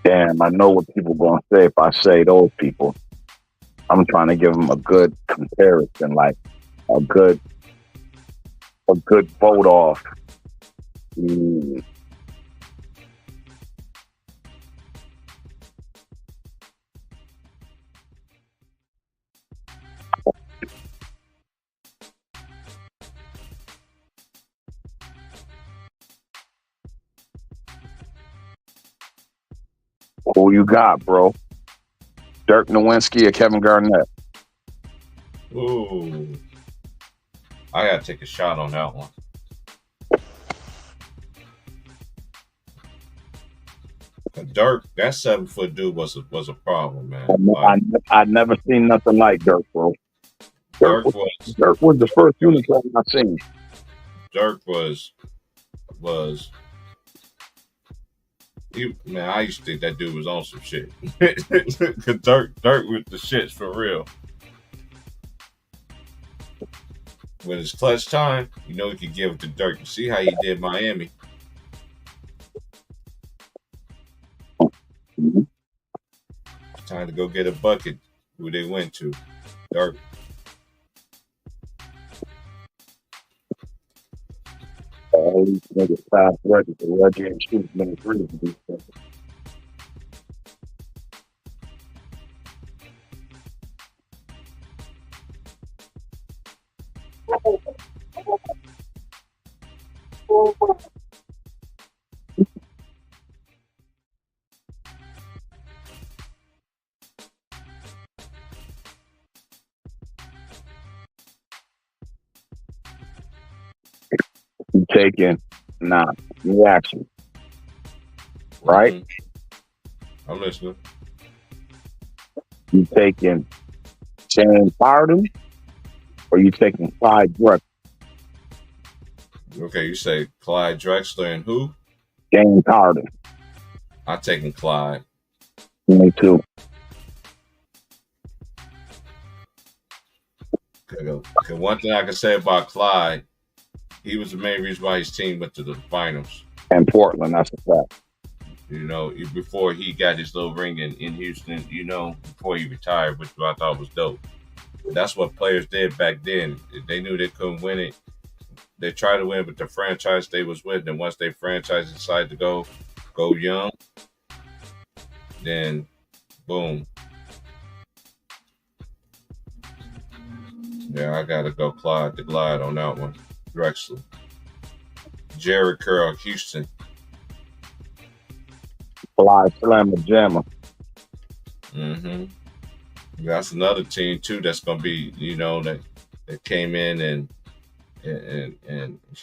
Damn, I know what people gonna say if I say those people. I'm trying to give them a good comparison, like a good vote off. Who you got, bro? Dirk Nowitzki or Kevin Garnett? Ooh, I gotta take a shot on that one. Dirk, that 7-foot dude was a problem, man. I never seen nothing like Dirk, bro. Dirk was the first unicorn I seen. Dirk was. Man, I used to think that dude was on some shit. Cause Dirk with the shits for real. When it's clutch time, you know he could give it to Dirk. You see how he did Miami. It's time to go get a bucket. Who they went to? Dirk. All these niggas pass Reggie, so Reggie ain't shooting many threes. You taking reaction, right? Mm-hmm. I'm listening. You taking James Harden or you taking Clyde Drexler? Okay, you say Clyde Drexler and who? James Harden. I'm taking Clyde. Me too. Okay, one thing I can say about Clyde, he was the main reason why his team went to the finals. And Portland, that's a fact. You know, before he got his little ring in Houston, you know, before he retired, which I thought was dope. That's what players did back then. They knew they couldn't win it. They tried to win with the franchise they was with, and once their franchise decided to go young, then boom. Yeah, I gotta go Clyde the Glide on that one. Drexler. Jerry Curl, Houston. Clyde Slammer Jammer. Mm-hmm. That's another team too that's gonna be, you know, that came in and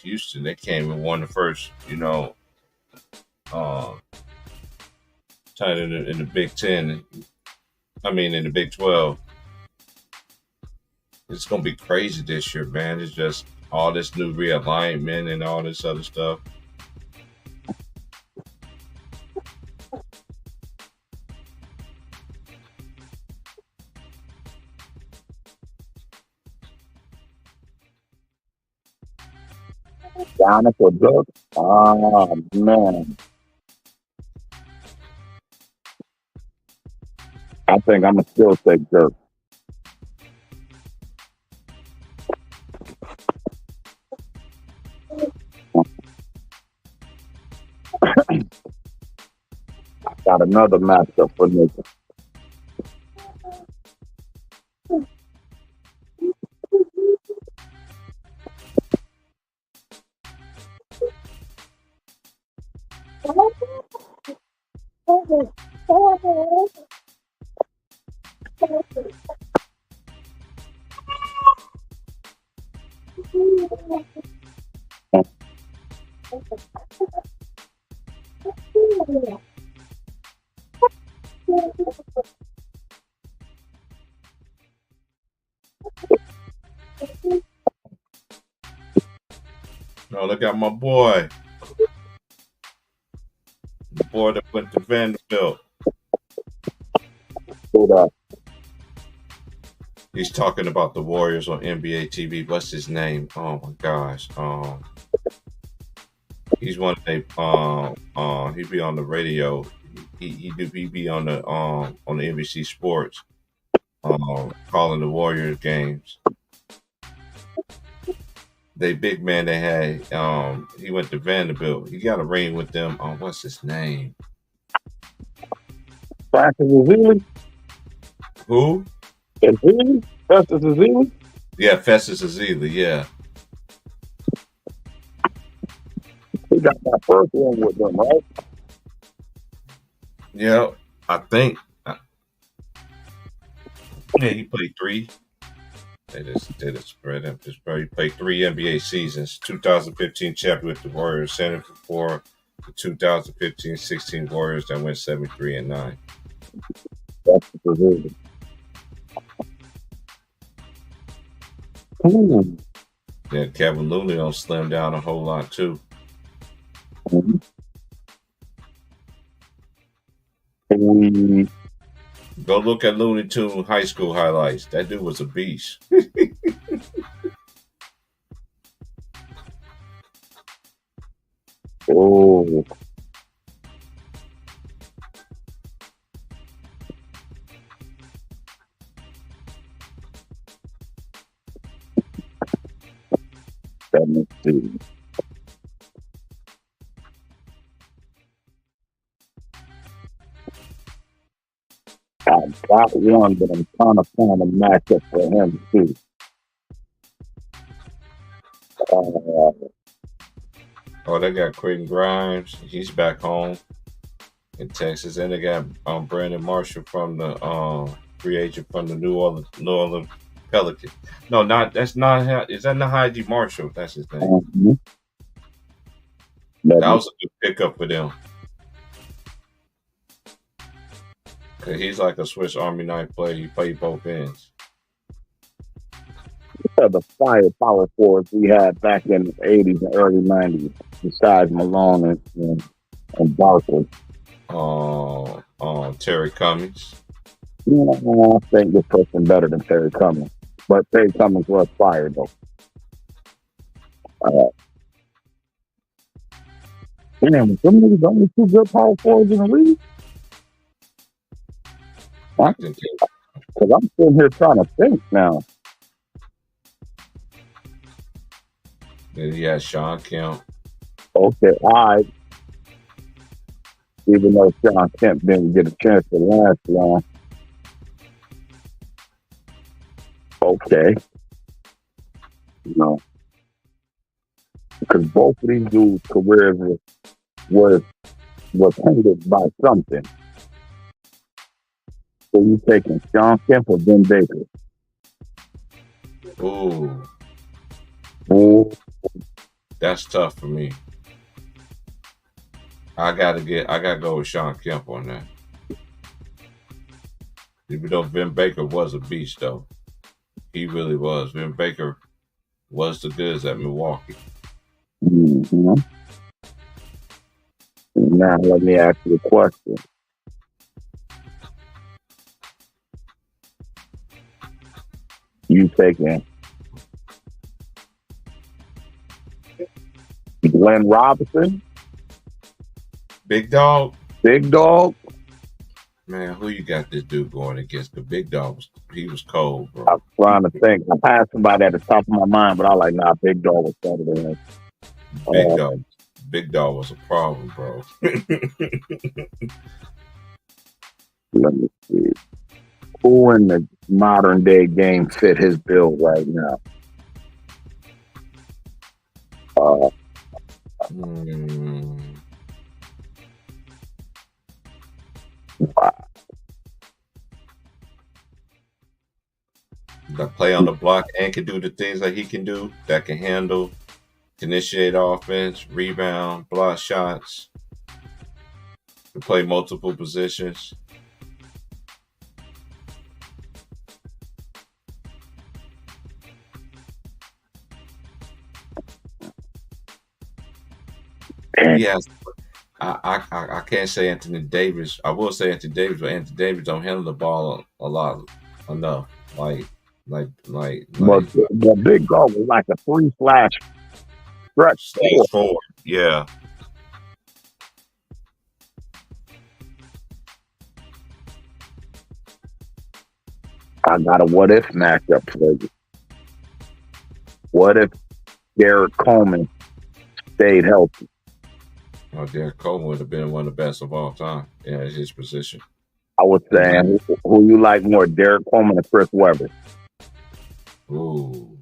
Houston, they came and won the first, you know, tied in the Big Ten. I mean in the Big 12. It's gonna be crazy this year, man. It's just all this new realignment and all this other stuff. Giannis or Dirk? Oh, man. I think I'm going to still take Dirk. I got another matchup for niggas. Oh, look at my boy. The boy that went to Vanderbilt. He's talking about the Warriors on NBA TV. What's his name? Oh my gosh. He's one of they he be on the radio. He be on the NBC Sports calling the Warriors games. They big man they had he went to Vanderbilt. He got a ring with them. What's his name? Francis Ezeli? Who? Ezeli? Festus Ezeli? Yeah, Festus Ezeli, yeah. He got that first one with them, right? Yeah, I think. Yeah, he played 3. They just spread him. He played 3 NBA seasons. 2015 champion with the Warriors, center for the 2015-16 Warriors that went 73-9. That's the position. Yeah, Kevin Looney don't slim down a whole lot too. Go look at Looney Tune high school highlights. That dude was a beast. Oh. Let me see. got one, but I'm trying to find a matchup for him too. Oh, they got Quentin Grimes. He's back home in Texas, and they got Brandon Marshall from the free agent from the New Orleans Pelicans. No, that's not. Is that Nahaji Marshall? That's his name. Mm-hmm. That was a good pickup for them. Cause he's like a Swiss Army knife player. He played both ends. The firepower forwards we had back in the 80s and early 90s, besides Malone and Barkley. Terry Cummings. I think this person better than Terry Cummings, but Terry Cummings was fired though. Damn, some niggas only two good power forwards in the league. Because I'm sitting here trying to think now. Then he has Sean Kemp. Okay, all right. Even though Sean Kemp didn't get a chance to last long. Okay. Because both of these dudes' careers was hindered by something. So you taking Sean Kemp or Ben Baker? Ooh. That's tough for me. I gotta go with Sean Kemp on that. Even though Ben Baker was a beast, though. He really was. Ben Baker was the goods at Milwaukee. Mm-hmm. Now let me ask you a question. You taking Glenn Robinson? Big Dog? Big Dog? Man, who you got this dude going against? The Big Dog, he was cold, bro. I was trying to think. I had somebody at the top of my mind, but I was like, nah, Big Dog was better than him. Big Dog was a problem, bro. Let me see. Who in the modern day game fit his bill right now? That play on the block and can do the things that he can do, that can handle, initiate offense, rebound, block shots, can play multiple positions. Yes, I can't say Anthony Davis. I will say Anthony Davis, but Anthony Davis don't handle the ball enough. But the Big Dog was like a 3/stretch forward. Yeah. I got a what if matchup for you. What if Derek Coleman stayed healthy? Oh, Derek Coleman would have been one of the best of all time in his position. I was saying, who you like more, Derek Coleman or Chris Webber? Ooh,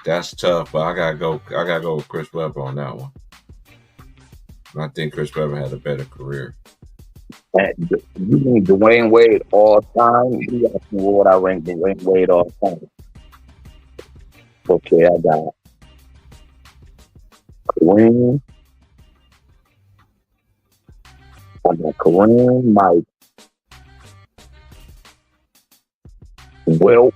that's tough. But I gotta go with Chris Webber on that one. I think Chris Webber had a better career. You mean Dwayne Wade all time? You asked me what I rank Dwayne Wade all time. Okay, I got Kareem. I got Kareem, Mike, Wilt,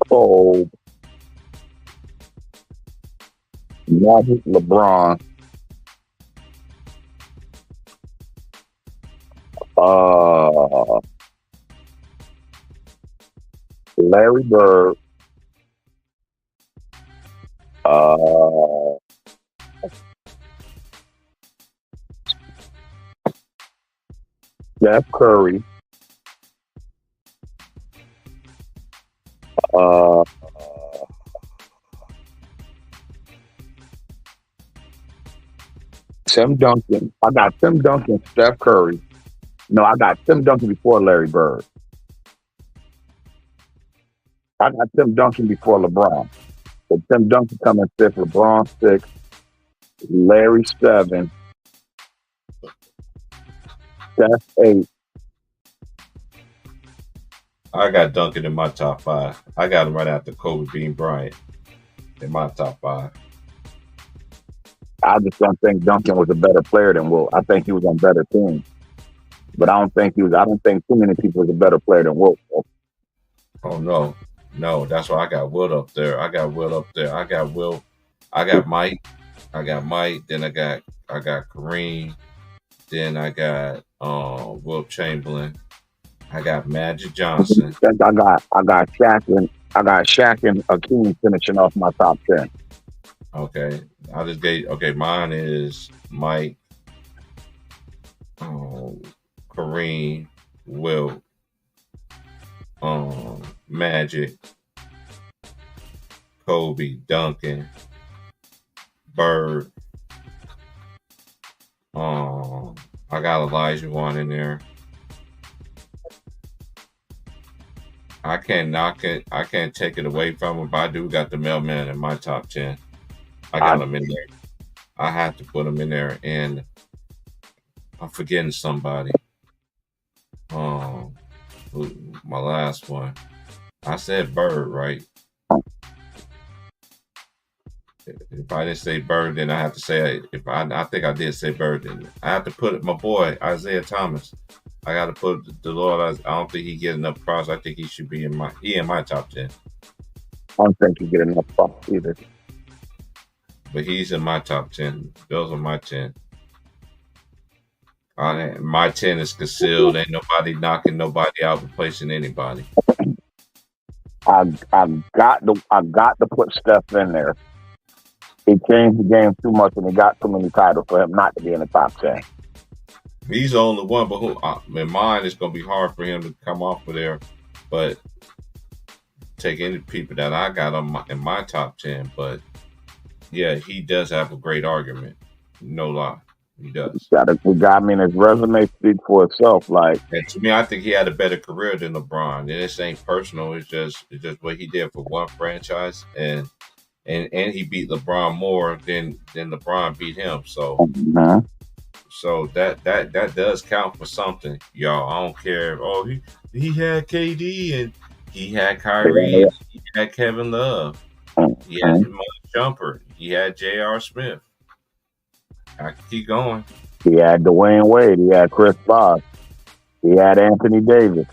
Cole, Magic, LeBron, Larry Bird, Steph Curry, Tim Duncan. I got Tim Duncan, Steph Curry. No, I got Tim Duncan before Larry Bird. I got Tim Duncan before LeBron. So Tim Duncan coming fifth, LeBron 6, Larry 7, Steph 8. I got Duncan in my top 5. I got him right after Kobe Bean Bryant in my top 5. I just don't think Duncan was a better player than Wilt. I think he was on better teams. But I don't think too many people was a better player than Wilt. Oh no. No, that's why I got Wilt up there. I got Wilt. I got Mike. Then I got Kareem. Then I got Wilt Chamberlain. I got Magic Johnson. I got Shaq and Akeem finishing off my top 10. Okay. Mine is Mike, Kareem, Wilt, Magic, Kobe, Duncan, Bird. I got Elijah Wan in there. I can't knock it. I can't take it away from him, but I do got the mailman in my top 10. I got him in there. I have to put him in there, and I'm forgetting somebody. My last one. I said Bird, right? If I didn't say Bird, then I have to say I think I did say Bird. Then I have to put my boy Isaiah Thomas. I got to put the Lord. I don't think he get enough props. I think he should be in my top 10. I don't think he get enough props either. But he's in my top 10. Those are my 10. My 10 is concealed. Ain't nobody knocking nobody out, replacing anybody. I got to put Steph in there. He changed the game too much, and he got too many titles for him not to be in the top 10. He's the only one, but in mine, it's going to be hard for him to come off of there. But take any people that I got in my top 10. But yeah, he does have a great argument. No lie. He does. His resume speaks for itself. And to me, I think he had a better career than LeBron. And this ain't personal. It's just what he did for one franchise, and he beat LeBron more than LeBron beat him. So, so that does count for something, y'all. I don't care. Oh, he had KD and he had Kyrie. And he had Kevin Love. He had Jumper. He had J.R. Smith. I can keep going. He had Dwayne Wade. He had Chris Bosh. He had Anthony Davis.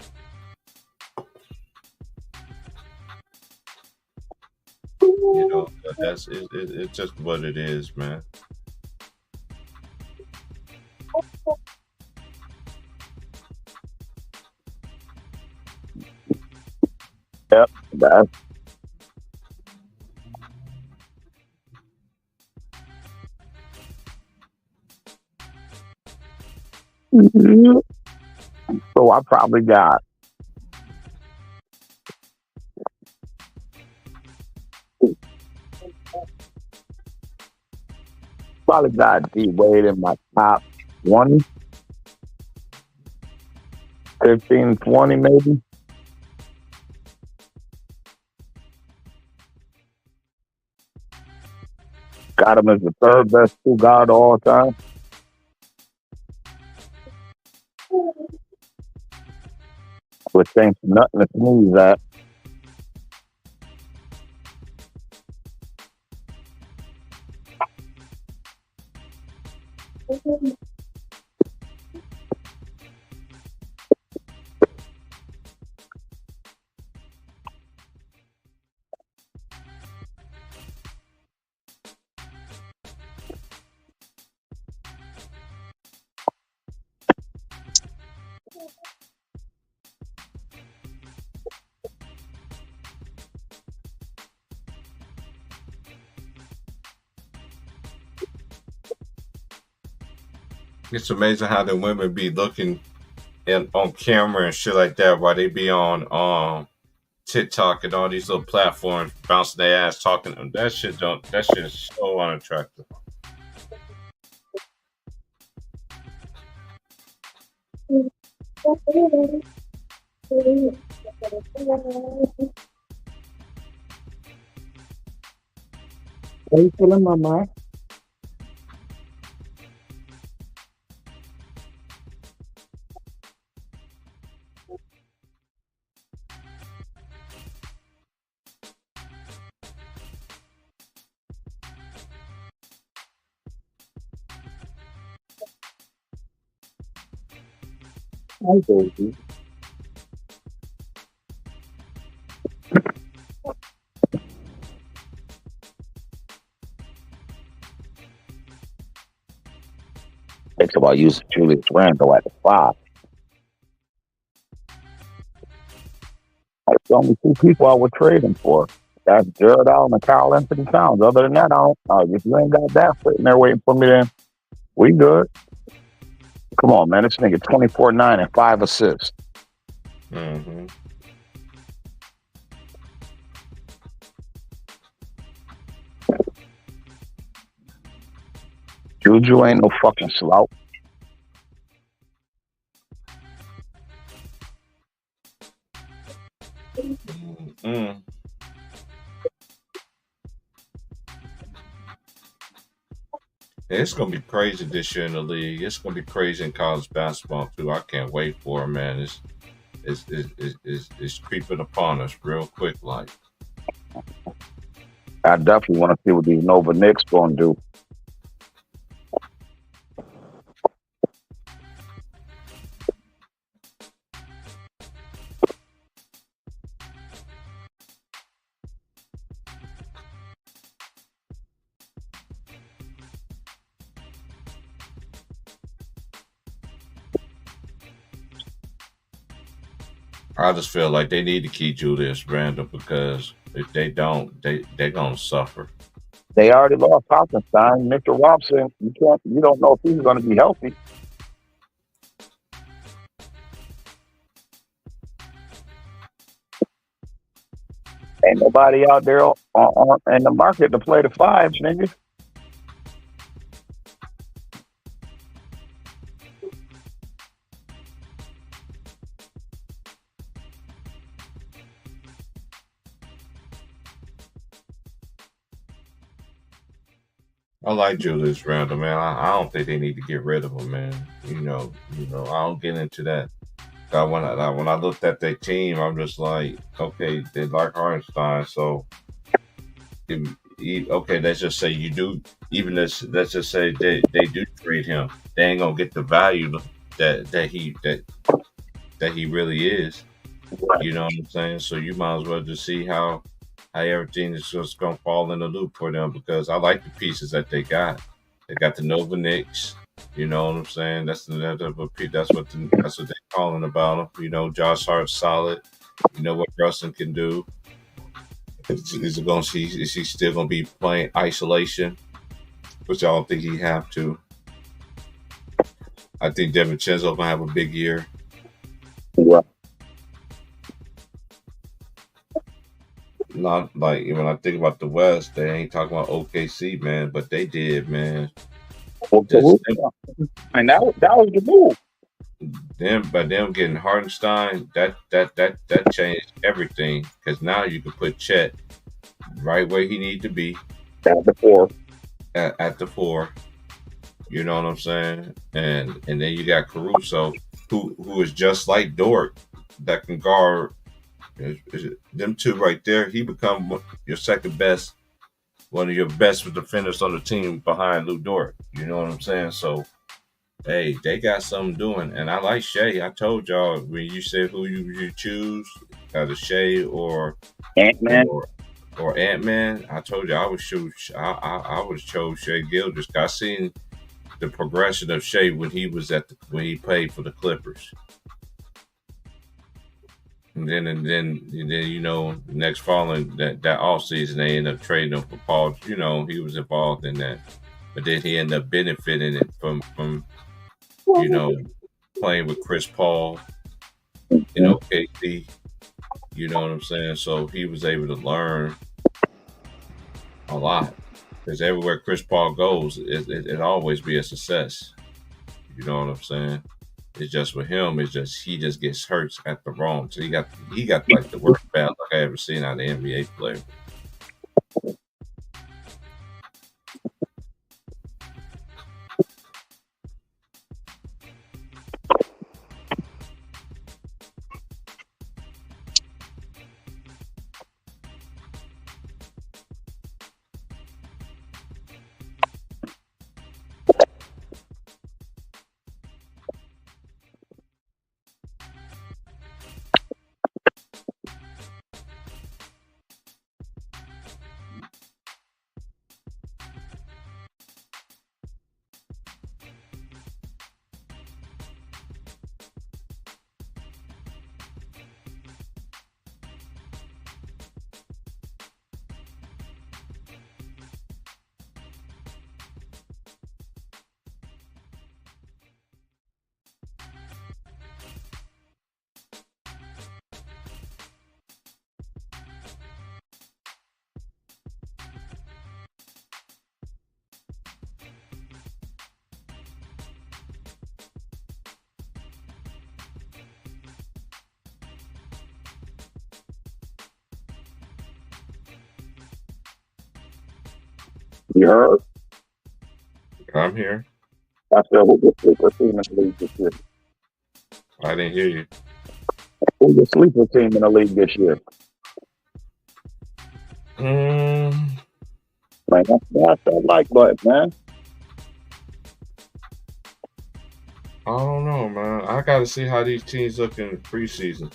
You know, it's just what it is, man. Yep, that's. So I probably got D Wade in my top 20, 15, 20 maybe. Got him as the third best two guard of all time. Which ain't nothing to sneeze at. It's amazing how the women be looking on camera and shit like that while they be on TikTok and all these little platforms bouncing their ass talking to them. That shit is so unattractive. How you feeling, my man? Hi, baby. Thinks about using Julius Randle at the 5. That's the only 2 people I would trade him for. That's Jared Allen and Kyle Anthony Towns. Other than that, I don't. If you ain't got that sitting there waiting for me, then we good. Come on, man. This nigga 24-9 and 5 assists. Mm-hmm. Juju ain't no fucking slouch. Mm-hmm. It's gonna be crazy this year in the league. It's gonna be crazy in college basketball too. I can't wait for it, man. It's creeping upon us real quick, like. I definitely want to see what these Nova Knicks gonna do. I just feel like they need to keep Julius Randle because if they don't, they're gonna suffer. They already lost Hopkenstein. Mr. Robson, you don't know if he's gonna be healthy. Ain't nobody out there in the market to play the 5s, nigga. I like Julius Randle, man. I don't think they need to get rid of him, man. You know, I don't get into that. When I looked at their team, I'm just like, okay, they like Hartenstein, so okay, let's just say you do. Even let's just say they do trade him, they ain't gonna get the value that he really is. You know what I'm saying? So you might as well just see how everything is just gonna fall in the loop for them because I like the pieces that they got. They got the Nova Knicks. You know what I'm saying? That's what they're calling about them. You know, Josh Hart's solid. You know what Russell can do. Is he still gonna be playing isolation? Which I don't think he have to. I think DiVincenzo gonna have a big year. Yeah. Not like when I think about the West, they ain't talking about OKC, man, but they did, man. And that was the move. By them getting Hartenstein, that changed everything because now you can put Chet right where he need to be at the 4. At the 4, you know what I'm saying, and then you got Caruso, who is just like Dort, that can guard. Them two right there, he become your second best, one of your best defenders on the team behind Lou Dort. You know what I'm saying? So, hey, they got something doing, and I like Shea. I told y'all when you said who you choose, either Shea or Ant-Man. Or Ant-Man. I told you I would choose. I would chose Shea Gilgeous. I seen the progression of Shea when he played for the Clippers. And then you know, next following that off season they ended up trading him for Paul. You know, he was involved in that, but then he ended up benefiting it from you know, playing with Chris Paul in OKC. You know what I'm saying? So he was able to learn a lot because everywhere Chris Paul goes, it always be a success. You know what I'm saying? It's just with him. It's just he just gets hurt at the wrong. So he got like the worst bad luck I ever seen out of an NBA player. You heard? I'm here. I said, who the sleeper team in the league this year? I didn't hear you. Who's the sleeper team in the league this year? Mm, Man, that's that like button, man. I don't know, man. I got to see how these teams look in the preseason.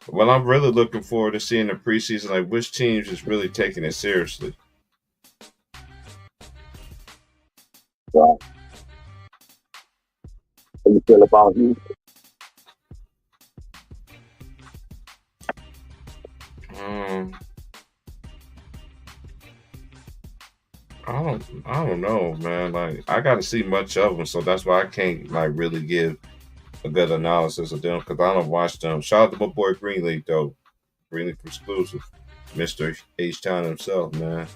Well, I'm really looking forward to seeing the preseason, like which teams is really taking it seriously. Right. How you feel about you? I don't know, man. Like I got to see much of them, so that's why I can't like really give a good analysis of them because I don't watch them. Shout out to my boy Greenleaf though, Greenleaf exclusive, Mr. H Town himself, man.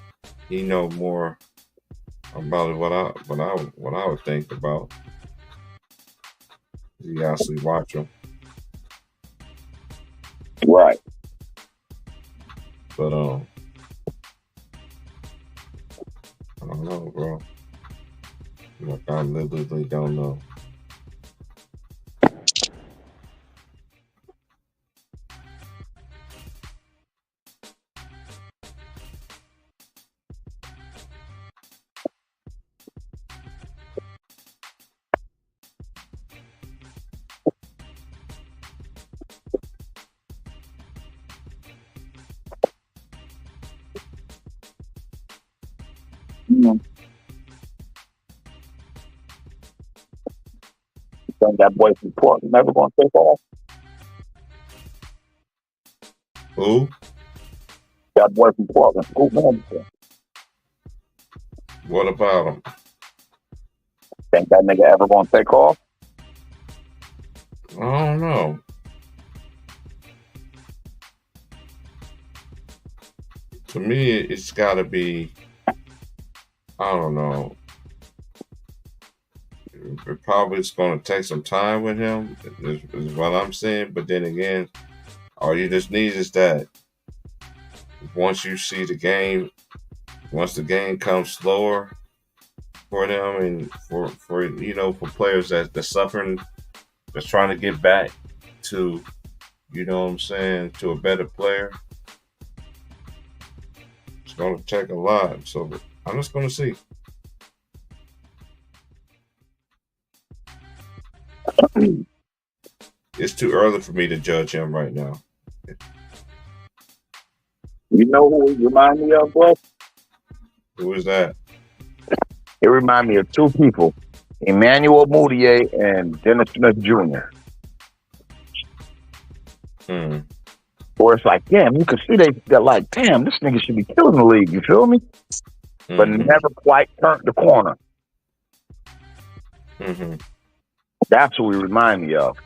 He know more about it, what I would think about. He actually watch them, Right. but I don't know, bro. Like I literally don't know. You think that boy from Portland never going to take off? Who? That boy from Portland. Who man? What about him? Think that nigga ever going to take off? I don't know. To me, it's got to be. I don't know. It probably is going to take some time with him, is what I'm saying. But then again, all you just need is that once you see the game, once the game comes slower for them and for for players that's suffering, that's trying to get back to, you know what I'm saying, to a better player, it's going to take a lot. So I'm just going to see. It's too early for me to judge him right now. You know who he remind me of, bro? Who is that? It remind me of two people, Emmanuel Mudiay and Dennis Smith Jr. Or it's like, damn, you can see they're like, damn, this nigga should be killing the league. You feel me? But never quite turned the corner. That's who he remind me of.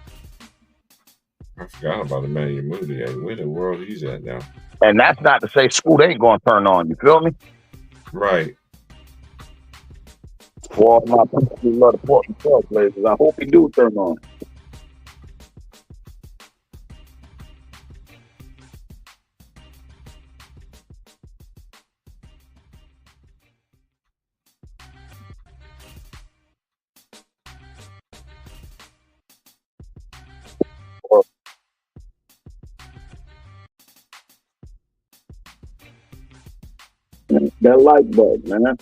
I forgot about Emmanuel Mudiay. Where the world he's at now? And that's not to say Scoot ain't going to turn on. You feel me? Right. For all my people who love the Portland Trail Blazers, I hope he do turn on. That like bug, man.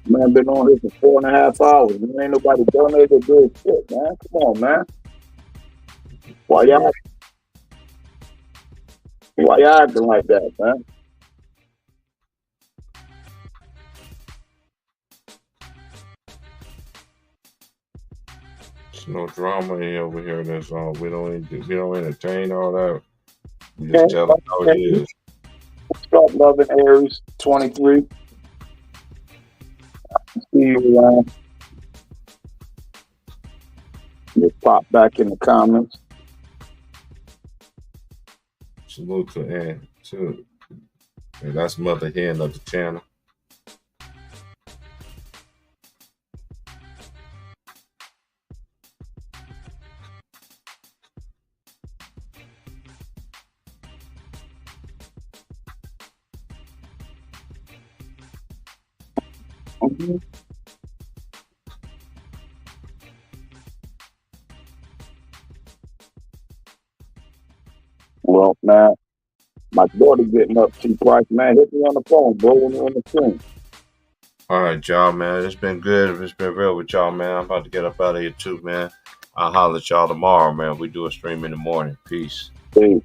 Man been on here for 4.5 hours. Man, ain't nobody donated to do shit, man. Come on, man. Why y'all acting like that, man? There's no drama over here. That's all. We don't entertain all that. We just tell them how it is. Stop loving Aries 23. See you around. Just pop back in the comments. Salute to Ann too. And that's Mother Hen of the channel. Mm-hmm. Well, man, my daughter getting up to Price, man. Hit me on the phone, bro, when you're on the screen. All right, y'all, man. It's been good. It's been real with y'all, man. I'm about to get up out of here too, man. I'll holler at y'all tomorrow, man. We do a stream in the morning. Peace. Peace.